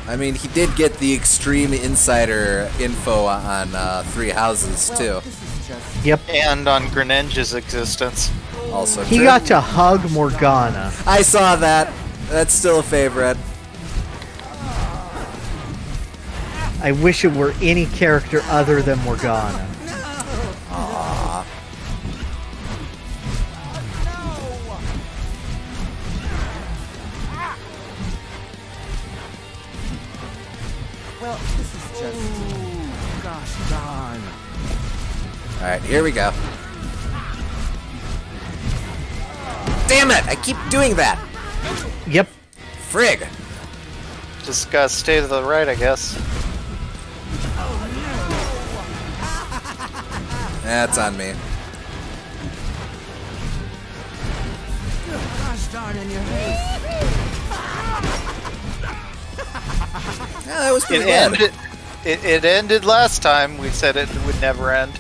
I mean, he did get the extreme insider info on Three Houses too. Yep. And on Greninja's existence. Also He true. got to hug Morgana. I saw that. That's still a favorite. I wish it were any character other than Morgana. Aww. Well, this is just... Gosh darn. Alright, here we go. Damn it! I keep doing that! Yep. Frig! Just gotta stay to the right, I guess. That's on me. Gosh darn in your face. Yeah, that was pretty good. It ended last time. We said it would never end.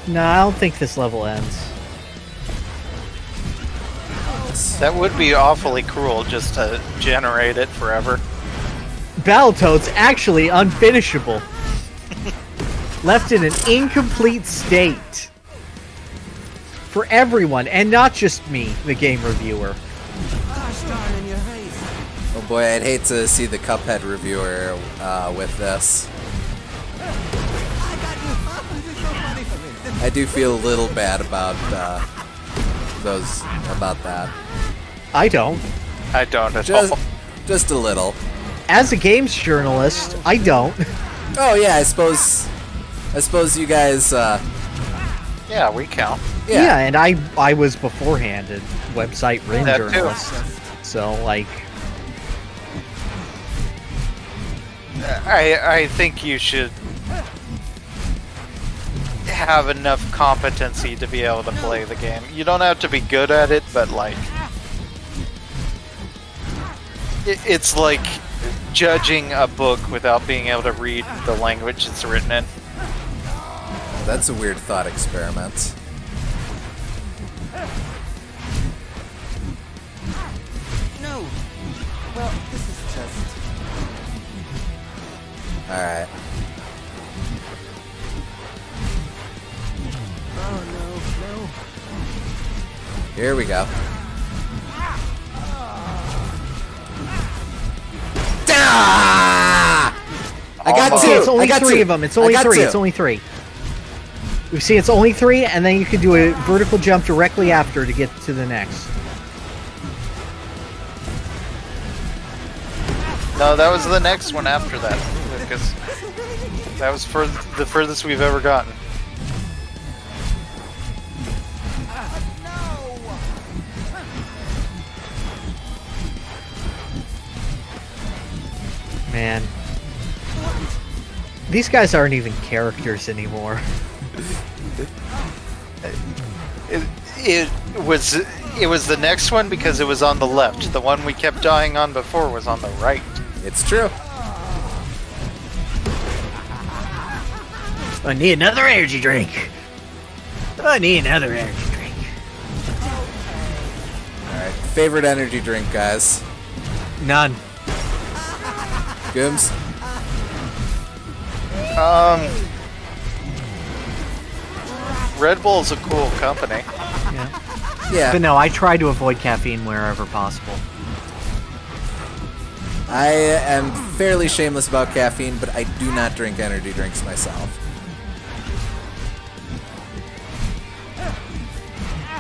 No, I don't think this level ends. That would be awfully cruel just to generate it forever. Battletoads actually unfinishable. Left in an incomplete state. For everyone, and not just me, the game reviewer. Gosh darn in your face. Oh boy, I'd hate to see the Cuphead reviewer with this. I got you. I do feel a little bad about that. I don't. I don't at Just all. just a little. As a games journalist, I don't. Oh yeah, I suppose you guys. Yeah, we count. Yeah, and I was beforehand a website written That too. journalist. So, like, I think you should have enough competency to be able to play the game. You don't have to be good at it, but like it's like judging a book without being able to read the language it's written in. That's a weird thought experiment. No. Well, this is just. All right. Oh no, no. Here we go. Ah! I got Almost. two. it's only I got three two. of them. It's I only got three. two. It's only three. You see, it's only three, and then you can do a vertical jump directly after to get to the next. No, that was the next one after that, because that was the furthest we've ever gotten. Man. These guys aren't even characters anymore. It was the next one because it was on the left. The one we kept dying on before was on the right. It's true. I need another energy drink. I need another energy drink. All right. Favorite energy drink, guys. None. Gooms. Red Bull's a cool company. Yeah. Yeah. But no, I try to avoid caffeine wherever possible. I am fairly shameless about caffeine, but I do not drink energy drinks myself.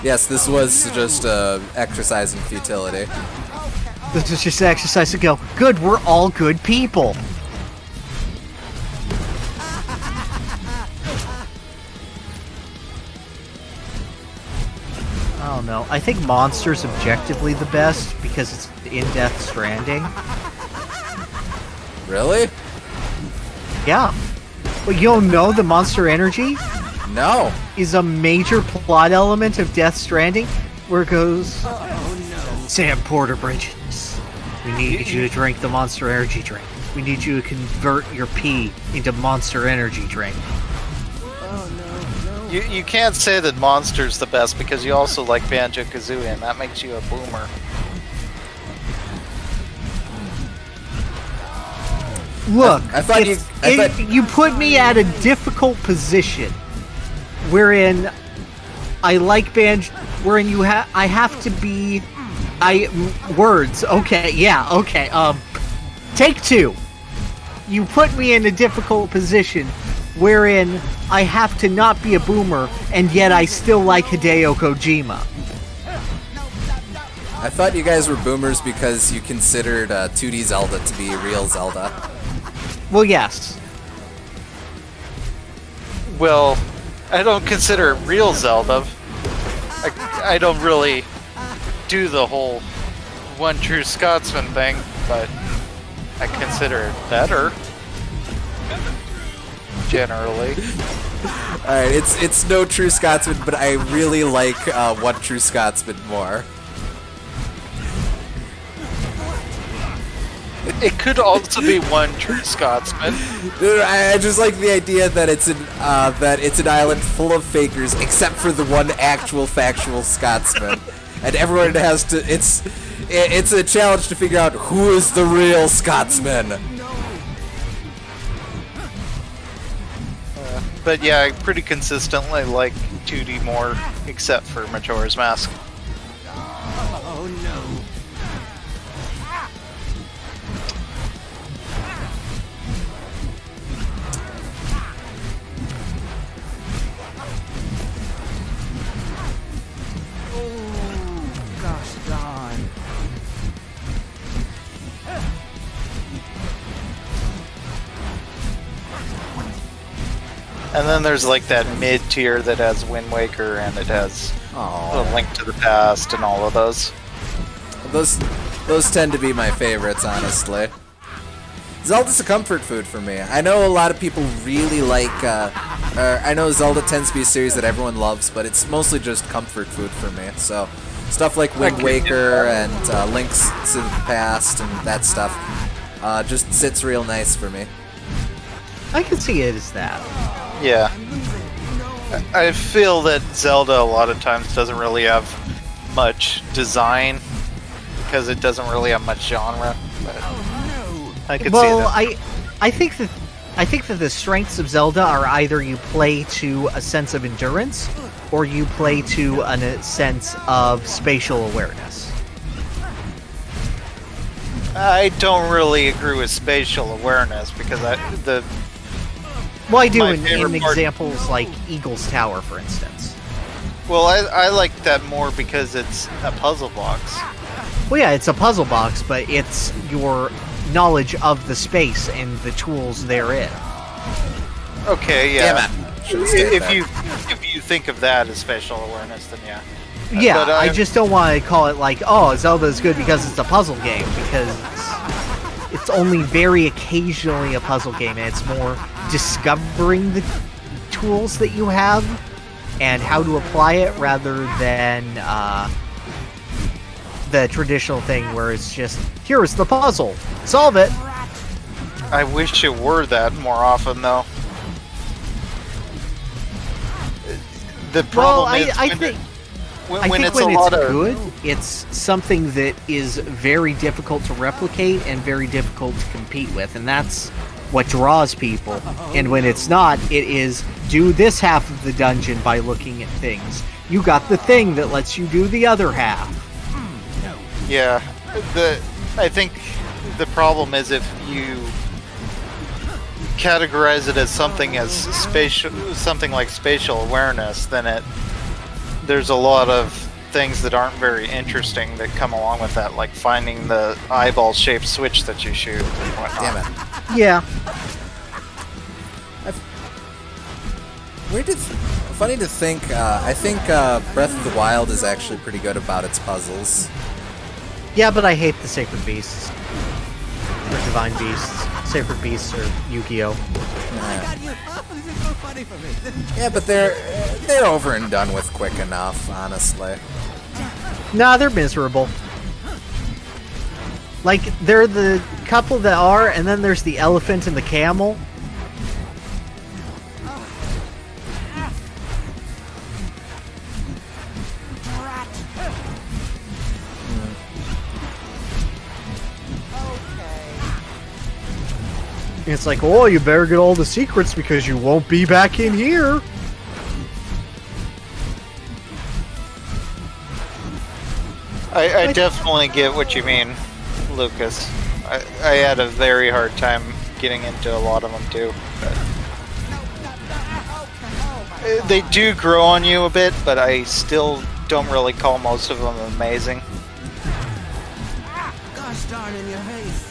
Yes, this was just exercise in futility. This is just an exercise to go, good, we're all good people. I don't know. I think Monster's objectively the best because it's in Death Stranding. Really? Yeah. But you don't know the Monster Energy No. is a major plot element of Death Stranding where it goes, Sam Porter Bridges, we need you to drink the Monster Energy drink. We need you to convert your pee into Monster Energy drink. You can't say that Monster's the best because you also like Banjo-Kazooie, and that makes you a boomer. Look, I thought you put me at a difficult position wherein I like Banjo, wherein I have to be, words, okay, yeah, okay, take two. You put me in a difficult position wherein I have to not be a boomer, and yet I still like Hideo Kojima. I thought you guys were boomers because you considered 2D Zelda to be real Zelda. Well, yes. Well, I don't consider it real Zelda. I don't really do the whole one true Scotsman thing, but I consider it better. Generally. Alright, it's no True Scotsman, but I really like One True Scotsman more. It could also be one true Scotsman. Dude, I just like the idea that it's an island full of fakers, except for the one actual factual Scotsman, and everyone has to. It's a challenge to figure out who is the real Scotsman. But yeah, I pretty consistently like 2D more, except for Majora's Mask. Oh no. And then there's like that mid tier that has Wind Waker and it has A Link to the Past and all of those. Those tend to be my favorites, honestly. Zelda's a comfort food for me. I know a lot of people really like, I know Zelda tends to be a series that everyone loves, but it's mostly just comfort food for me. So stuff like Wind Waker and Links to the Past and that stuff just sits real nice for me. I can see it as that. Yeah. I feel that Zelda a lot of times doesn't really have much design because it doesn't really have much genre. But I could see that. I think that the strengths of Zelda are either you play to a sense of endurance or you play to a sense of spatial awareness. I don't really agree with spatial awareness because Well, I do my in favorite part- examples like Eagle's Tower, for instance. Well, I like that more because it's a puzzle box. Well, yeah, it's a puzzle box, but it's your knowledge of the space and the tools therein. Okay, yeah. Damn it. Should've stayed If there. you think of that as spatial awareness, then yeah. Yeah, But I just don't want to call it like, oh, Zelda is good because it's a puzzle game, because it's only very occasionally a puzzle game, and it's more discovering the tools that you have and how to apply it rather than the traditional thing where it's just, here's the puzzle, solve it. I wish it were that more often, though. The problem is I when think when it's it's a lot of good, it's something that is very difficult to replicate and very difficult to compete with, and that's what draws people. And when it's not, it is do this half of the dungeon by looking at things. You got the thing that lets you do the other half. Yeah, I think the problem is if you categorize it as something like spatial awareness, then there's a lot of things that aren't very interesting that come along with that, like finding the eyeball-shaped switch that you shoot and whatnot. Damn it. Yeah. Funny to think, I think Breath of the Wild is actually pretty good about its puzzles. Yeah, but I hate the Sacred Beasts. Or Divine Beasts. Sacred Beasts or Yu-Gi-Oh! This is so funny for me. Yeah, but they're over and done with quick enough, honestly. Nah, they're miserable. Like, they're the couple that are, and then there's the elephant and the camel. It's like, oh, you better get all the secrets because you won't be back in here. I definitely get what you mean, Lucas. I had a very hard time getting into a lot of them too. But they do grow on you a bit, but I still don't really call most of them amazing. Gosh darn in your face.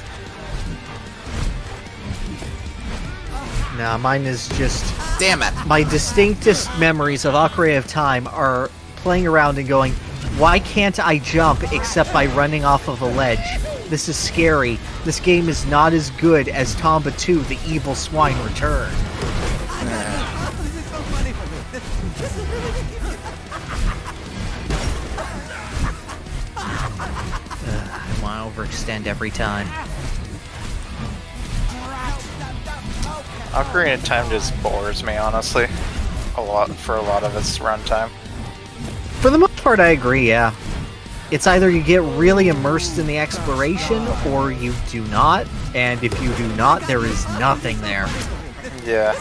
Nah, mine is just... Damn it! My distinctest memories of Ocarina of Time are playing around and going, why can't I jump except by running off of a ledge? This is scary. This game is not as good as Tomba 2, The Evil Swine Return. This is so funny for me. This is really I want to overextend every time. Ocarina of Time just bores me, honestly. For a lot of its runtime. For the most part, I agree, yeah. It's either you get really immersed in the exploration, or you do not, and if you do not, there is nothing there. Yeah.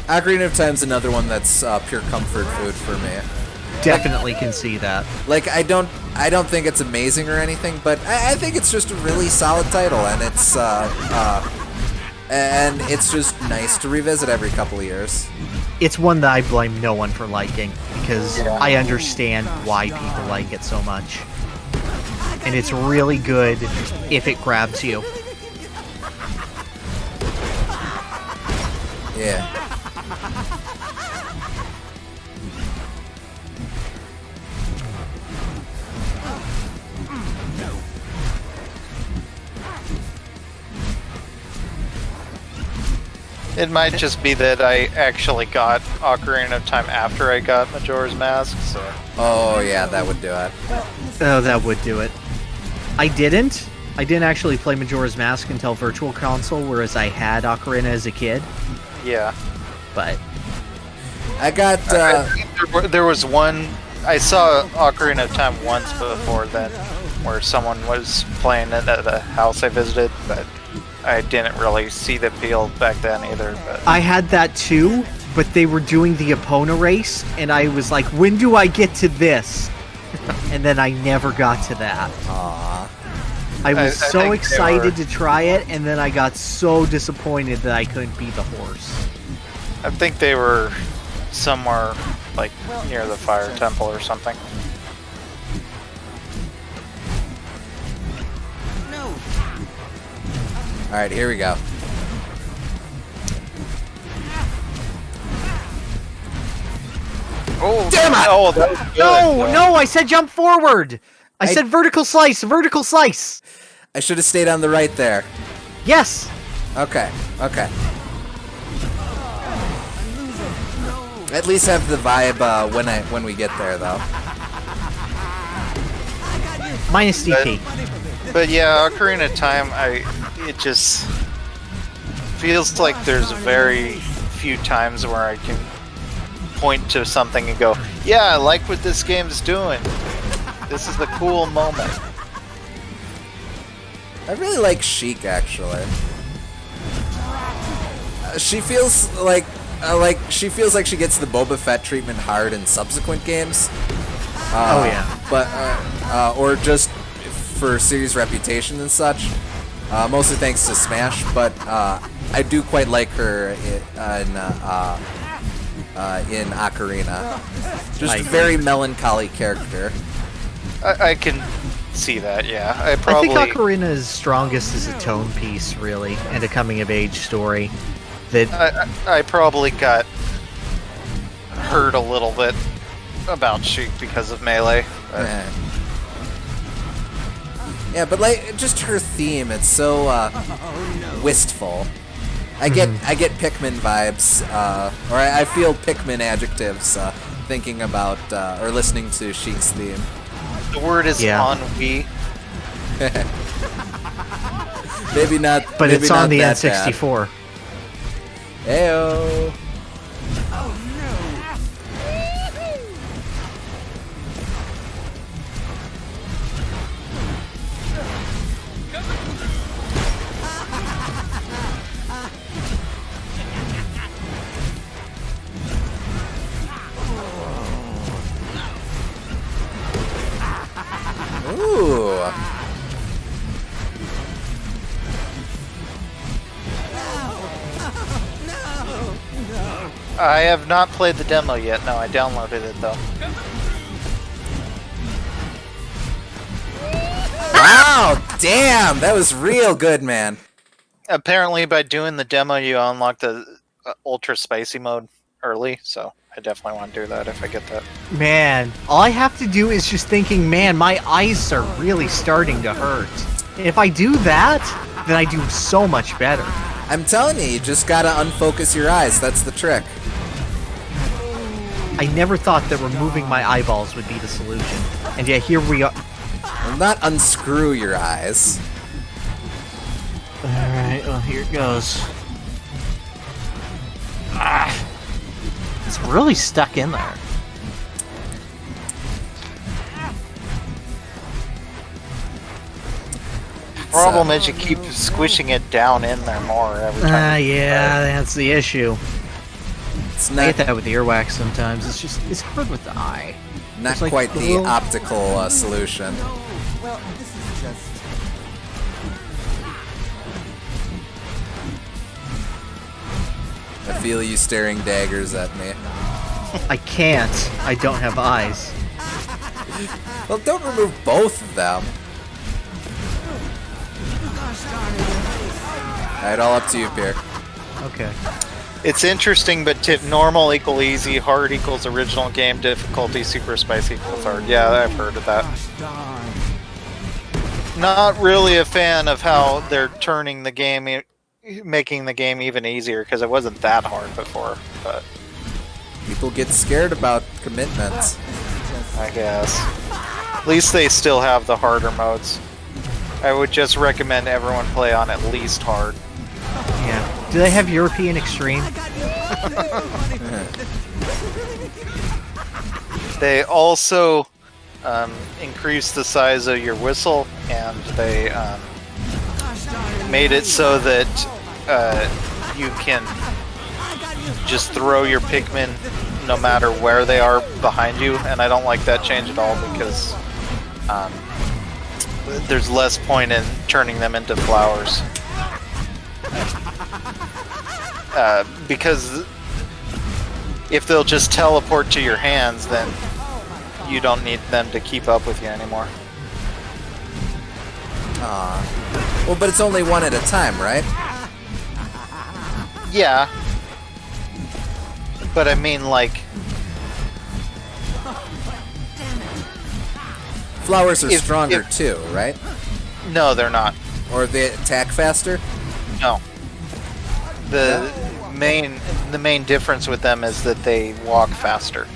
Ocarina of Time's another one that's pure comfort food for me. Definitely can see that. Like, I don't think it's amazing or anything, but I think it's just a really solid title, and it's just nice to revisit every couple of years. It's one that I blame no one for liking, because I understand why people like it so much. And it's really good if it grabs you. Yeah. It might just be that I actually got Ocarina of Time after I got Majora's Mask, so... Oh, yeah, that would do it. Oh, that would do it. I didn't actually play Majora's Mask until Virtual Console, whereas I had Ocarina as a kid. Yeah. But I got, there was one... I saw Ocarina of Time once before then, where someone was playing it at a house I visited, but I didn't really see the appeal back then either. But I had that too, but they were doing the Epona race, and I was like, when do I get to this? And then I never got to that. Aww. I was I so think excited to try it, and then I got so disappointed that I couldn't beat the horse. I think they were somewhere, like, near the Fire Temple or something. Alright, here we go. Oh, damn it! Oh, that was good. No, I said jump forward! I said vertical slice, vertical slice! I should have stayed on the right there. Yes! Okay, okay. At least have the vibe when we get there, though. Minus DP. But yeah, Ocarina of Time, it just feels like there's very few times where I can point to something and go, yeah, I like what this game's doing. This is the cool moment. I really like Sheik, actually. She feels like she gets the Boba Fett treatment hard in subsequent games. Oh yeah. But or just for series reputation and such. Mostly thanks to Smash, but I do quite like her in Ocarina. Just a very melancholy character. I can see that, yeah. I think Ocarina's strongest is a tone piece, really, and a coming-of-age story. That I probably got hurt a little bit about Sheik because of Melee. Yeah, but like just her theme, it's so wistful. I get Pikmin vibes, or I feel Pikmin adjectives thinking about or listening to Sheik's theme. The word is ennui. Maybe not, but maybe it's not on the that N64. Bad. Heyo. Ooh. I have not played the demo yet. No, I downloaded it though. Wow, damn, that was real good, man. Apparently, by doing the demo, you unlock the ultra spicy mode early, so I definitely want to do that if I get that. Man, all I have to do is just thinking, man, my eyes are really starting to hurt. If I do that, then I do so much better. I'm telling you, you just gotta unfocus your eyes. That's the trick. I never thought that removing my eyeballs would be the solution. And yeah, here we are. Well, not unscrew your eyes. Alright, well, here it goes. It's really stuck in there. Problem is you keep squishing it down in there more every time. Yeah, that's the issue. It's I not, get that with earwax sometimes. It's hard with the eye. not like quite the the little- optical solution. Well, this is just... I feel you staring daggers at me. I can't. I don't have eyes. Well, don't remove both of them. Alright, all up to you, Pierre. Okay. It's interesting, but normal equal easy, hard equals original game difficulty, super spicy equals hard. Yeah, I've heard of that. Not really a fan of how they're turning the game, making the game even easier, because it wasn't that hard before, but... People get scared about commitments. I guess. At least they still have the harder modes. I would just recommend everyone play on at least hard. Yeah. Do they have European Extreme? They also increased the size of your whistle, and they made it so that you can just throw your Pikmin no matter where they are behind you, and I don't like that change at all because there's less point in turning them into flowers. Because if they'll just teleport to your hands, then you don't need them to keep up with you anymore. Well, but it's only one at a time, right? Yeah. But I mean, like... Flowers are stronger too, right? No, they're not. Or they attack faster? No. The main difference with them is that they walk faster.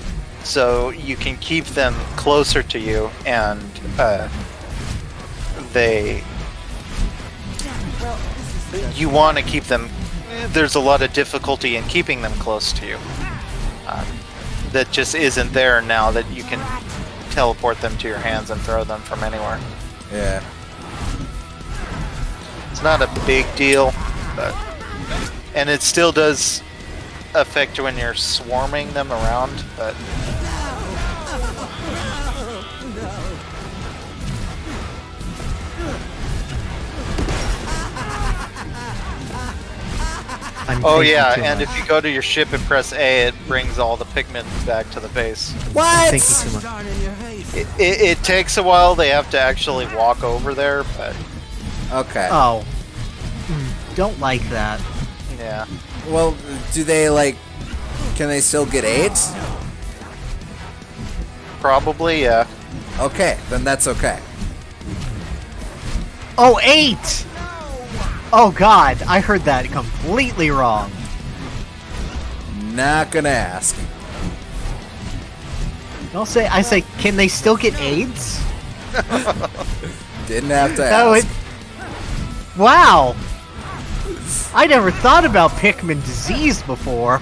So you can keep them closer to you, and you want to keep them. There's a lot of difficulty in keeping them close to you. That just isn't there now that you can teleport them to your hands and throw them from anywhere. Yeah. It's not a big deal, but and it still does affect when you're swarming them around, but oh yeah, and if you go to your ship and press A, it brings all the Pikmin back to the base. What? It takes a while. They have to actually walk over there, but okay. Oh. Don't like that. Yeah. Well, do they, like... Can they still get AIDS? Probably, yeah. Okay, then that's okay. Oh, 8! Oh god, I heard that completely wrong. Not gonna ask. I say, can they still get AIDS? Didn't have to That ask. would... Wow! I never thought about Pikmin disease before.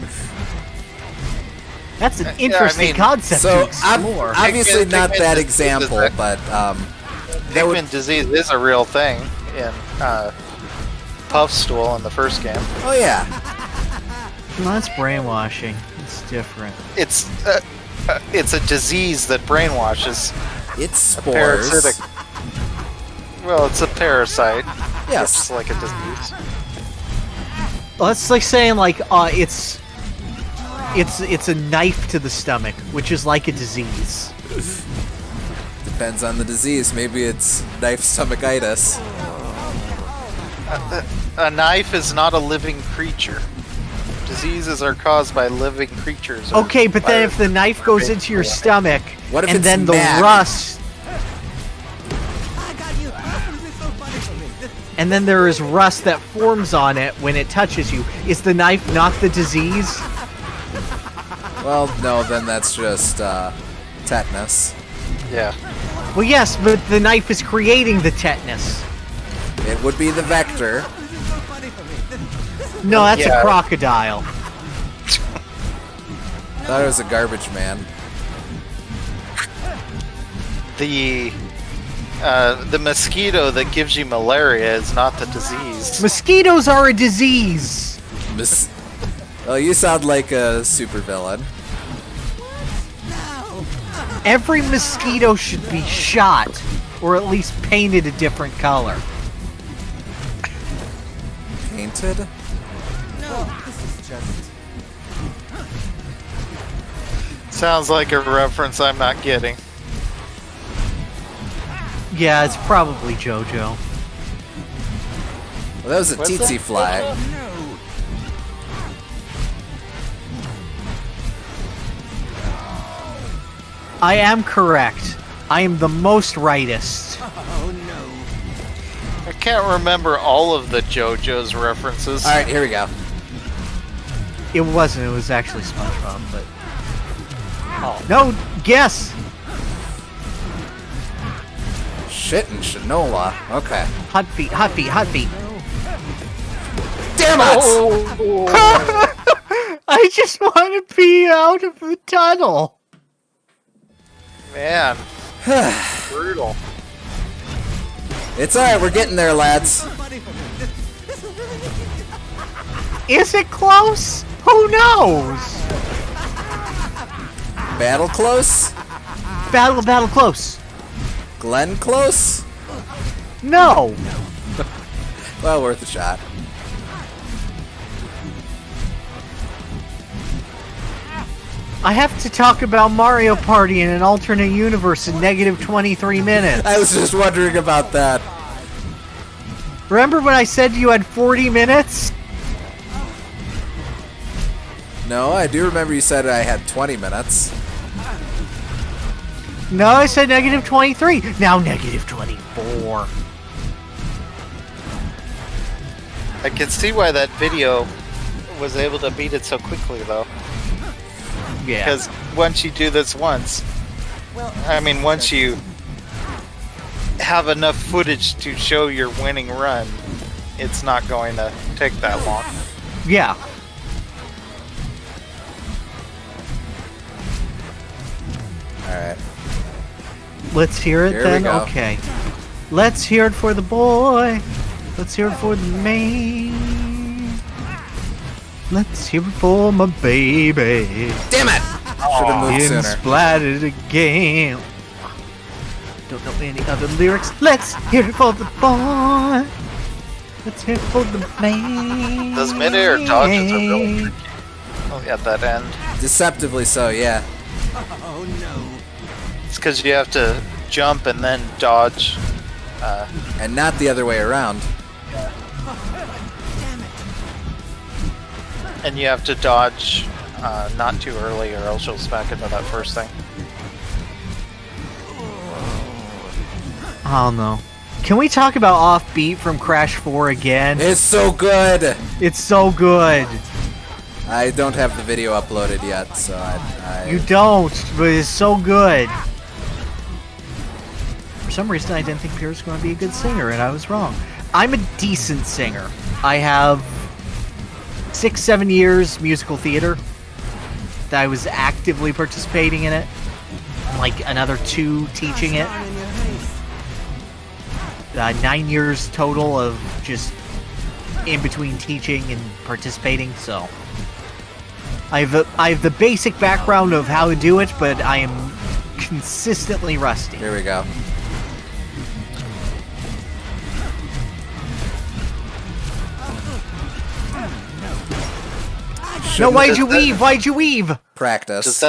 That's an interesting concept to explore. Obviously not Pikmin that disease example, is but Pikmin disease is a real thing in Puffstool in the first game. Oh yeah. Well, that's brainwashing. It's different. It's a disease that brainwashes. It's A spores. parasitic. Well, it's a parasite. Yes. It's like a disease. Well, that's like saying it's a knife to the stomach, which is like a disease. Depends on the disease. Maybe it's knife stomachitis. A knife is not a living creature. Diseases are caused by living creatures. Okay, but then if the knife goes into your stomach, What if and it's then the mag? rust, and then there is rust that forms on it when it touches you, is the knife not the disease? Well, no, then that's just tetanus. Yeah. Well, yes, but the knife is creating the tetanus. It would be the vector. No, that's Yeah. a crocodile. Thought it was a garbage man. The mosquito that gives you malaria is not the disease. Mosquitoes are a disease. Oh, you sound like a supervillain. Every mosquito should be shot, or at least painted a different color. Painted? Sounds like a reference I'm not getting. Yeah, it's probably JoJo. Well, that was a What's tsetse that? fly. I am correct. I am the most rightest. Oh no. I can't remember all of the JoJo's references. All right, here we go. It wasn't. It was actually SpongeBob, but Oh. no. Guess. Shit and Shinola. Okay. Hot feet. Hot feet. Hot feet. Damn it! I just want to be out of the tunnel. Man. Brutal. It's alright, we're getting there, lads. Is it close? Who knows? Battle close? Battle close. Glenn close? No. Well, worth a shot. I have to talk about Mario Party in an alternate universe in negative 23 minutes. I was just wondering about that. Remember when I said you had 40 minutes? No, I do remember you said I had 20 minutes. No, I said negative 23. Now negative 24. I can see why that video was able to beat it so quickly, though. Yeah. Because once you do this once, once you have enough footage to show your winning run, it's not going to take that long. Yeah. Alright. Let's hear it Here we then? go. Okay. Let's hear it for the boy. Let's hear it for the man. Let's hear it for my baby. Damn it! Should have moved Getting sooner. splattered again. Don't know any other lyrics. Let's hear it for the boy. Let's hear it for the man. Those mid-air dodges are really tricky at that end. Deceptively so, yeah. Oh no. It's because you have to jump and then dodge. And not the other way around. And you have to dodge not too early or else you'll smack into that first thing. Oh no. Can we talk about Offbeat from Crash 4 again? It's so good! It's so good. I don't have the video uploaded yet, so I You don't, but it's so good. For some reason, I didn't think Pierce was going to be a good singer, and I was wrong. I'm a decent singer. I have 6-7 years musical theater that I was actively participating in it. Like another 2 teaching it. 9 years total of just in between teaching and participating, so I have the basic background of how to do it, but I am consistently rusty. Here we go. No, why'd you weave? Why'd you weave? Practice.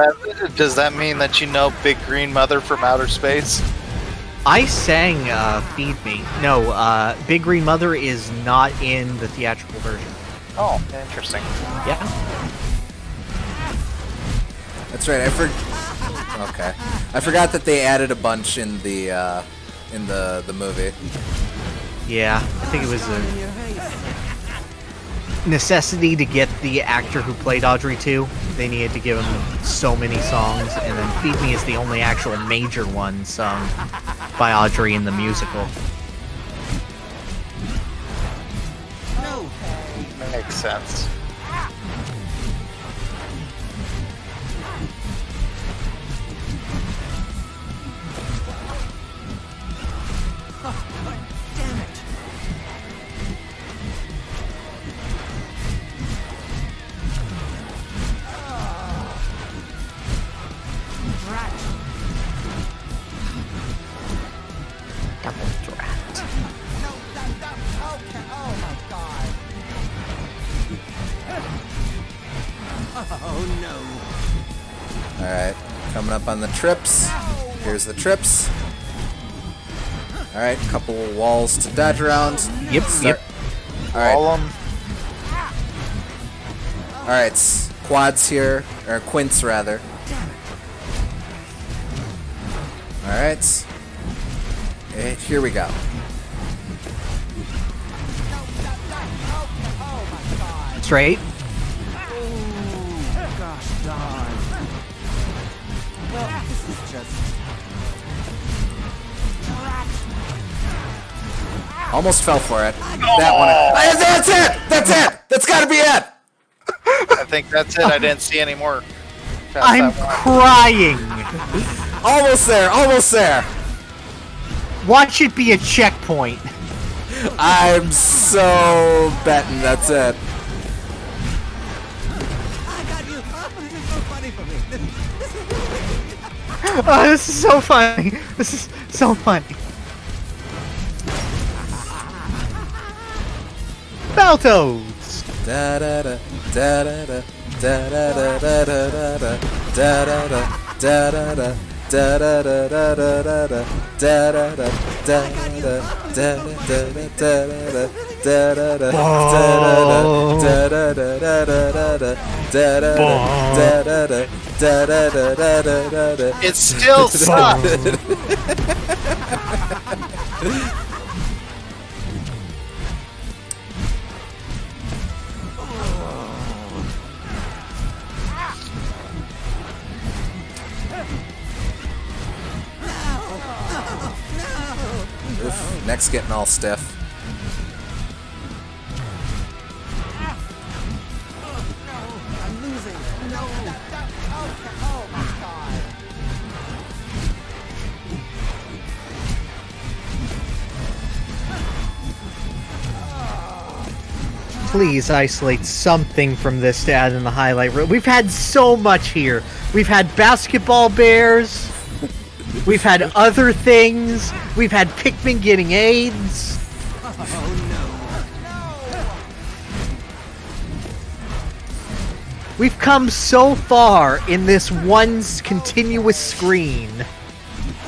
Does that mean that you know Big Green Mother from Outer Space? I sang Feed Me. No, Big Green Mother is not in the theatrical version. Oh, interesting. Yeah. That's right. Okay. I forgot that they added a bunch in the movie. Yeah, I think it was a necessity to get the actor who played Audrey 2. They needed to give him so many songs, and then Feed Me is the only actual major one sung by Audrey in the musical. Makes sense. Double drat. Oh no. Alright. Coming up on the trips. Here's the trips. Alright, couple walls to dodge around. Yep, yep. Alright. All 'em. Alright, quads here, or quints rather. Alright. Here we go. Straight. Gosh darn. Well, this is just... Almost fell for it. That one. That's it! That's it! That's gotta be it! I think that's it. I didn't see any more. past I'm that one. crying. Almost there, almost there. Watch it be a checkpoint. I'm so betting that's it. I got you. Oh, this is so funny for me. Oh, this is so funny. This is so funny. Battletoads. Da da da da da da da da da da da da da da da da da. Da da da da da da da da da da da da da. It still sucks. Oof, neck's getting all stiff. I'm losing. No. Okay. Oh my god. Please isolate something from this to add in the highlight reel. We've had so much here. We've had basketball bears. We've had other things. We've had Pikmin getting AIDS. We've come so far in this one continuous screen.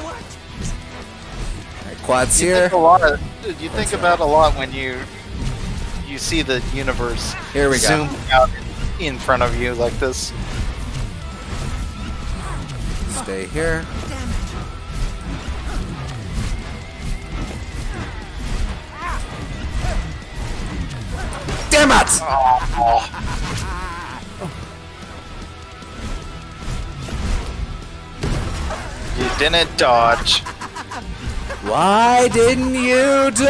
Alright, quads You here. think a lot. You think about a lot when you see the universe Here we go. zoom out in front of you like this. Stay here. Damn it! You didn't dodge. Why didn't you dodge?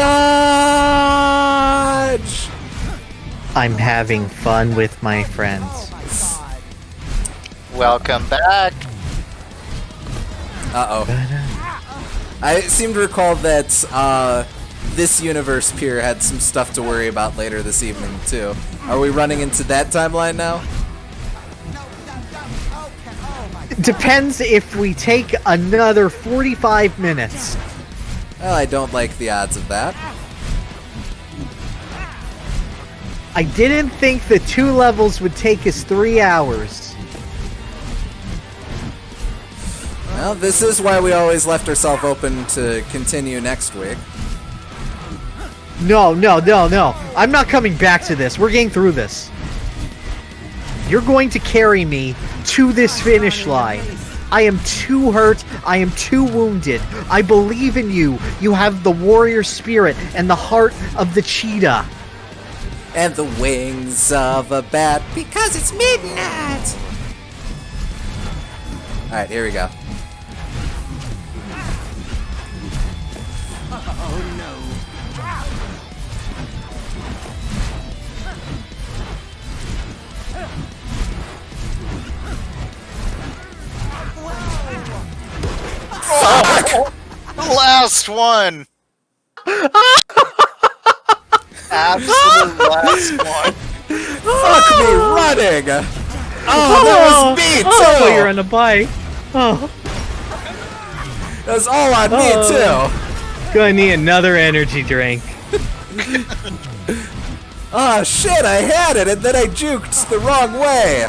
I'm having fun with my friends. Welcome back. Uh-oh. I seem to recall that this universe Pier had some stuff to worry about later this evening, too. Are we running into that timeline now? Depends if we take another 45 minutes. Well, I don't like the odds of that. I didn't think the 2 levels would take us 3 hours. Well, this is why we always left ourselves open to continue next week. No. I'm not coming back to this. We're getting through this. You're going to carry me to this finish line. I am too hurt. I am too wounded. I believe in you. You have the warrior spirit and the heart of the cheetah. And the wings of a bat, because it's midnight! Alright, here we go. Fuck! Last one. Absolute last one. Fuck me running! Oh, that was me too! Oh, you're on a bike. Oh, That was all on me too! gonna need another energy drink. Oh shit, I had it and then I juked the wrong way!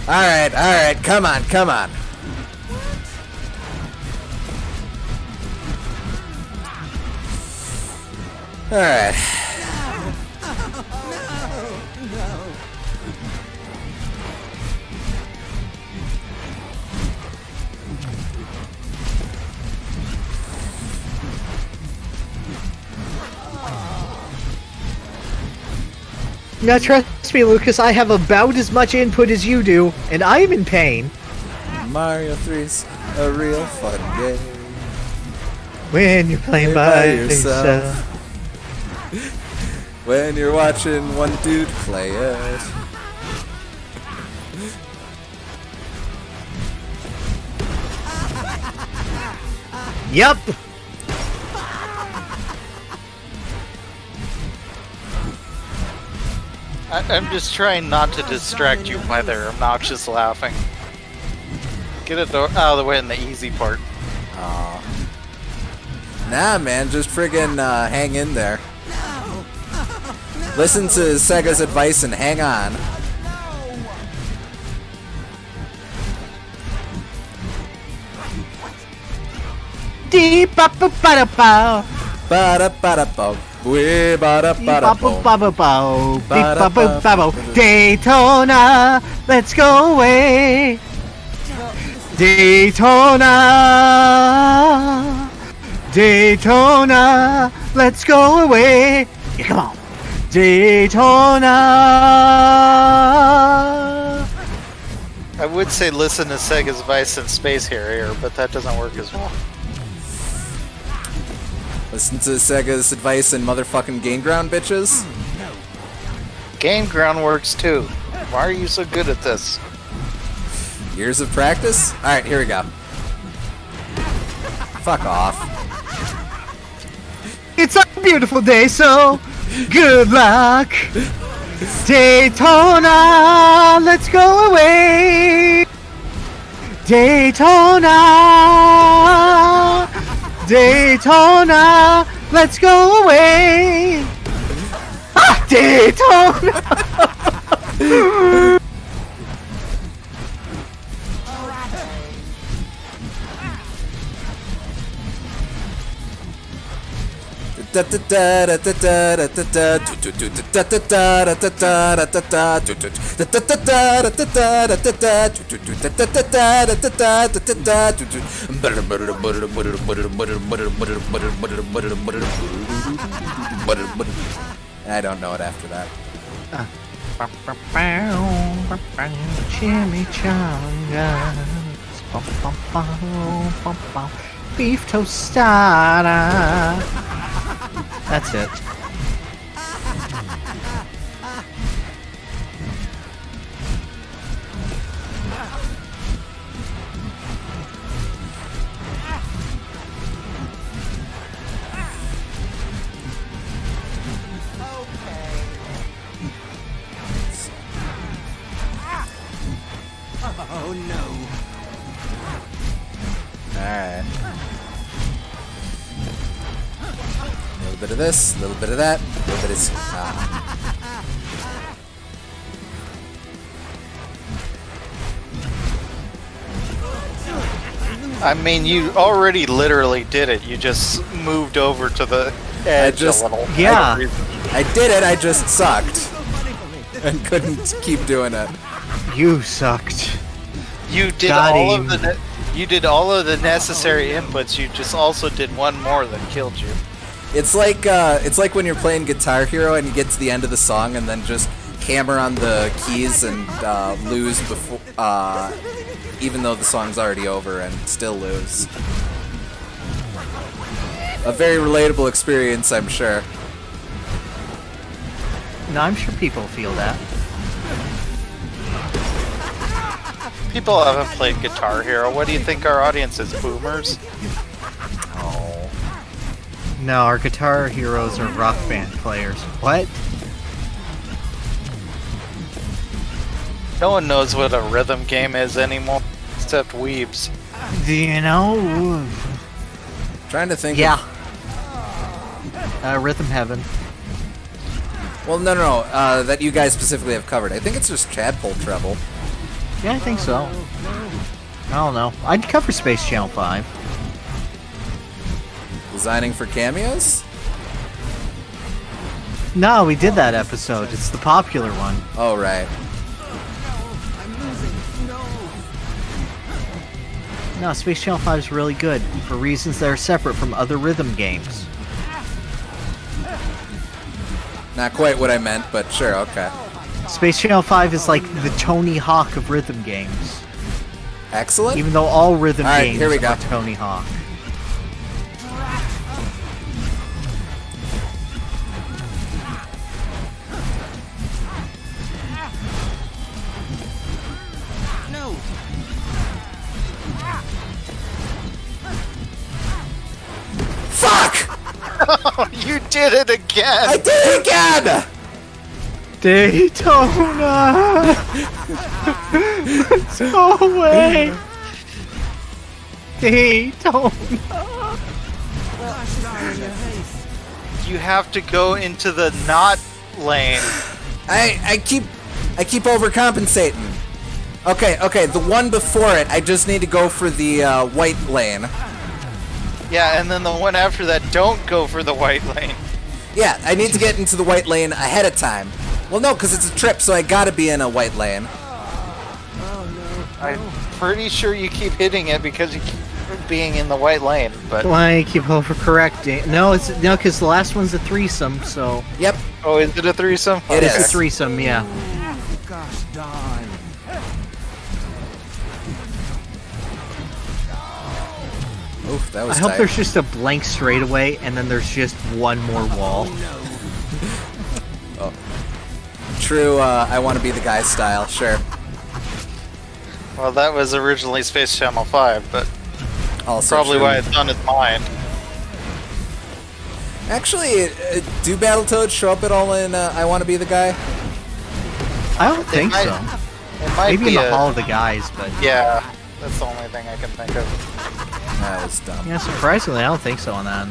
Alright, come on. Alright. Now trust me, Lucas, I have about as much input as you do, and I am in pain. Mario 3's a real fun game. When you're playing by yourself. When you're watching one dude play it. Yep. I'm just trying not to distract you by their obnoxious laughing. Get it out of the way in the easy part. Aw. Nah, man, just friggin' hang in there. Listen to Sega's advice and hang on. Deep ba ba ba ba. Ba-da-ba-da-bo. We ba-da-ba-da-bo. Daytona, let's go away. Daytona, Daytona, let's go away. Yeah, come on. Daytona. I would say listen to Sega's Vice and Space Harrier, but that doesn't work as well. Listen to Sega's advice and motherfucking Game Ground, bitches. Game Ground works too. Why are you so good at this? Years of practice? Alright, here we go. Fuck off. It's a beautiful day, so good luck. Daytona, let's go away. Daytona, Daytona, let's go away. Ah, Daytona. I don't know it after that. Chimichangas. Beef tostada. That's it. Oh no. Alright. A little bit of this, a little bit of that, a little bit of... I mean, you already literally did it. You just moved over to the edge a little. Yeah. I did it, I just sucked. And couldn't keep doing it. You sucked. You did Got all him. of the you did all of the necessary inputs. You just also did one more that killed you. It's like when you're playing Guitar Hero and you get to the end of the song and then just hammer on the keys and lose before, even though the song's already over, and still lose. A very relatable experience, I'm sure. No, I'm sure people feel that. People haven't played Guitar Hero. What do you think our audience is? Boomers? Oh. No, our guitar heroes are rock band players. What? No one knows what a rhythm game is anymore, except weebs. Do you know? Trying to think. Yeah. Rhythm Heaven. Well, no, that you guys specifically have covered. I think it's just Chadpole Treble. Yeah, I think so. I don't know. I'd cover Space Channel 5. Designing for cameos? No, we did that episode. It's the popular one. Oh, right. No, Space Channel 5 is really good for reasons that are separate from other rhythm games. Not quite what I meant, but sure, okay. Space Channel 5 is like the Tony Hawk of rhythm games. Excellent. Even though all rhythm All right, games here we go. are Tony Hawk. No. Fuck! You did it again! I did it again! Daytona! Let's go away! Daytona! You have to go into the not lane. I keep overcompensating. Okay, the one before it, I just need to go for the white lane. Yeah, and then the one after that, don't go for the white lane. Yeah, I need to get into the white lane ahead of time. Well, no, because it's a trip, so I gotta be in a white lane. I'm pretty sure you keep hitting it because you keep being in the white lane, but... Why I keep overcorrecting? No, because the last one's a threesome, so... Yep. Oh, is it a threesome? It It's a is. threesome, yeah. Gosh darn. Oof, that was I hope tight. there's just a blank straightaway, and then there's just one more wall. True, I want to be the guy style, sure. Well, that was originally Space Channel 5, but Also probably true. why it's on its mind. Actually, do Battletoads show up at all in I Want to Be the Guy? I don't think might- so. It might Maybe be in the a... Hall of the Guys, but... Yeah, that's the only thing I can think of. That was dumb. Yeah, surprisingly, I don't think so on that.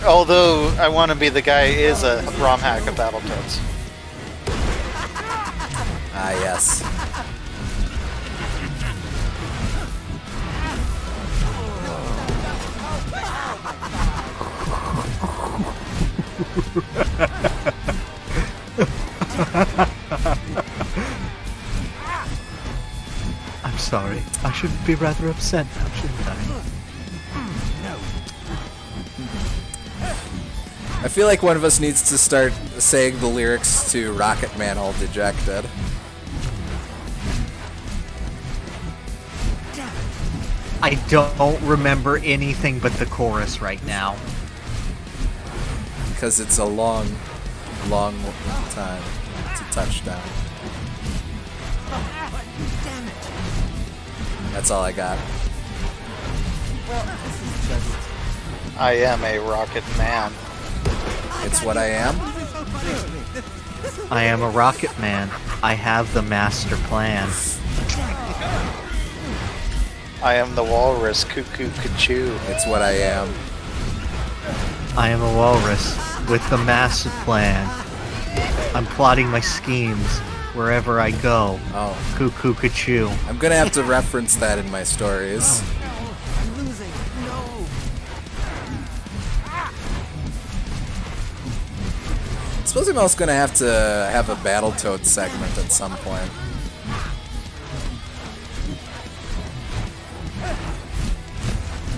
Although I Want to Be the Guy is a ROM hack of Battletoads. Ah, yes. I'm sorry. I should be rather upset now, shouldn't I? I feel like one of us needs to start saying the lyrics to Rocket Man All Dejected. I don't remember anything but the chorus right now. Because it's a long, long time to touchdown. That's all I got. I am a rocket man. It's what I am. I am a rocket man. I have the master plan. I am the walrus, cuckoo, cuckoo. It's what I am. I am a walrus with the master plan. I'm plotting my schemes wherever I go. Oh, Cuckoo, cuckoo. I'm gonna have to reference that in my stories. I'm losing. No. I suppose I'm also gonna have to have a Battletoads segment at some point.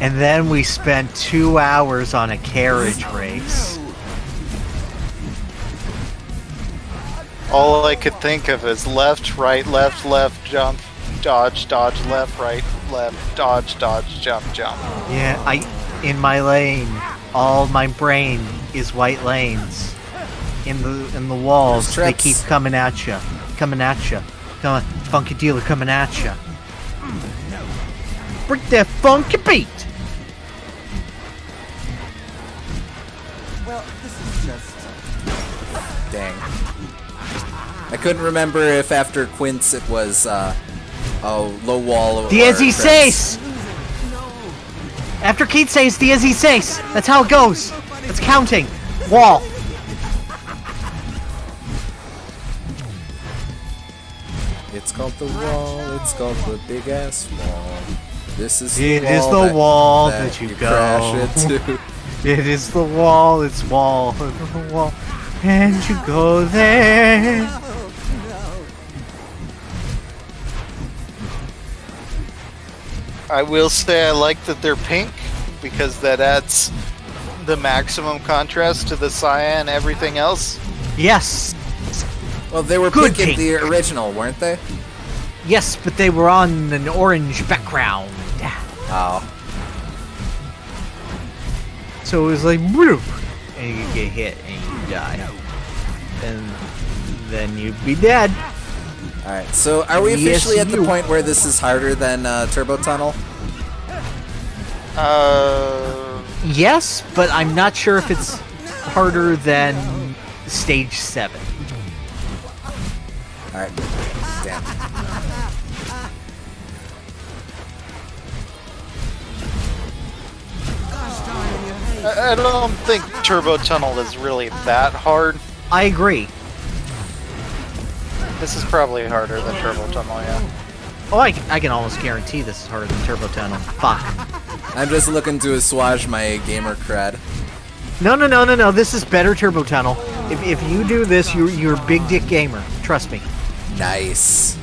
And then we spent 2 hours on a carriage race. All I could think of is left, left, jump, dodge, left, right, left, dodge, jump. Yeah, in my lane, all my brain is white lanes. In the walls, they keep coming at you. Come on, funky dealer coming at you. Break that funky beat! Well, this is just... Dang. I couldn't remember if after Quince it was low wall or 16! After Keith says 16! That's how it goes! It's counting! Wall! It's called the wall, it's called the big ass wall. This is It is the wall that you go. crash into. It is the wall, it's wall, the wall, and you go there. I will say I like that they're pink because that adds the maximum contrast to the Saya and everything else? Yes. Well, they were Good picking pink. the original, weren't they? Yes, but they were on an orange background. Oh. So it was like, whoop, and you get hit and you die. And then you'd be dead. Alright, so are we Yes, officially at the you. point where this is harder than Turbo Tunnel? Yes, but I'm not sure if it's harder than stage 7. Alright. Damn. I don't think Turbo Tunnel is really that hard. I agree. This is probably harder than Turbo Tunnel, yeah. Oh, I can almost guarantee this is harder than Turbo Tunnel. Fuck. I'm just looking to assuage my gamer cred. No. This is better Turbo Tunnel. If you do this, you're a big dick gamer. Trust me. Nice.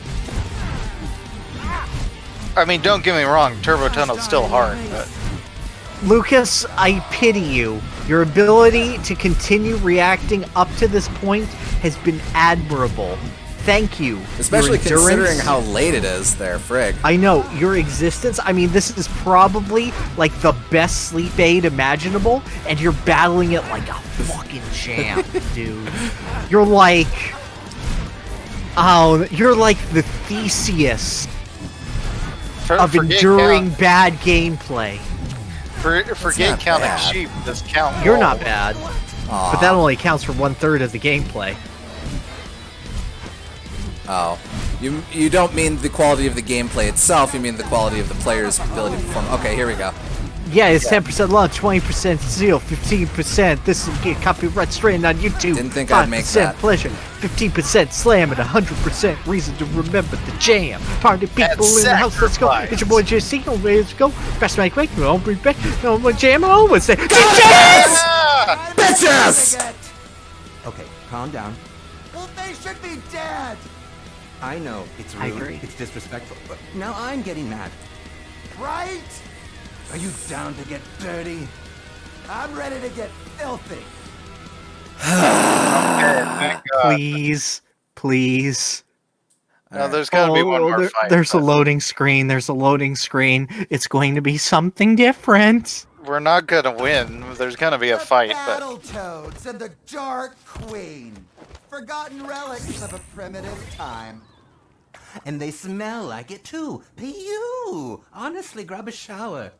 I mean, don't get me wrong, Turbo Tunnel's still hard, but... Lucas, I pity you. Your ability to continue reacting up to this point has been admirable. Thank you. Especially Your endurance- considering how late it is there, frig. I know, your existence, I mean, this is probably, like, the best sleep aid imaginable, and you're battling it like a fucking champ, dude. You're like... Oh, you're like the Theseus of enduring bad gameplay. Forget not counting bad. sheep, just count You're all. not bad, Aw. but that only counts for 1/3 of the gameplay. Oh. You don't mean the quality of the gameplay itself, you mean the quality of the player's ability to perform. Okay, here we go. Yeah, it's 10% love, 20% zeal, 15%. This is get copyright straight on YouTube. Didn't think I'd make 5% that. pleasure, 15% slam, and 100% reason to remember the jam. Party people And in the house, let's go. sacrifice. It's your boy JC, let's go. Best make wake, no bring back, no more jam, and always say, Ah! Bitches! Okay, calm down. Well, they should be dead. I know it's rude, I agree. it's disrespectful, but now I'm getting mad. Right? Are you down to get dirty? I'm ready to get filthy. Thank God. please, please. No, there's gotta be one more fight. There's a but loading screen. There's a loading screen. It's going to be something different. We're not gonna win. There's gonna be a fight, but... Battletoads and the Dark Queen. Forgotten relics of a primitive time. And they smell like it too. Pew! Honestly, grab a shower.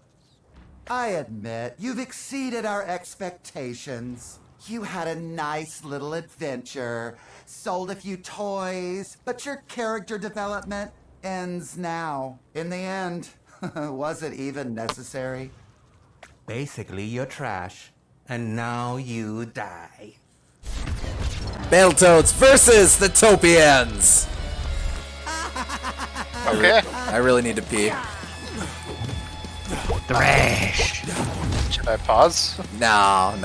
I admit, you've exceeded our expectations. You had a nice little adventure, sold a few toys, but your character development ends now. In the end, was it even necessary? Basically, you're trash. And now you die. Battletoads versus the Topians! Okay. I really need to pee. Thrash. Should I pause? No.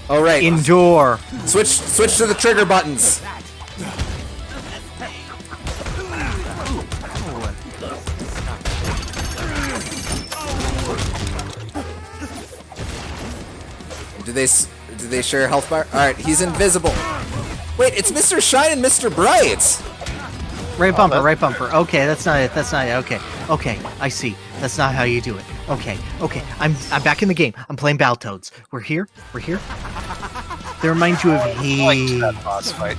Oh, right. Endure. Switch to the trigger buttons. Do they share a health bar? All right, he's invisible. Wait, it's Mr. Shine and Mr. Bright. Right bumper. Okay, that's not it. Okay, I see. That's not how you do it. Okay. I'm back in the game. I'm playing Battletoads. We're here. They remind you of I liked he. that boss fight.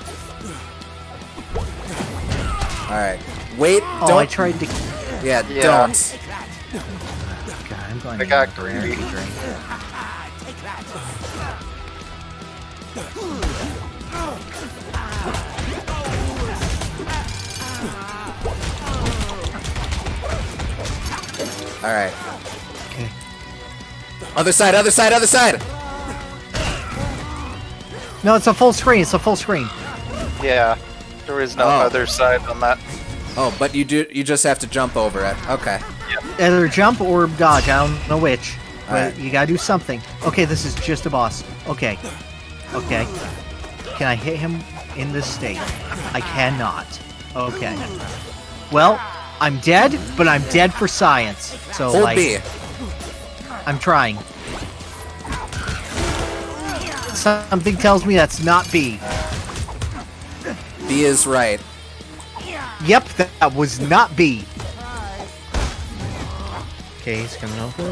All right. Wait, Oh, don't. I tried to. Yeah, Yeah. don't. God, I'm going I to got get a energy greedy. drink. All right. Okay. Other side. No, it's a full screen. Yeah. There is no Oh. other side on that. Oh, but you just have to jump over it. Okay. Either jump or dodge. I don't know which. But Alright. you gotta do something. Okay, this is just a boss. Okay. Can I hit him in this state? I cannot. Okay. Well, I'm dead, but I'm dead for science. So Hold like, B. I'm trying. Something tells me that's not B. B is right. Yep, that was not B. Okay, he's coming over.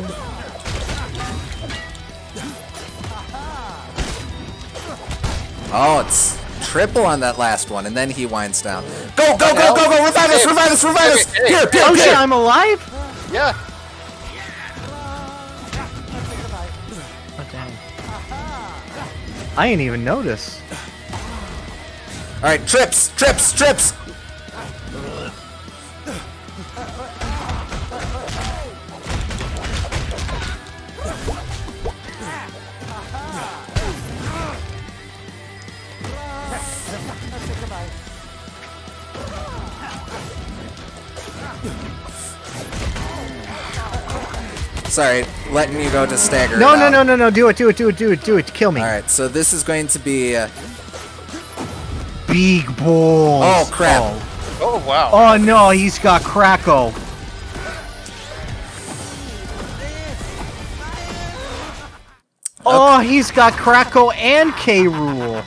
Oh, it's triple on that last one, and then he winds down. Go, go, go, go, go! Revive us, revive us, revive us! Here, Oh shit, I'm alive? Yeah. Oh, dang. I didn't even notice. Alright, trips, trips, trips! Sorry, letting you go to stagger. No, no, no, no, no, do it, do it, do it, do it, do it, kill me. Alright, so this is going to be... Big balls. Oh, crap. Oh, wow. Oh no, he's got Kracko. Oh, he's got Kracko and K. Rool.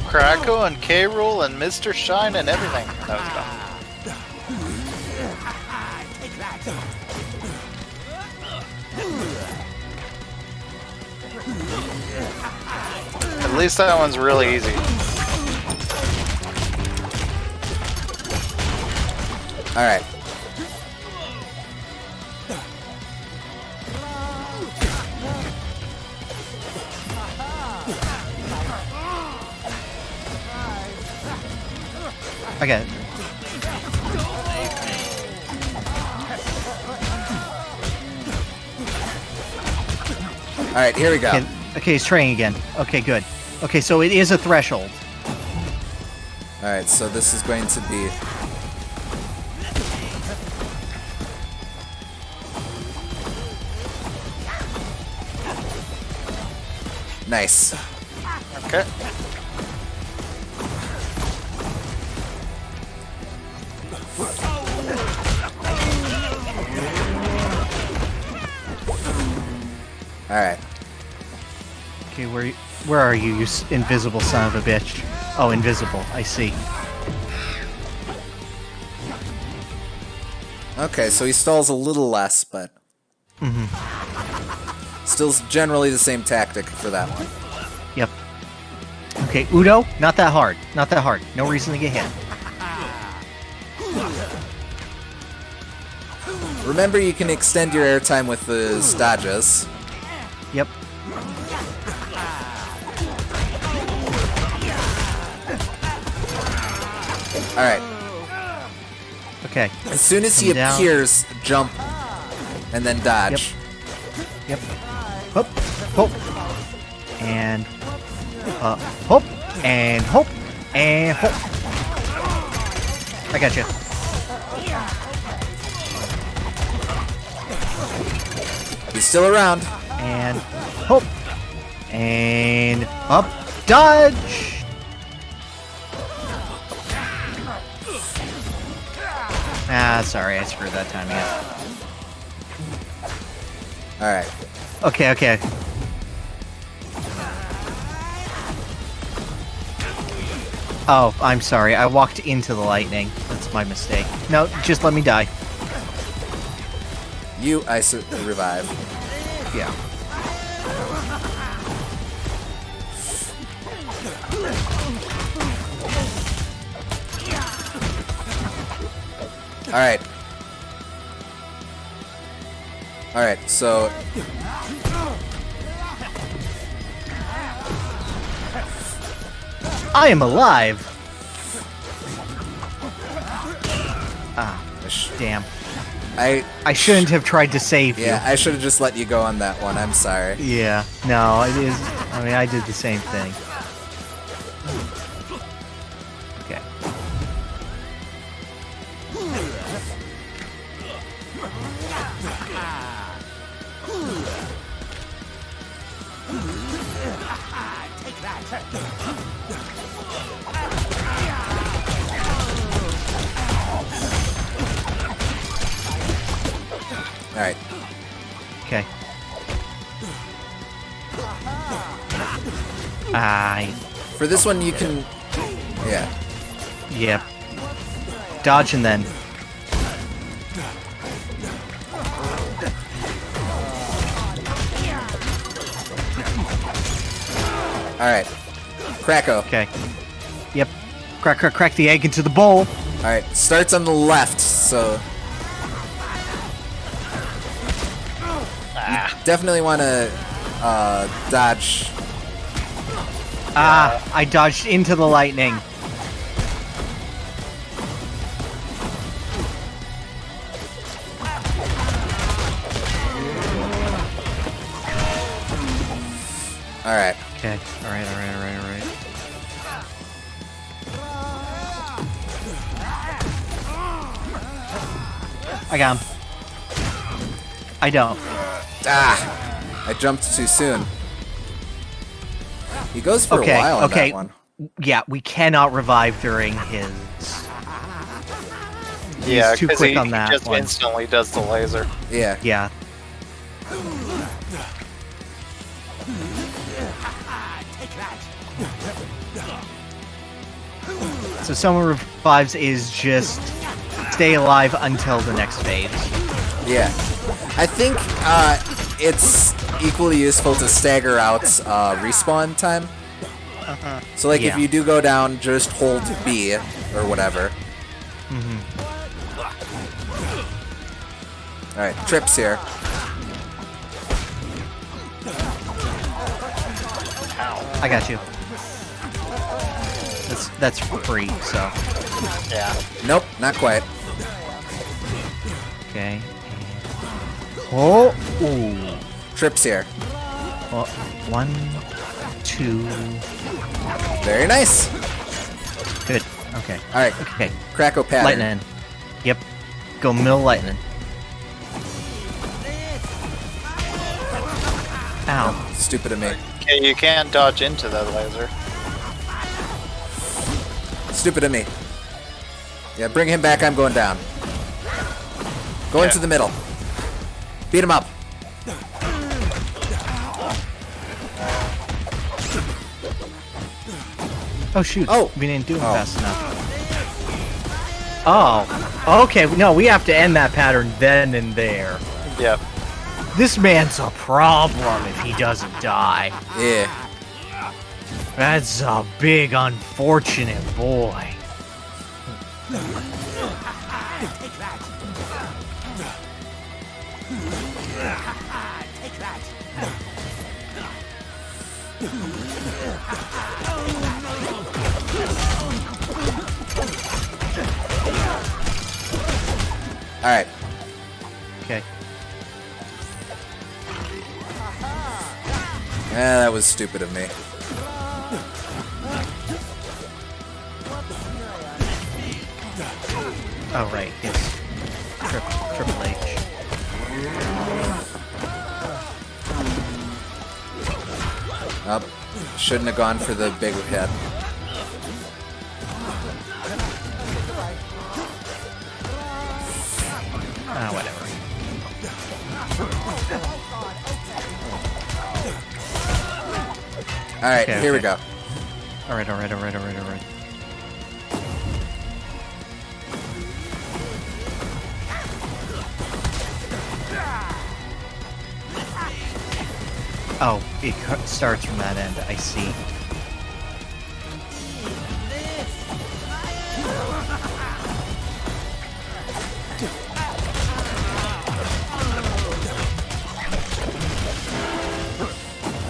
Kracko and K. Rool and Mr. Shine and everything. That was dumb. At least that one's really easy. Alright. I got it. Alright, here we go. Okay, he's training again. Okay, good. Okay, so it is a threshold. Alright, so this is going to be... Nice. Okay. Alright. Okay, where are you, you invisible son of a bitch? Oh, invisible. I see. Okay, so he stalls a little less, but... Still generally the same tactic for that one. Yep. Okay, Udo, not that hard. Not that hard. No reason to get hit. Remember, you can extend your airtime with the dodges. Yep. Alright. Okay. As soon as he Come down. appears, jump, and then dodge. Yep. Hop, hop, and hop, and hop, and hop. I got you. He's still around. And hop, and up, dodge. Ah, sorry, I screwed that time again. Alright. Okay, okay. Oh, I'm sorry. I walked into the lightning. That's my mistake. No, just let me die. You revive. Yeah. Alright. Alright, so... I am alive! Ah, damn. I shouldn't have tried to save you. Yeah, I should have just let you go on that one. I'm sorry. Yeah. No, it is... I mean, I did the same thing. Okay. Alright. Okay. For this one, you can... Yeah. Yeah. Dodge and then. Alright. Kracko. Okay. Yep. Crack the egg into the bowl. Alright, starts on the left, so... You definitely want to dodge. I dodged into the lightning. Alright. Okay. Alright. I got him. I don't. I jumped too soon. He goes for a while on that one. Yeah, we cannot revive during his... Yeah, too because quick he on that just one. instantly does the laser. Yeah. Yeah. So someone revives is just stay alive until the next phase. Yeah. I think it's equally useful to stagger out respawn time. So like if you do go down, just hold B or whatever. Alright, Trips here. I got you. That's free, so. Yeah. Nope, not quite. Okay. Oh! Ooh. Trips here. Well, 1, 2. Very nice. Good. Okay. Alright. Okay. Kracko pattern. Lightning. Yep. Go mill lightning. Ow. Stupid of me. Okay, you can't dodge into that laser. Stupid of me. Yeah, bring him back, I'm going down. Go into the middle. Beat him up. Oh shoot. Oh. We didn't do it fast enough. Oh. Okay, no, we have to end that pattern then and there. Yep. This man's a problem if he doesn't die. Yeah. That's a big unfortunate boy. Alright. Okay. That was stupid of me. Oh right, yes. Triple H. Up. Shouldn't have gone for the big hit. Whatever. Alright, Okay, here we okay. go. Alright. Oh, it starts from that end. I see.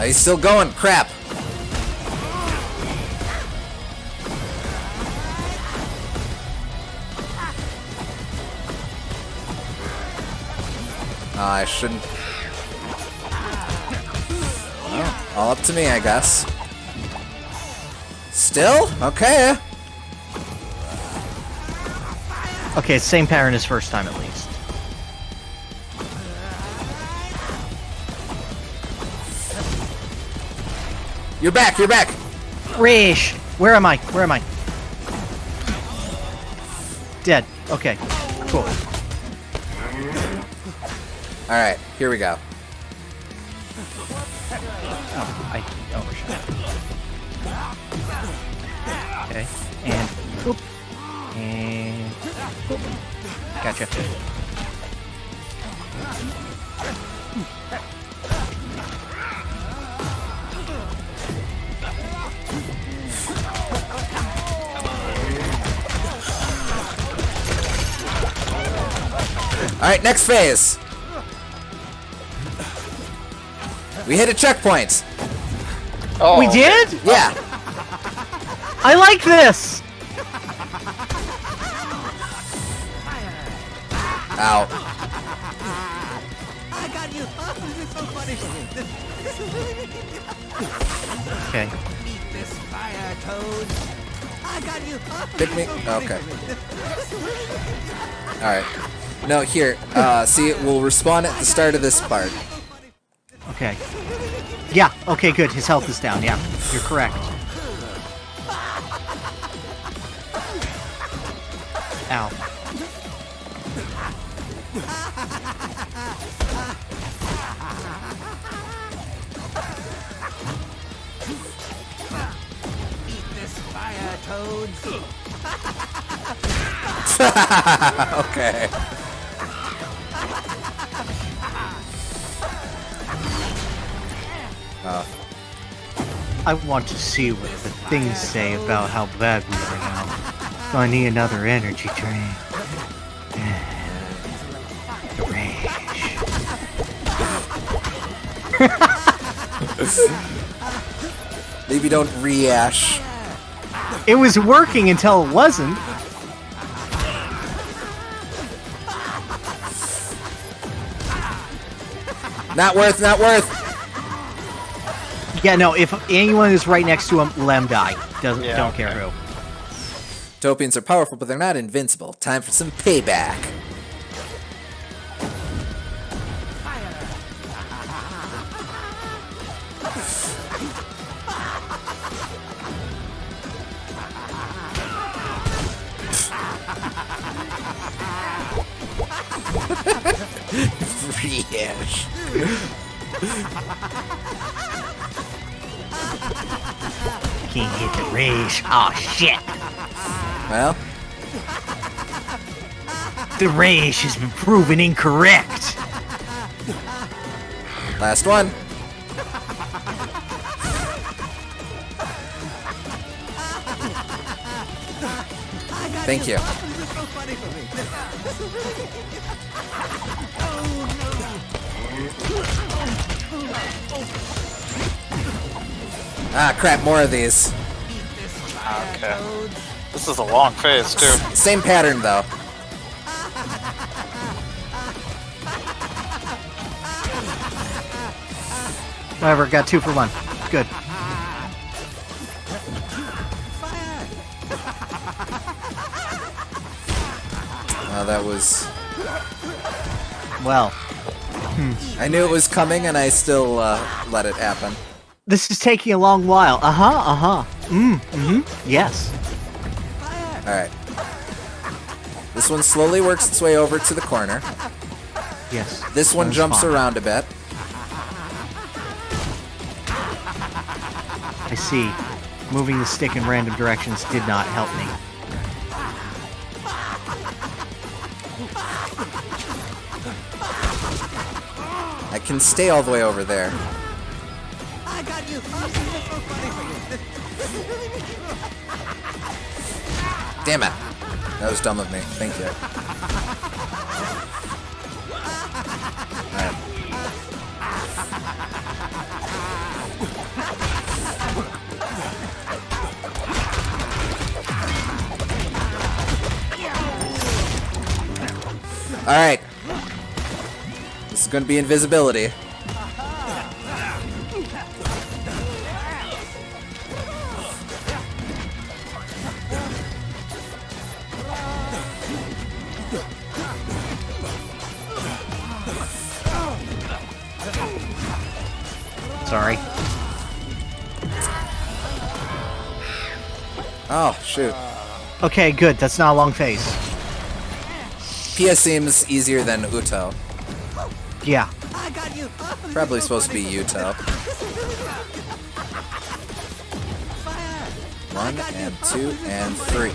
He's still going. Crap. I shouldn't. Well, all up to me, I guess. Still? Okay. Okay, same pattern as first time at least. You're back, you're back! Rish! Where am I? Dead. Okay. Cool. Alright, here we go. Oh, I overshot. Okay, and whoop, and whoop. Gotcha. Alright, next phase. We hit a checkpoint. Oh, We did? Yeah. I like this! Ow. I got you. This is so funny. Okay. Meet this fire, Toad. I got you. Pick me. Okay. Alright. No, here. See, we'll respawn at the start of this part. Okay. Yeah, okay, good. His health is down, yeah. You're correct. Ow. Meet this fire, Toads. Okay. I want to see what the things say about how bad we are now. So I need another energy drink. Rage. Maybe don't rehash. It was working until it wasn't. Not worth, not worth. Yeah, no, if anyone is right next to him, let him die. Don't care who. Topians are powerful, but they're not invincible. Time for some payback. Rehash. Can't hit the rage. Oh shit. Well, The rage has been proven incorrect. last one. Thank you. Ah, crap, more of these. Okay. This is a long phase, too. Same pattern, though. Whatever, got 2 for 1. Good. That was... Well, I knew it was coming, and I still let it happen. this is taking a long while. Yes. Alright. This one slowly works its way over to the corner. Yes. This one That's jumps fine. around a bit. I see. Moving the stick in random directions did not help me. I can stay all the way over there. I got you. Damn it. That was dumb of me. Thank you. Alright. This is going to be invisibility. Sorry. Oh, shoot. Okay, good. That's not a long phase. Pia seems easier than Uto. Yeah. Probably supposed to be Yuto. 1 and 2 and 3.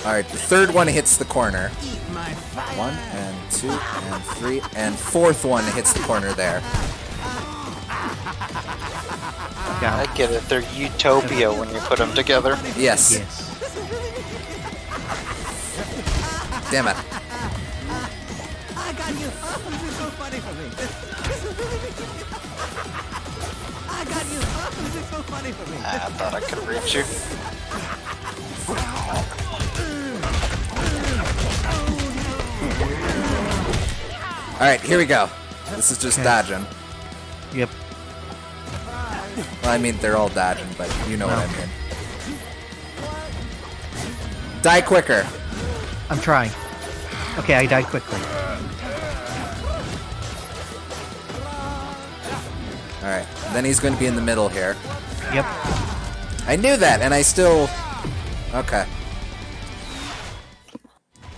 Alright, the third one hits the corner. 1 and 2 and 3 and fourth one hits the corner there. Got I it. get it. They're utopia when you put them together. Yes. Yes. Damn it. I thought I could reach you. Alright, here we go. This is just dodging. Yep. Well, I mean, they're all dodging, but you know what I mean. Die quicker. I'm trying. Okay, I died quickly. Alright, then he's going to be in the middle here. Yep. I knew that, and I still... Okay.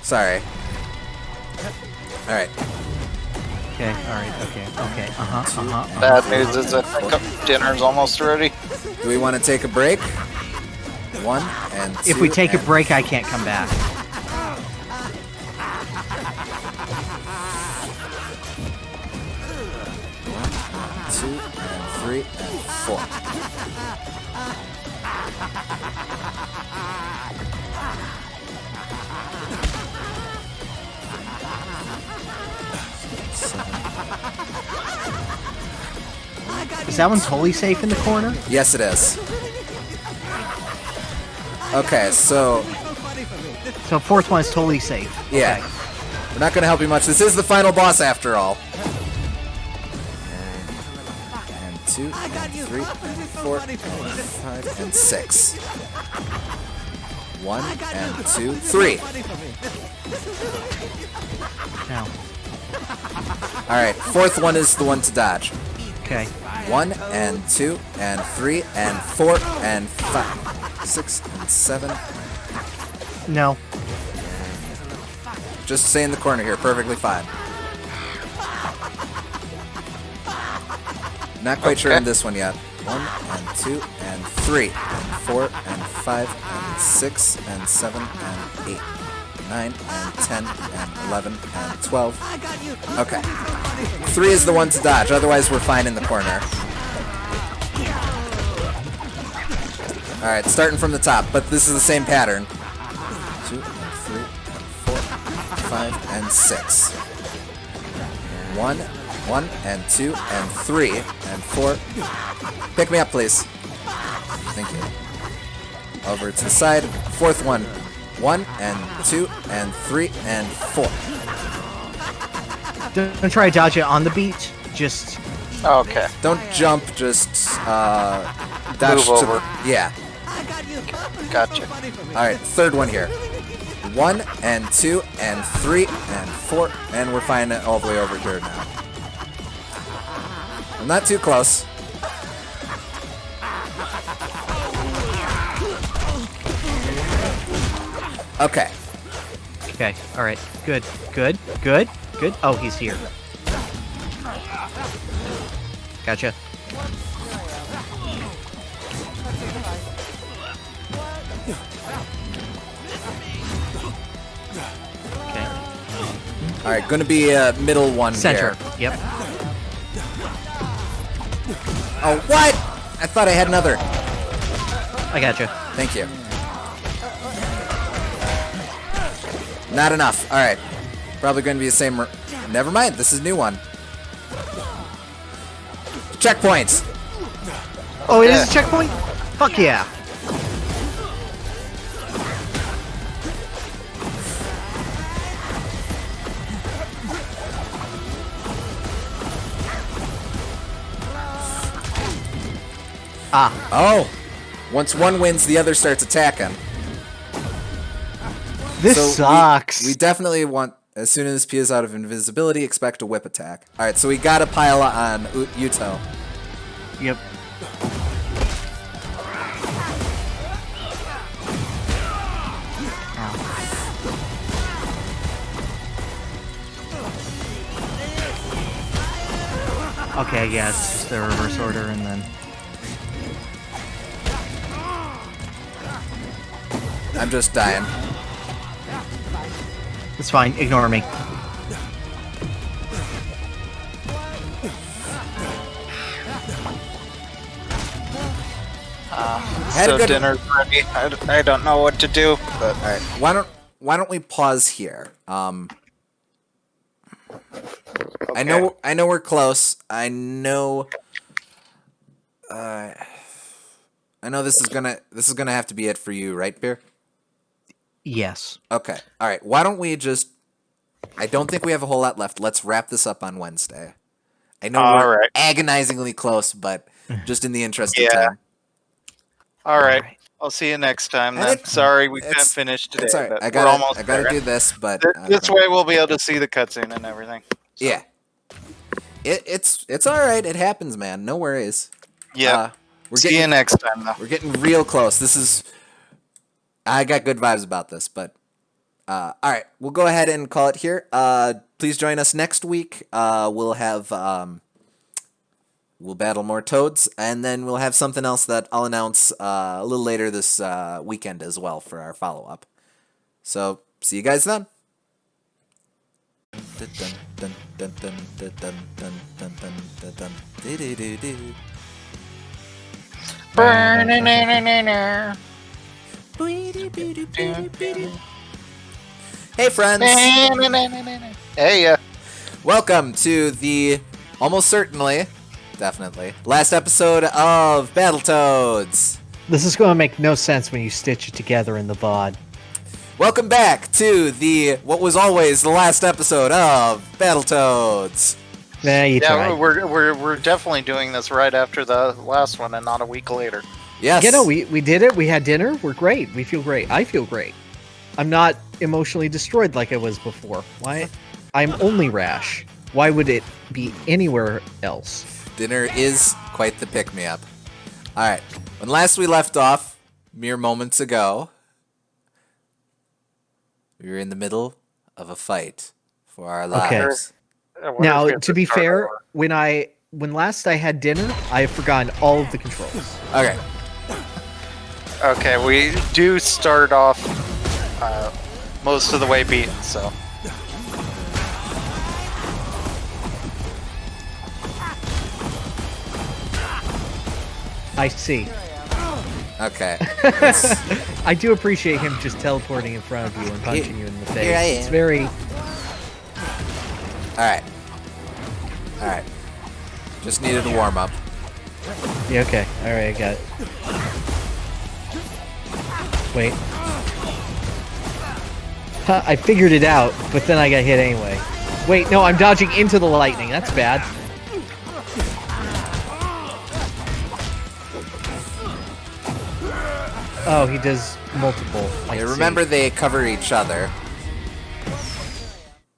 Sorry. Alright. Okay, alright, okay, okay. Uh-huh. Bad news is I think dinner's almost ready. Do we want to take a break? 1 and 2 If we take a and- break, I can't come back. 2 and 3 and 4. Is that one totally safe in the corner? Yes, it is. Okay, so So fourth one is totally safe. yeah, Okay. we're not going to help you much. This is the final boss after all. And 2 and 3 and 4 and 5 and 6. 1 and 2, 3. Now. All right, fourth one is the one to dodge. Okay. 1 and 2 and 3 and 4 and 5, 6 and 7. No. Just stay in the corner here, perfectly fine. Not quite sure on this one yet. 1 and 2 and 3 and 4 and 5 and 6 and 7 and 8, 9 and 10 and 11 and 12. Okay. 3 is the one to dodge, otherwise we're fine in the corner. Alright, starting from the top, but this is the same pattern. 2 and 3 and 4 and 5 and 6. 1 and 2 and 3 and 4. Pick me up, please. Thank you. Over to the side. Fourth one. 1 and 2 and 3 and 4. Don't try to dodge it on the beat. Just Okay. Don't jump, just dash Move to over. yeah. Gotcha. Alright, third one here. 1 and 2 and 3 and 4, and we're fine all the way over here now. I'm not too close. Okay. okay. All right. Good. Oh, he's here. Gotcha. Okay. Alright, gonna be a middle one Center. here. Yep. Oh, what? I thought I had another. I gotcha. Thank you. Not enough. Alright. Probably going to be the same. Never mind. This is a new one. Checkpoints. Oh, it is a checkpoint? Fuck yeah. Ah. Oh. Once one wins, the other starts attacking. This So sucks. We definitely want, as soon as P is out of invisibility, expect a whip attack. Alright, so we gotta pile on Yuto. Yep. Okay, yeah, it's just the reverse order, and then... I'm just dying. It's fine, ignore me. Had a So good- dinner's ready. I don't know what to do, but All right, why don't we pause here? I know we're close. I know this is gonna have to be it for you, right, Beer? Yes. Okay. All right. Why don't we just? I don't think we have a whole lot left. Let's wrap this up on Wednesday. I know All we're right. agonizingly close, but just in the interest of Yeah. time. all right. I'll see you next time And then. Sorry we couldn't it's- finish today, It's all right. but I we're almost gotta there. do this, but This way we'll be able to see the cutscene and everything. yeah. It's all right. It happens, man. No worries. Yeah. We're See getting you next time, though. we're getting real close. This is. I got good vibes about this, but all right, we'll go ahead and call it here. Please join us next week. We'll have we'll battle more toads, and then we'll have something else that I'll announce a little later this weekend as well for our follow up. So see you guys then. Hey friends! Hey, Welcome to the almost certainly, definitely, last episode of Battletoads. This is going to make no sense when you stitch it together in the VOD. Welcome back to the what was always the last episode of Battletoads. Nah, you yeah, tried. we're definitely doing this right after the last one and not a week later. Yes. You know, we did it. We had dinner. We're great. We feel great. I feel great. I'm not emotionally destroyed like I was before. Why? I'm only rash. Why would it be anywhere else? Dinner is quite the pick-me-up. All right. When last we left off, mere moments ago, we were in the middle of a fight for our lives. Now, to be fair, when last I had dinner, I have forgotten all of the controls. Okay. Okay, we do start off most of the way beaten, so. I see. Okay. I do appreciate him just teleporting in front of you and punching you in the face. Here I It's am. very... All right. Just needed a warm-up. Yeah, okay. Alright, I got it. Wait. Huh, I figured it out, but then I got hit anyway. Wait, no, I'm dodging into the lightning. That's bad. Oh, he does multiple. I Yeah, see. remember they cover each other.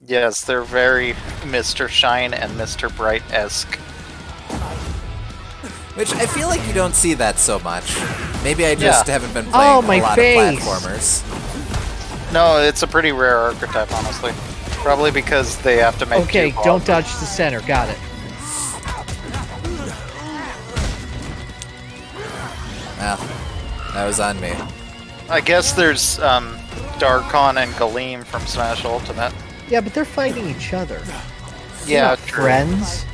Yes, they're very Mr. Shine and Mr. Bright-esque. Which I feel like you don't see that so much. Maybe I just haven't been playing Oh, my a lot face. of platformers. No, it's a pretty rare archetype, honestly. Probably because they have to make Okay, two don't balls. dodge the center. Got it. Well, that was on me. I guess there's Darkon and Galeem from Smash Ultimate. Yeah, but they're fighting each other. They're Yeah, not true. friends.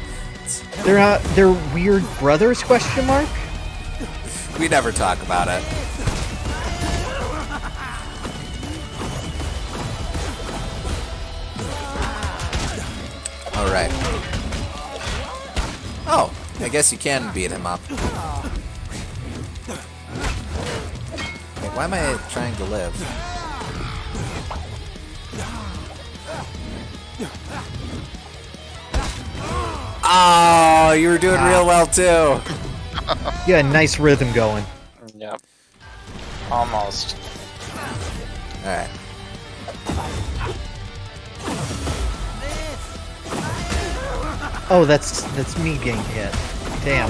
They're not. They're weird brothers? Question mark. We never talk about it. All right. Oh, I guess you can beat him up. Wait, why am I trying to live? Oh, you were doing real well too. Yeah, nice rhythm going. Yep. Almost. All right. Oh, that's me getting hit. Damn.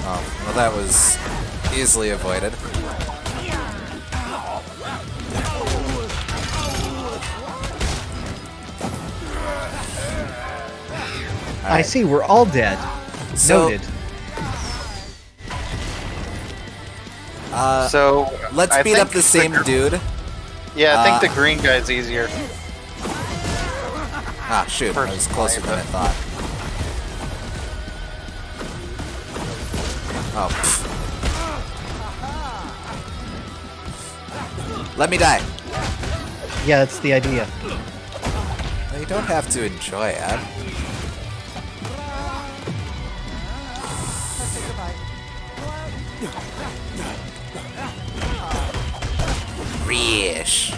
Oh, well, that was easily avoided. I see, we're all dead. So- Noted. So Let's I beat think up the same dude. Yeah, I think the green guy's easier. Ah, shoot. I was closer than I thought. Oh. pfft. Let me die. Yeah, that's the idea. Well, you don't have to enjoy it. Reesh.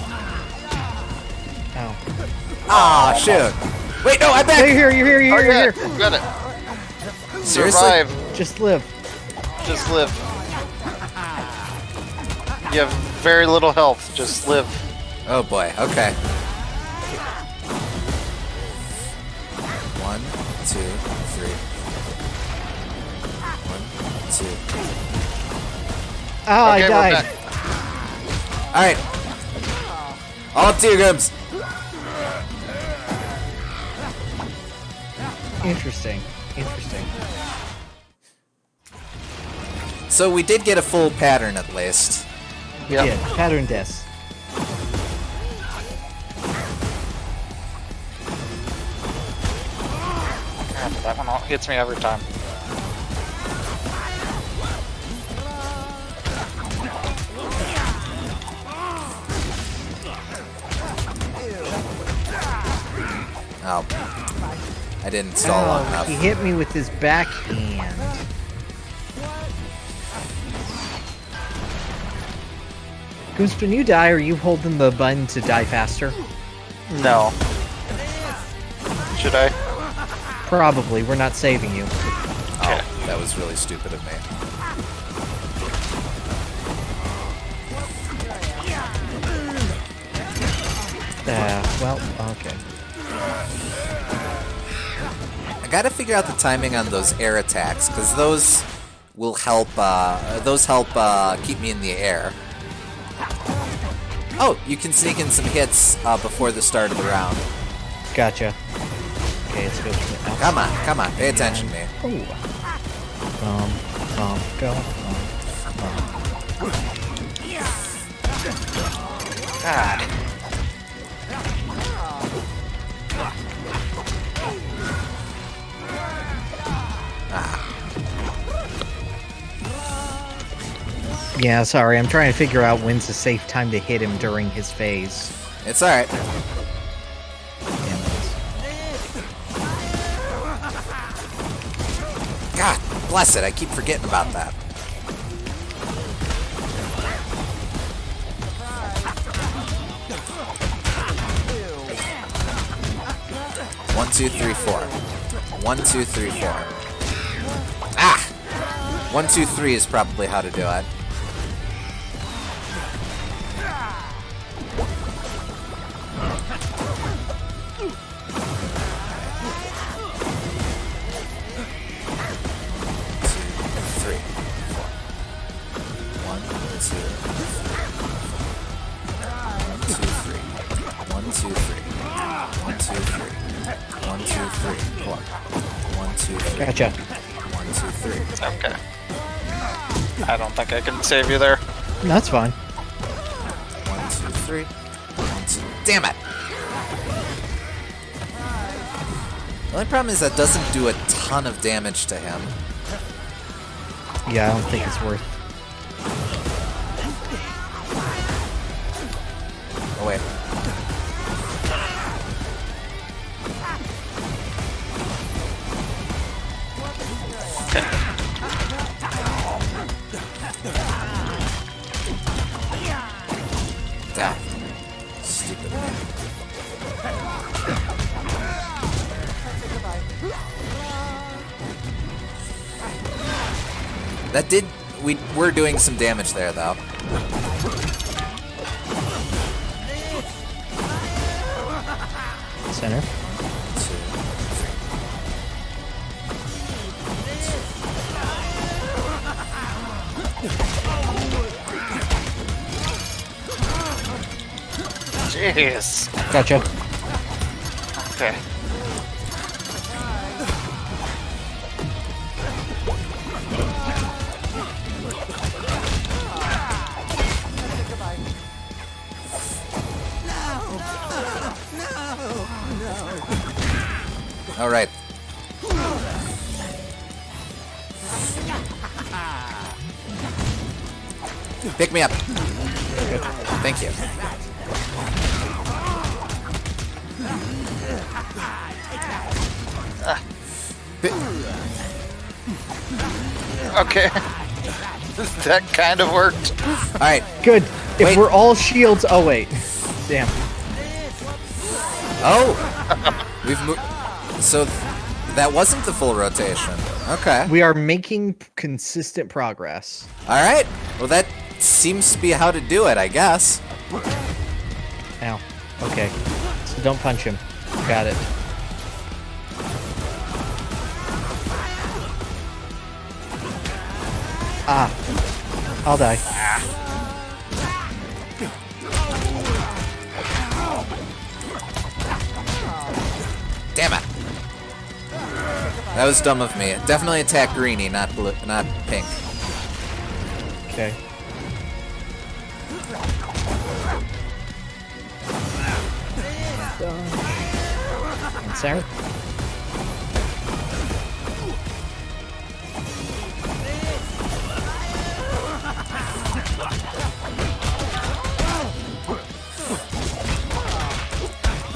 Oh. Aw, shoot. Wait, no, I'm back. You're here, you're here, Oh, you're yeah, here. you got it. Seriously? Survive. Just live. Just live. You have very little health. Just live. Oh boy, okay. 1, 2, 3. 1, 2. Ah, Okay, I we're died. back. Alright. All up to you, Gums. Interesting. Interesting. So we did get a full pattern at least. We Yep. did. Pattern deaths. God, that one hits me every time. Oh. I didn't stall long enough. He hit me with his backhand. Goose, when you die, are you holding the button to die faster? No. Should I? Probably. We're not saving you. Oh, that was really stupid of me. Well, okay. I gotta figure out the timing on those air attacks, because those will help, keep me in the air. Oh, you can sneak in some hits before the start of the round. Gotcha. Okay, let's go for it now. Come on, pay attention to me. Go. God. Yeah, sorry. I'm trying to figure out when's a safe time to hit him during his phase. It's alright. God bless it, I keep forgetting about that. One, two, three, four. 1, 2, 3, 4. Ah! 1, 2, 3 is probably how to do it. Gotcha. 1, 2, 3. Okay. I don't think I can save you there. That's fine. 1, 2, 3. 1, 2. Damn it! The only problem is that doesn't do a ton of damage to him. Yeah, I don't think it's worth. Oh wait. Damn. Stupid man. That did... We were doing some damage there, though. Center. 2, 3. Jeez. Gotcha. Okay. All right. Pick me up. Good. Thank you. Okay. That kind of worked. All right. Good. If Wait. we're all shields. Oh wait. Damn. Oh, we've moved. So that wasn't the full rotation. Okay. We are making consistent progress. All right. Well, that seems to be how to do it, I guess. Ow. Okay. So don't punch him. Got it. Ah. I'll die. Damn it. That was dumb of me. Definitely attack Greenie, not blue, not pink. Okay. And Sarah?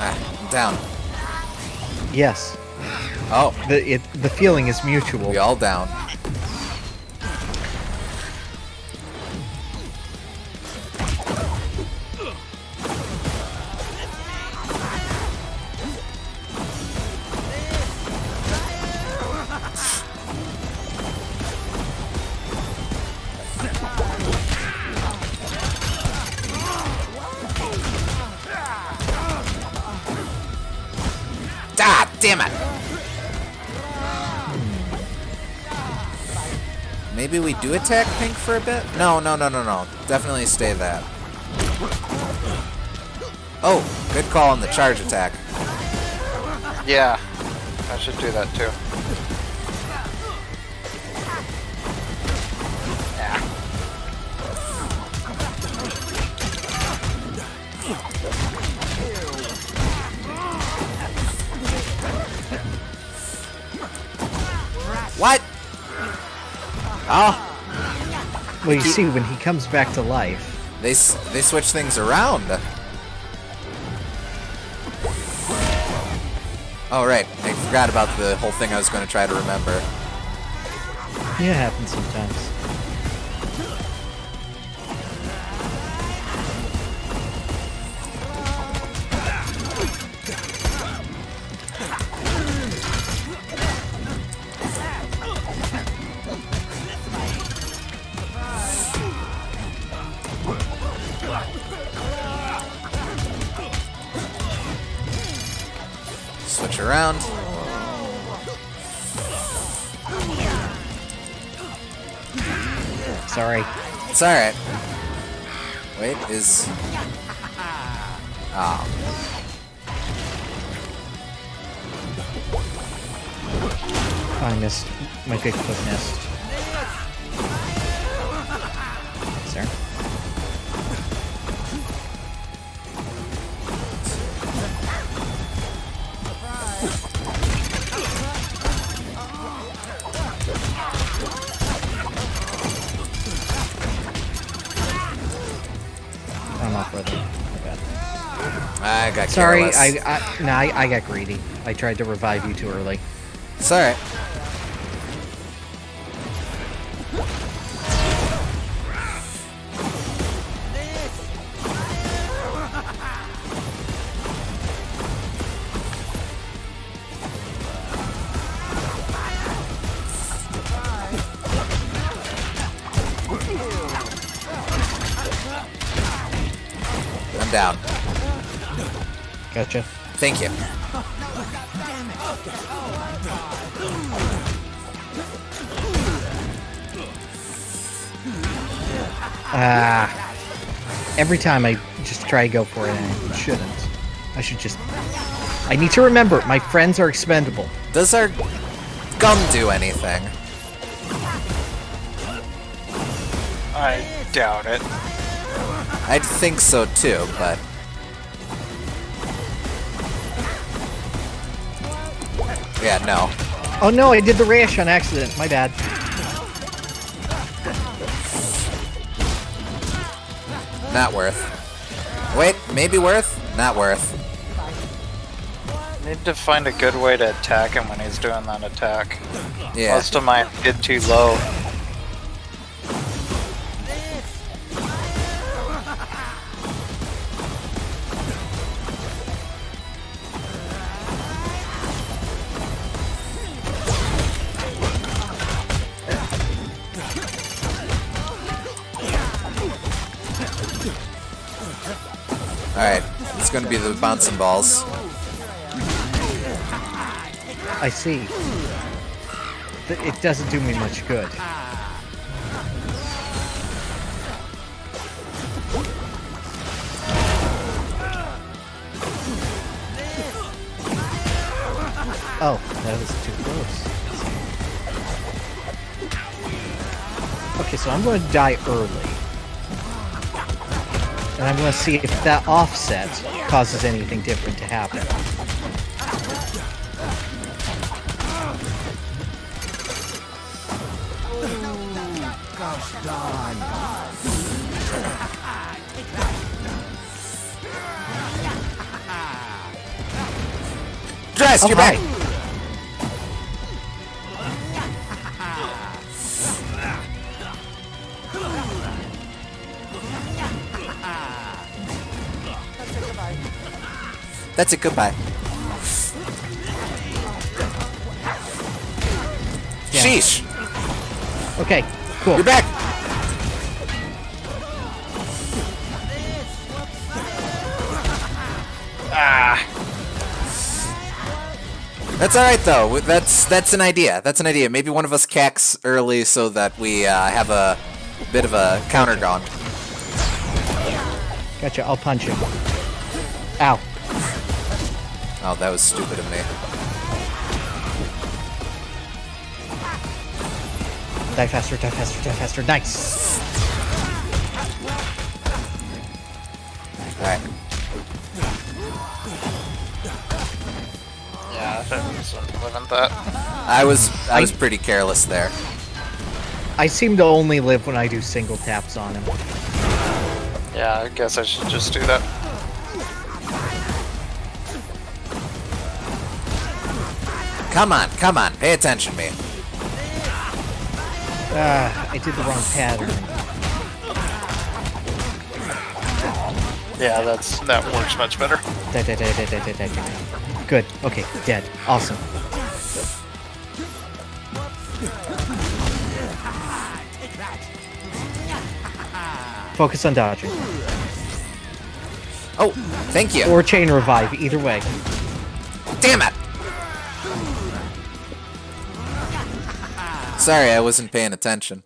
I'm down. Yes. Oh, The feeling is mutual. we all down. Ah, damn it! Maybe we do attack pink for a bit? No. Definitely stay that. Oh, good call on the charge attack. Yeah, I should do that too. What? Oh, Well, you see, when he comes back to life. they switch things around. Oh, right. I forgot about the whole thing I was going to try to remember. Yeah, it happens sometimes. Switch around. Sorry. It's alright. Wait, is... Oh. I missed. My Bigfoot missed. Sarah? I'm off with it. My bad. I got Sorry, careless. I got greedy. I tried to revive you too early. It's alright. I'm down. Gotcha. Thank you. Every time I just try to go for it, and I shouldn't. I should just... I need to remember, my friends are expendable. Does our gum do anything? I doubt it. I'd think so too, but... Yeah, no. Oh no, I did the rash on accident. My bad. Not worth. Wait, maybe worth? Not worth. Need to find a good way to attack him when he's doing that attack. Yeah. Most of mine get too low. Alright, it's gonna be the bouncing balls. I see. It doesn't do me much good. Oh, that was too close. Okay, so I'm going to die early. And I'm going to see if that offset causes anything different to happen. Gosh darn. Dress, Oh, you're hi. back! That's it, goodbye. Yeah. Sheesh! Okay, cool. You're back! Ah! That's alright though. That's an idea. That's an idea. Maybe one of us cacks early so that we have a bit of a counter going. Gotcha, I'll punch him. Ow. Oh, that was stupid of me. Die faster, die faster, die faster. Nice! Alright. Yeah, that's living that. I was pretty careless there. I seem to only live when I do single taps on him. Yeah, I guess I should just do that. Come on, pay attention to me. I did the wrong pattern. Yeah, that works much better. Die, die, die, die, die, die, die. Good, okay, dead. Awesome. Focus on dodging. Oh, thank you. Or chain revive, either way. Damn it! Sorry, I wasn't paying attention.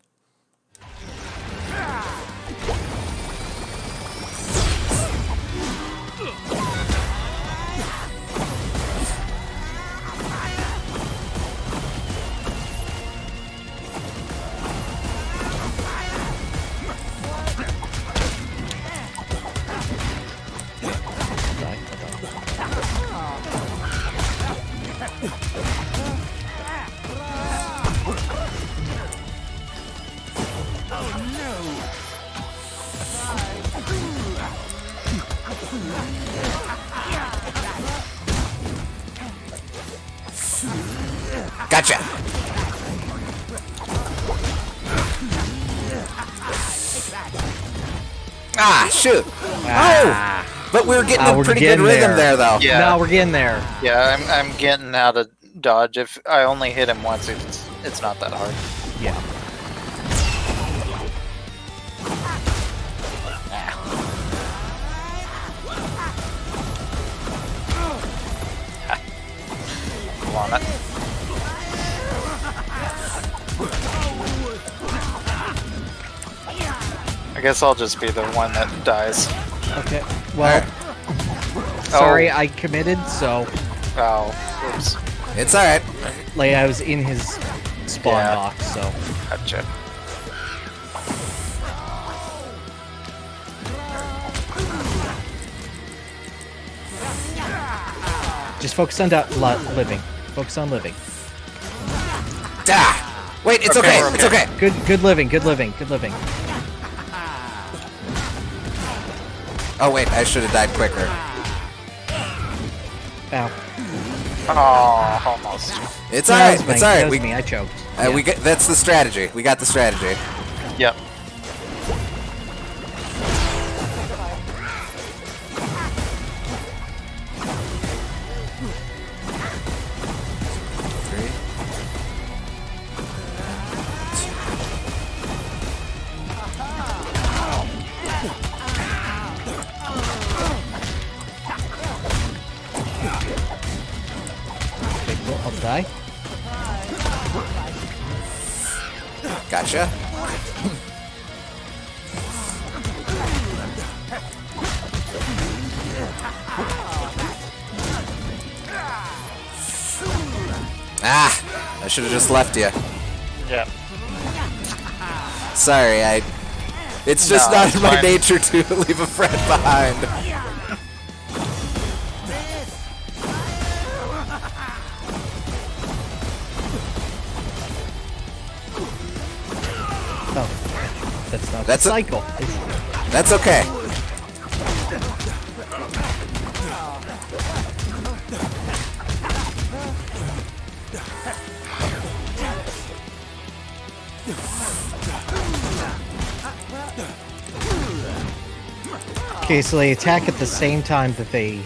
Gotcha. Ah, shoot. Ah. Oh! But we were getting a We're pretty getting good rhythm there. there, though. Yeah. Now we're getting there. Yeah, I'm getting how to dodge. If I only hit him once, it's not that hard. Yeah. Want it. I guess I'll just be the one that dies. Okay. Well, sorry, I committed, so Oh, oops. It's alright. like I was in his spawn Yeah. box, so Gotcha. just focus on living. Focus on living. Ah! Wait, it's okay. we're It's okay. Good living. Good living. Good living. Oh wait, I should have died quicker. Ow. Oh, almost. It's alright. It's That alright. was We me. I choked. we get that's the strategy. We got the strategy. Yep. I'll die. Gotcha. Ah! I should have just left you. Yep. Sorry, it's just No, not it's in my fine. nature to leave a friend behind. Oh, that's not That's the a- cycle. That's okay. Okay, so they attack at the same time that they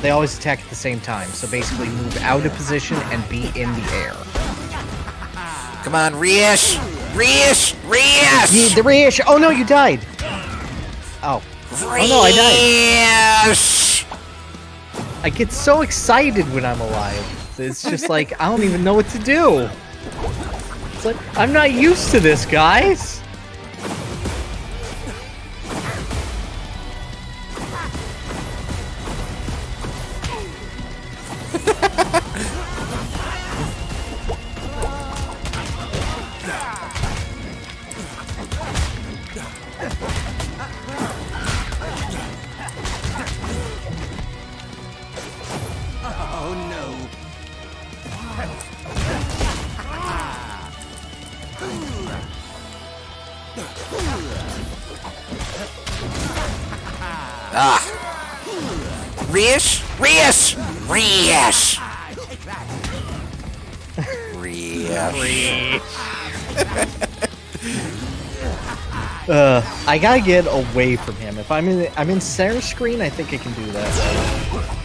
always attack at the same time. So basically, move out of position and be in the air. Come on, Reish! Reish! Reish! The Reish! Oh no, you died. Oh. Oh no, I died. Reish! I get so excited when I'm alive. It's just like I don't even know what to do. It's like I'm not used to this, guys. Ah! Reish! Reish! Reish! Reish. I gotta get away from him. If I'm in center screen, I think I can do that.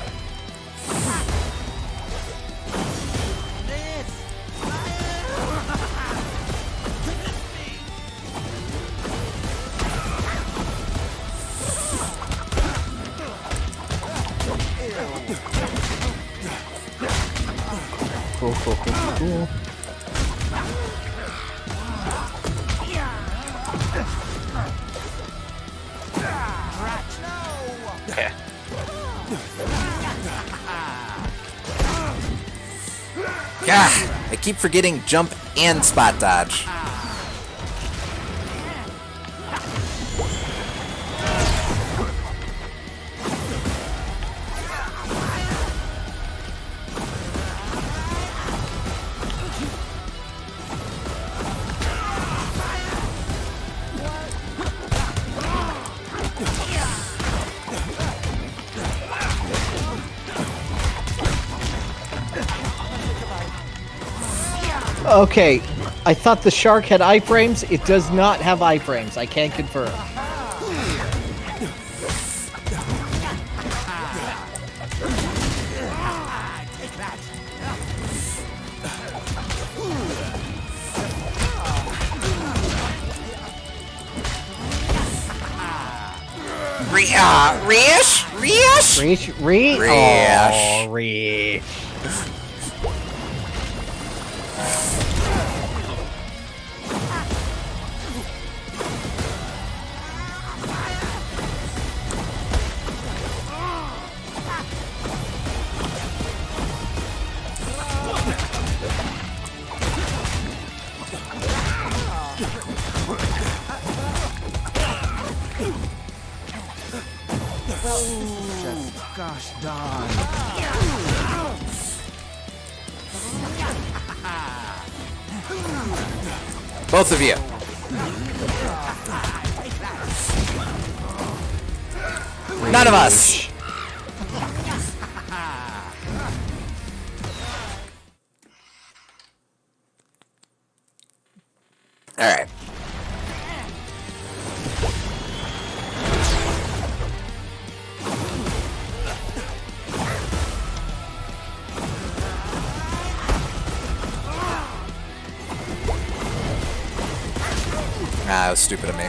Cool, cool, cool, cool, cool. Okay. Gah! I keep forgetting jump and spot dodge. Okay, I thought the shark had iframes. It does not have iframes. I can confirm. Reish? Reish? Reach. Reach. Oh, reach. Just gosh darn. Both of you. None of us. All right. Ah, that was stupid of me.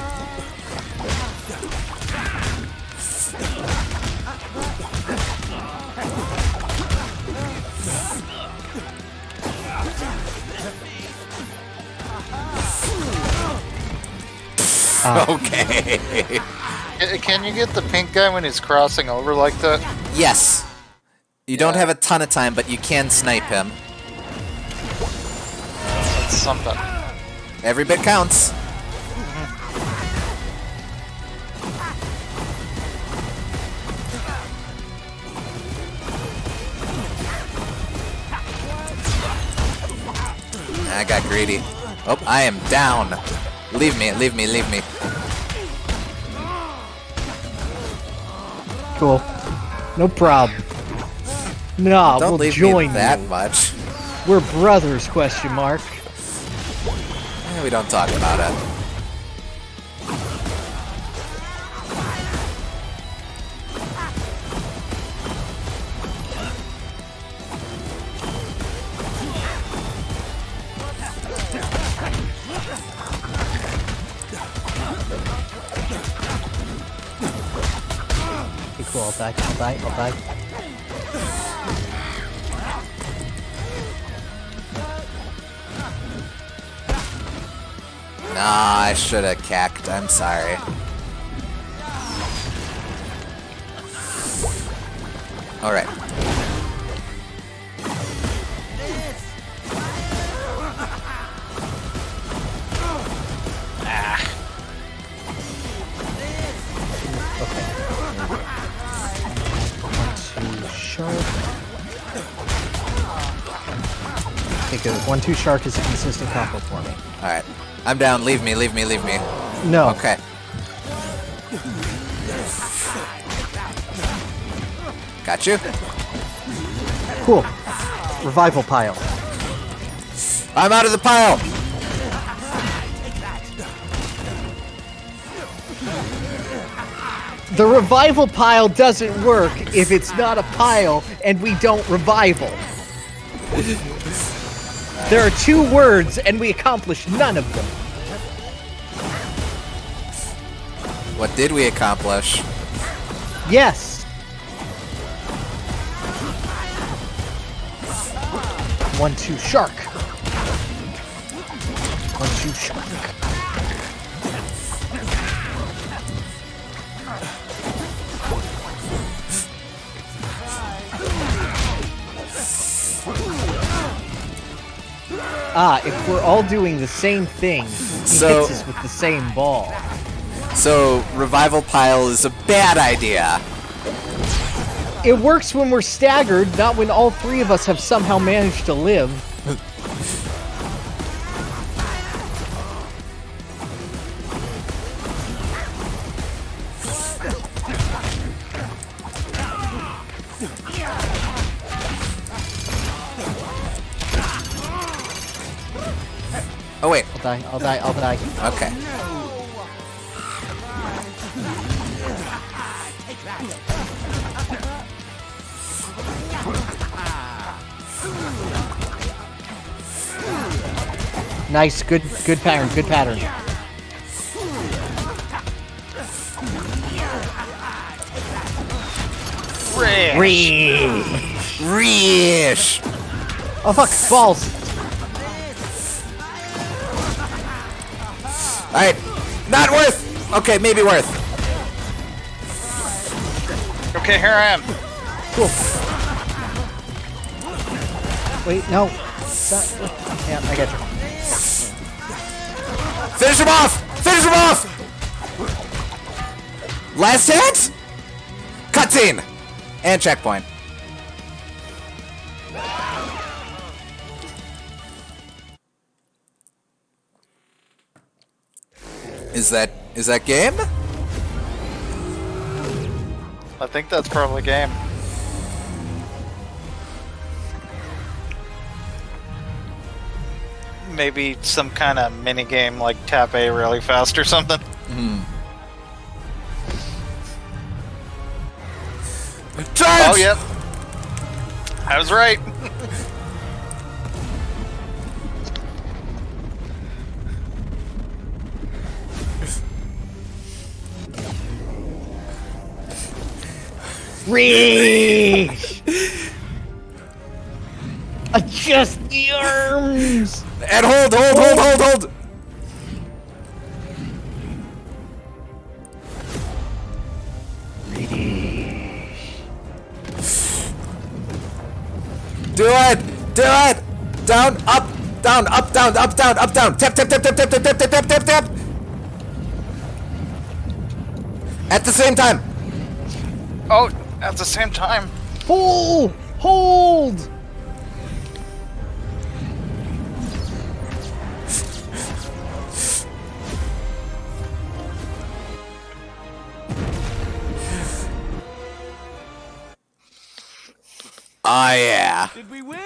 Okay. Can you get the pink guy when he's crossing over like that? Yes. You don't have a ton of time, but you can snipe him. That's something. Every bit counts. I got greedy. Oh, I am down. Leave me, leave me, leave me. Cool. No problem. Nah, Don't we'll leave join me that you. much. We're brothers, question mark. We don't talk about it. Okay, cool, I'll die, I'll die, I'll die. Nah, I should have cacked. I'm sorry. Alright. Okay, good. 1-2 shark is a consistent combo for me. Alright. I'm down. Leave me, leave me, leave me. No. Okay. Got you. Cool. Revival pile. I'm out of the pile. The revival pile doesn't work if it's not a pile and we don't revival. There are 2 words and we accomplish none of them. What did we accomplish? Yes. 1-2 shark. 1-2 shark. Ah, if we're all doing the same thing, he So- hits us with the same ball. So, revival pile is a bad idea. It works when we're staggered, not when all 3 of us have somehow managed to live. Oh, wait. I'll die, I'll die, I'll die. Okay. Nice, good pattern, good pattern. Reesh. Oh fuck, balls. Alright. Not worth. Okay, maybe worth. Okay, here I am. Cool. Wait, no. Yeah, I got you. Finish him off! Finish him off! Last hit? Cutscene! And checkpoint. Is that game? I think that's probably game. Maybe some kind of mini game like tap A really fast or something. Charge! Oh, yep. I was right. Reach! Adjust the arms! And hold! Do it! Down, up, down, up, down, up, down, up, down. Tap. At the same time. Oh, at the same time. Hold! Ah, yeah. Did we win?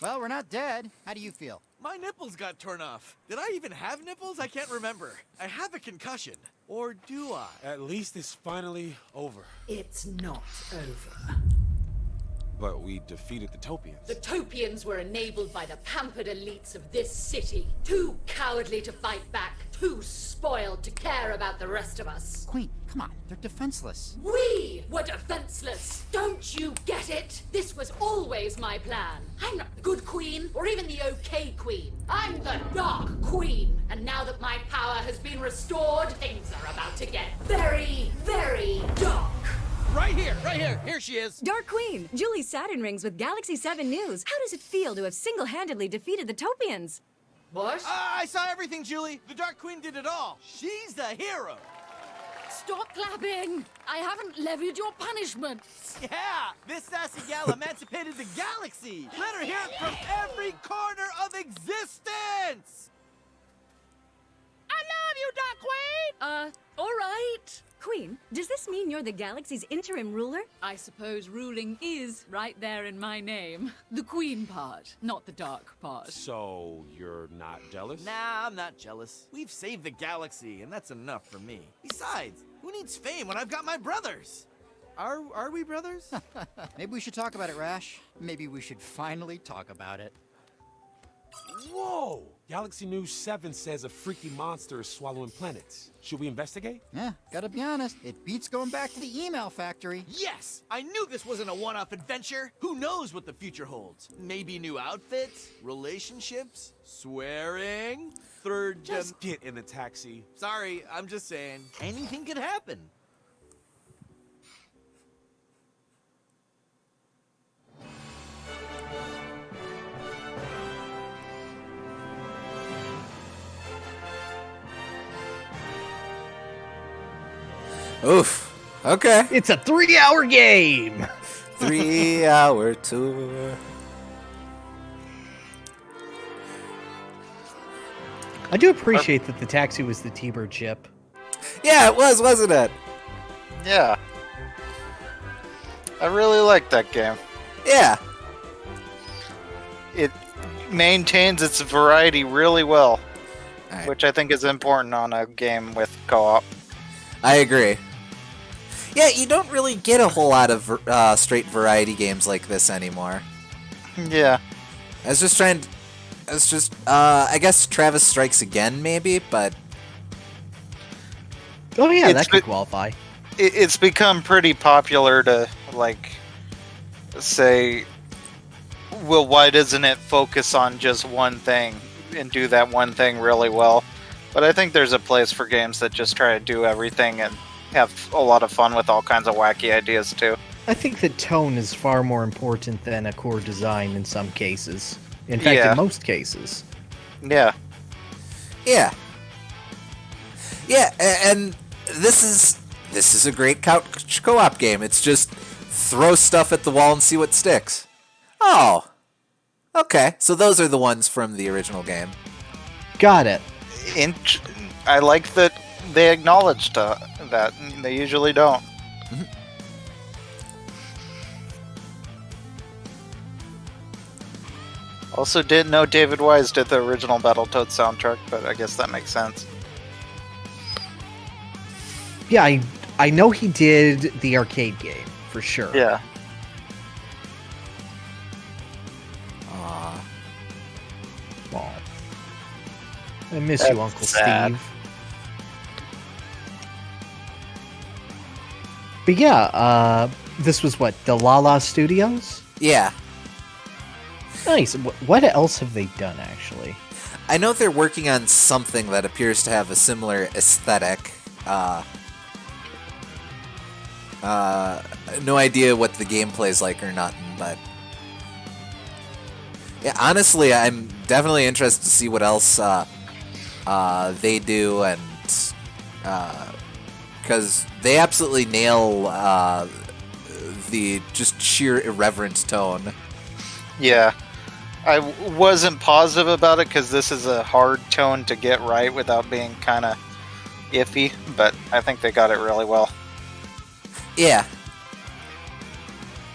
Well, we're not dead. How do you feel? My nipples got torn off. Did I even have nipples? I can't remember. I have a concussion. Or do I? At least it's finally over. It's not over. But we defeated the Topians. The Topians were enabled by the pampered elites of this city. Too cowardly to fight back. Too spoiled to care about the rest of us. Queen, come on. They're defenseless. We were defenseless. Don't you get it? This was always my plan. I'm not the good queen, or even the okay queen. I'm the dark queen. And now that my power has been restored, things are about to get very, very dark. Right here. Here she is. Dark Queen, Julie Saturn rings with Galaxy 7 News. How does it feel to have single-handedly defeated the Topians? What? I saw everything, Julie. The Dark Queen did it all. She's the hero. Stop clapping! I haven't levied your punishments. Yeah, this sassy gal emancipated the galaxy. Let her hear it from every corner of existence. I love you, Dark Queen. All right. Queen, does this mean you're the galaxy's interim ruler? I suppose ruling is right there in my name. The queen part, not the dark part. So, you're not jealous? Nah, I'm not jealous. We've saved the galaxy, and that's enough for me. Besides, who needs fame when I've got my brothers? Are we brothers? Maybe we should talk about it, Rash. Maybe we should finally talk about it. Whoa! Galaxy News 7 says a freaky monster is swallowing planets. Should we investigate? Yeah, gotta be honest. It beats going back to the email factory. Yes! I knew this wasn't a one-off adventure. Who knows what the future holds? Maybe new outfits, relationships, swearing, third Just get in the taxi. Sorry, I'm just saying. Anything could happen. Oof. Okay. It's a 3-hour game! 3-hour tour. I do appreciate that the taxi was the T-Bird ship. Yeah, it was, wasn't it? Yeah. I really like that game. Yeah. It maintains its variety really well, Alright. which I think is important on a game with co-op. I agree. Yeah, you don't really get a whole lot of straight variety games like this anymore. Yeah. I guess Travis Strikes Again, maybe, but... Oh yeah, It's that could the- qualify. It's become pretty popular to, like, say, well, why doesn't it focus on just one thing and do that one thing really well? But I think there's a place for games that just try to do everything and have a lot of fun with all kinds of wacky ideas, too. I think that tone is far more important than a core design in some cases. In fact, Yeah. in most cases. Yeah. Yeah. Yeah, and this is a great couch co-op game. It's just throw stuff at the wall and see what sticks. Oh. Okay, so those are the ones from the original game. Got it. I like that they acknowledged that. They usually don't. Also, didn't know David Wise did the original Battletoads soundtrack, but I guess that makes sense. Yeah, I know he did the arcade game for sure. Yeah. Well, I miss That's you, Uncle sad. Steve. But yeah, this was what, Dlala Studios? Yeah. Nice. What else have they done, actually? I know they're working on something that appears to have a similar aesthetic. No idea what the gameplay's like or nothing, but yeah, honestly, I'm definitely interested to see what else they do, and because they absolutely nail the just sheer irreverent tone. Yeah. I wasn't positive about it because this is a hard tone to get right without being kind of iffy, but I think they got it really well. Yeah.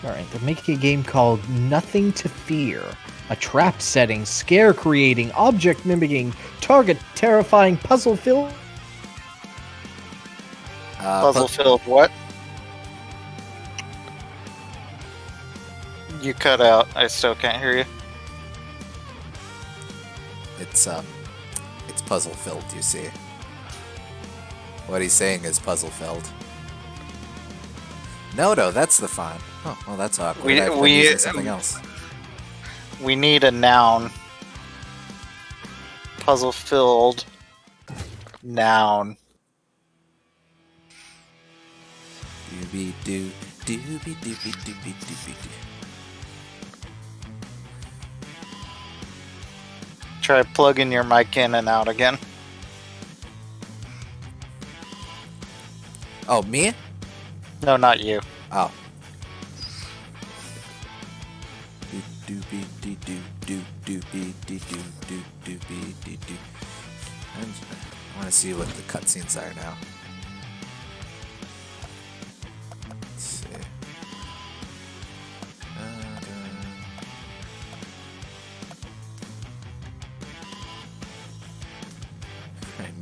Alright, they're making a game called Nothing to Fear. A trap setting, scare creating, object mimicking, target terrifying, puzzle filled. Puzzle filled what? You cut out. I still can't hear you. It's puzzle filled, you see. What he's saying is puzzle filled. No, that's the font. Oh, well, that's awkward. I've been using something else. We need a noun. Puzzle filled noun. Doobie doo, doobie doobie doobie doobie doo. Try plugging your mic in and out again. Oh, me? No, not you. Oh. Doobie dee doo doo doobie dee doo doo doobie dee doo. I want to see what the cutscenes are now. Let's see.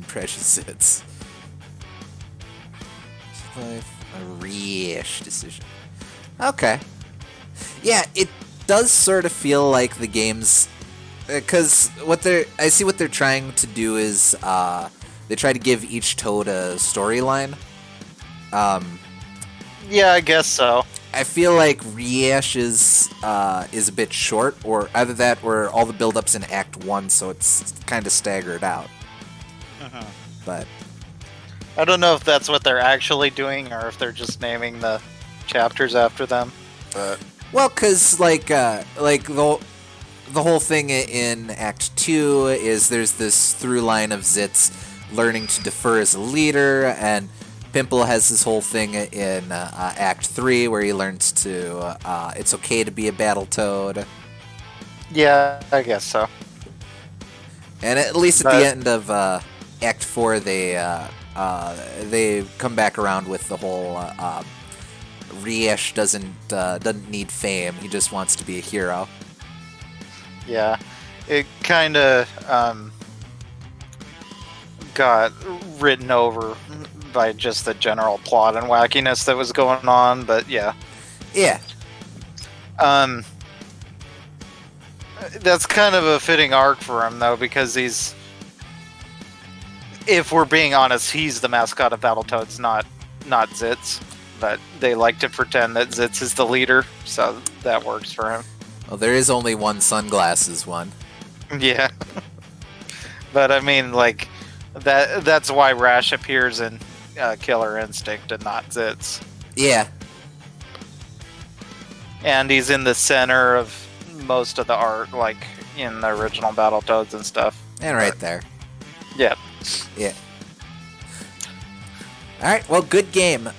Precious hits. Life, a rash decision. Okay. Yeah, it does sort of feel like the game's, because I see what they're trying to do is they try to give each Toad a storyline. Yeah, I guess so. I feel like Riesh is a bit short, or either that or all the build-ups in Act 1, so it's kind of staggered out. But I don't know if that's what they're actually doing or if they're just naming the chapters after them. But well, because like the whole thing in Act 2 is there's this through line of Zitz learning to defer as a leader, and Pimple has this whole thing in Act 3 where he learns to it's okay to be a Battletoad. yeah, I guess so. And at least at the end of Act 4, they come back around with the whole Riesh doesn't need fame. He just wants to be a hero. Yeah, it kind of got written over by just the general plot and wackiness that was going on. But yeah, that's kind of a fitting arc for him though, because he's, if we're being honest, he's the mascot of Battletoads, not Zitz. But they like to pretend that Zitz is the leader, so that works for him. Well, there is only one sunglasses one. Yeah. But I mean, like, that's why Rash appears in Killer Instinct and not Zitz. Yeah. And he's in the center of most of the art, like in the original Battletoads and stuff. And right there. Yeah. Yeah. Alright, well, good game.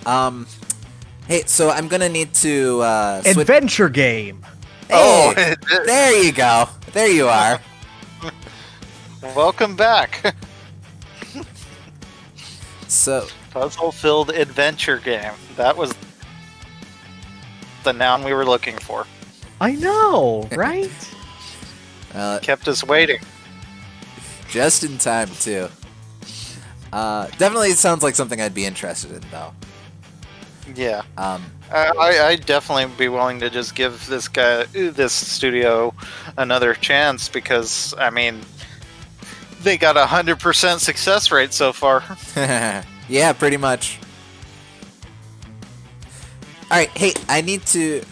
Hey, so I'm gonna need to Adventure game. Hey, there you go. There you are. So, Puzzle-filled adventure game. That was the noun we were looking for. I know, right? Kept us waiting. just in time, too. Definitely sounds like something I'd be interested in, though. Yeah. I'd definitely be willing to just give this studio another chance because, I mean, they got 100% success rate so far. Yeah, pretty much. Alright, hey, I need to,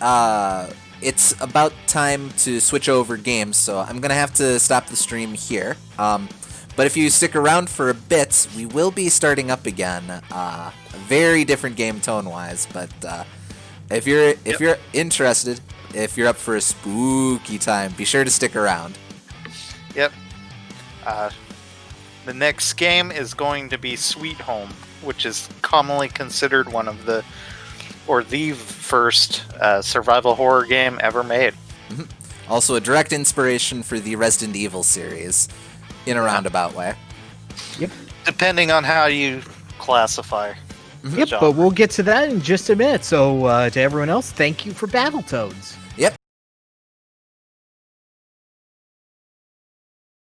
it's about time to switch over games, so I'm gonna have to stop the stream here. But if you stick around for a bit, we will be starting up again. A very different game tone-wise, but if you're interested, if you're up for a spooky time, be sure to stick around. Yep. The next game is going to be Sweet Home, which is commonly considered one of the first survival horror game ever made. Mm-hmm. Also a direct inspiration for the Resident Evil series, in a roundabout way. Yep. Depending on how you classify. Yep, but we'll get to that in just a minute. So to everyone else, thank you for Battletoads. Yep.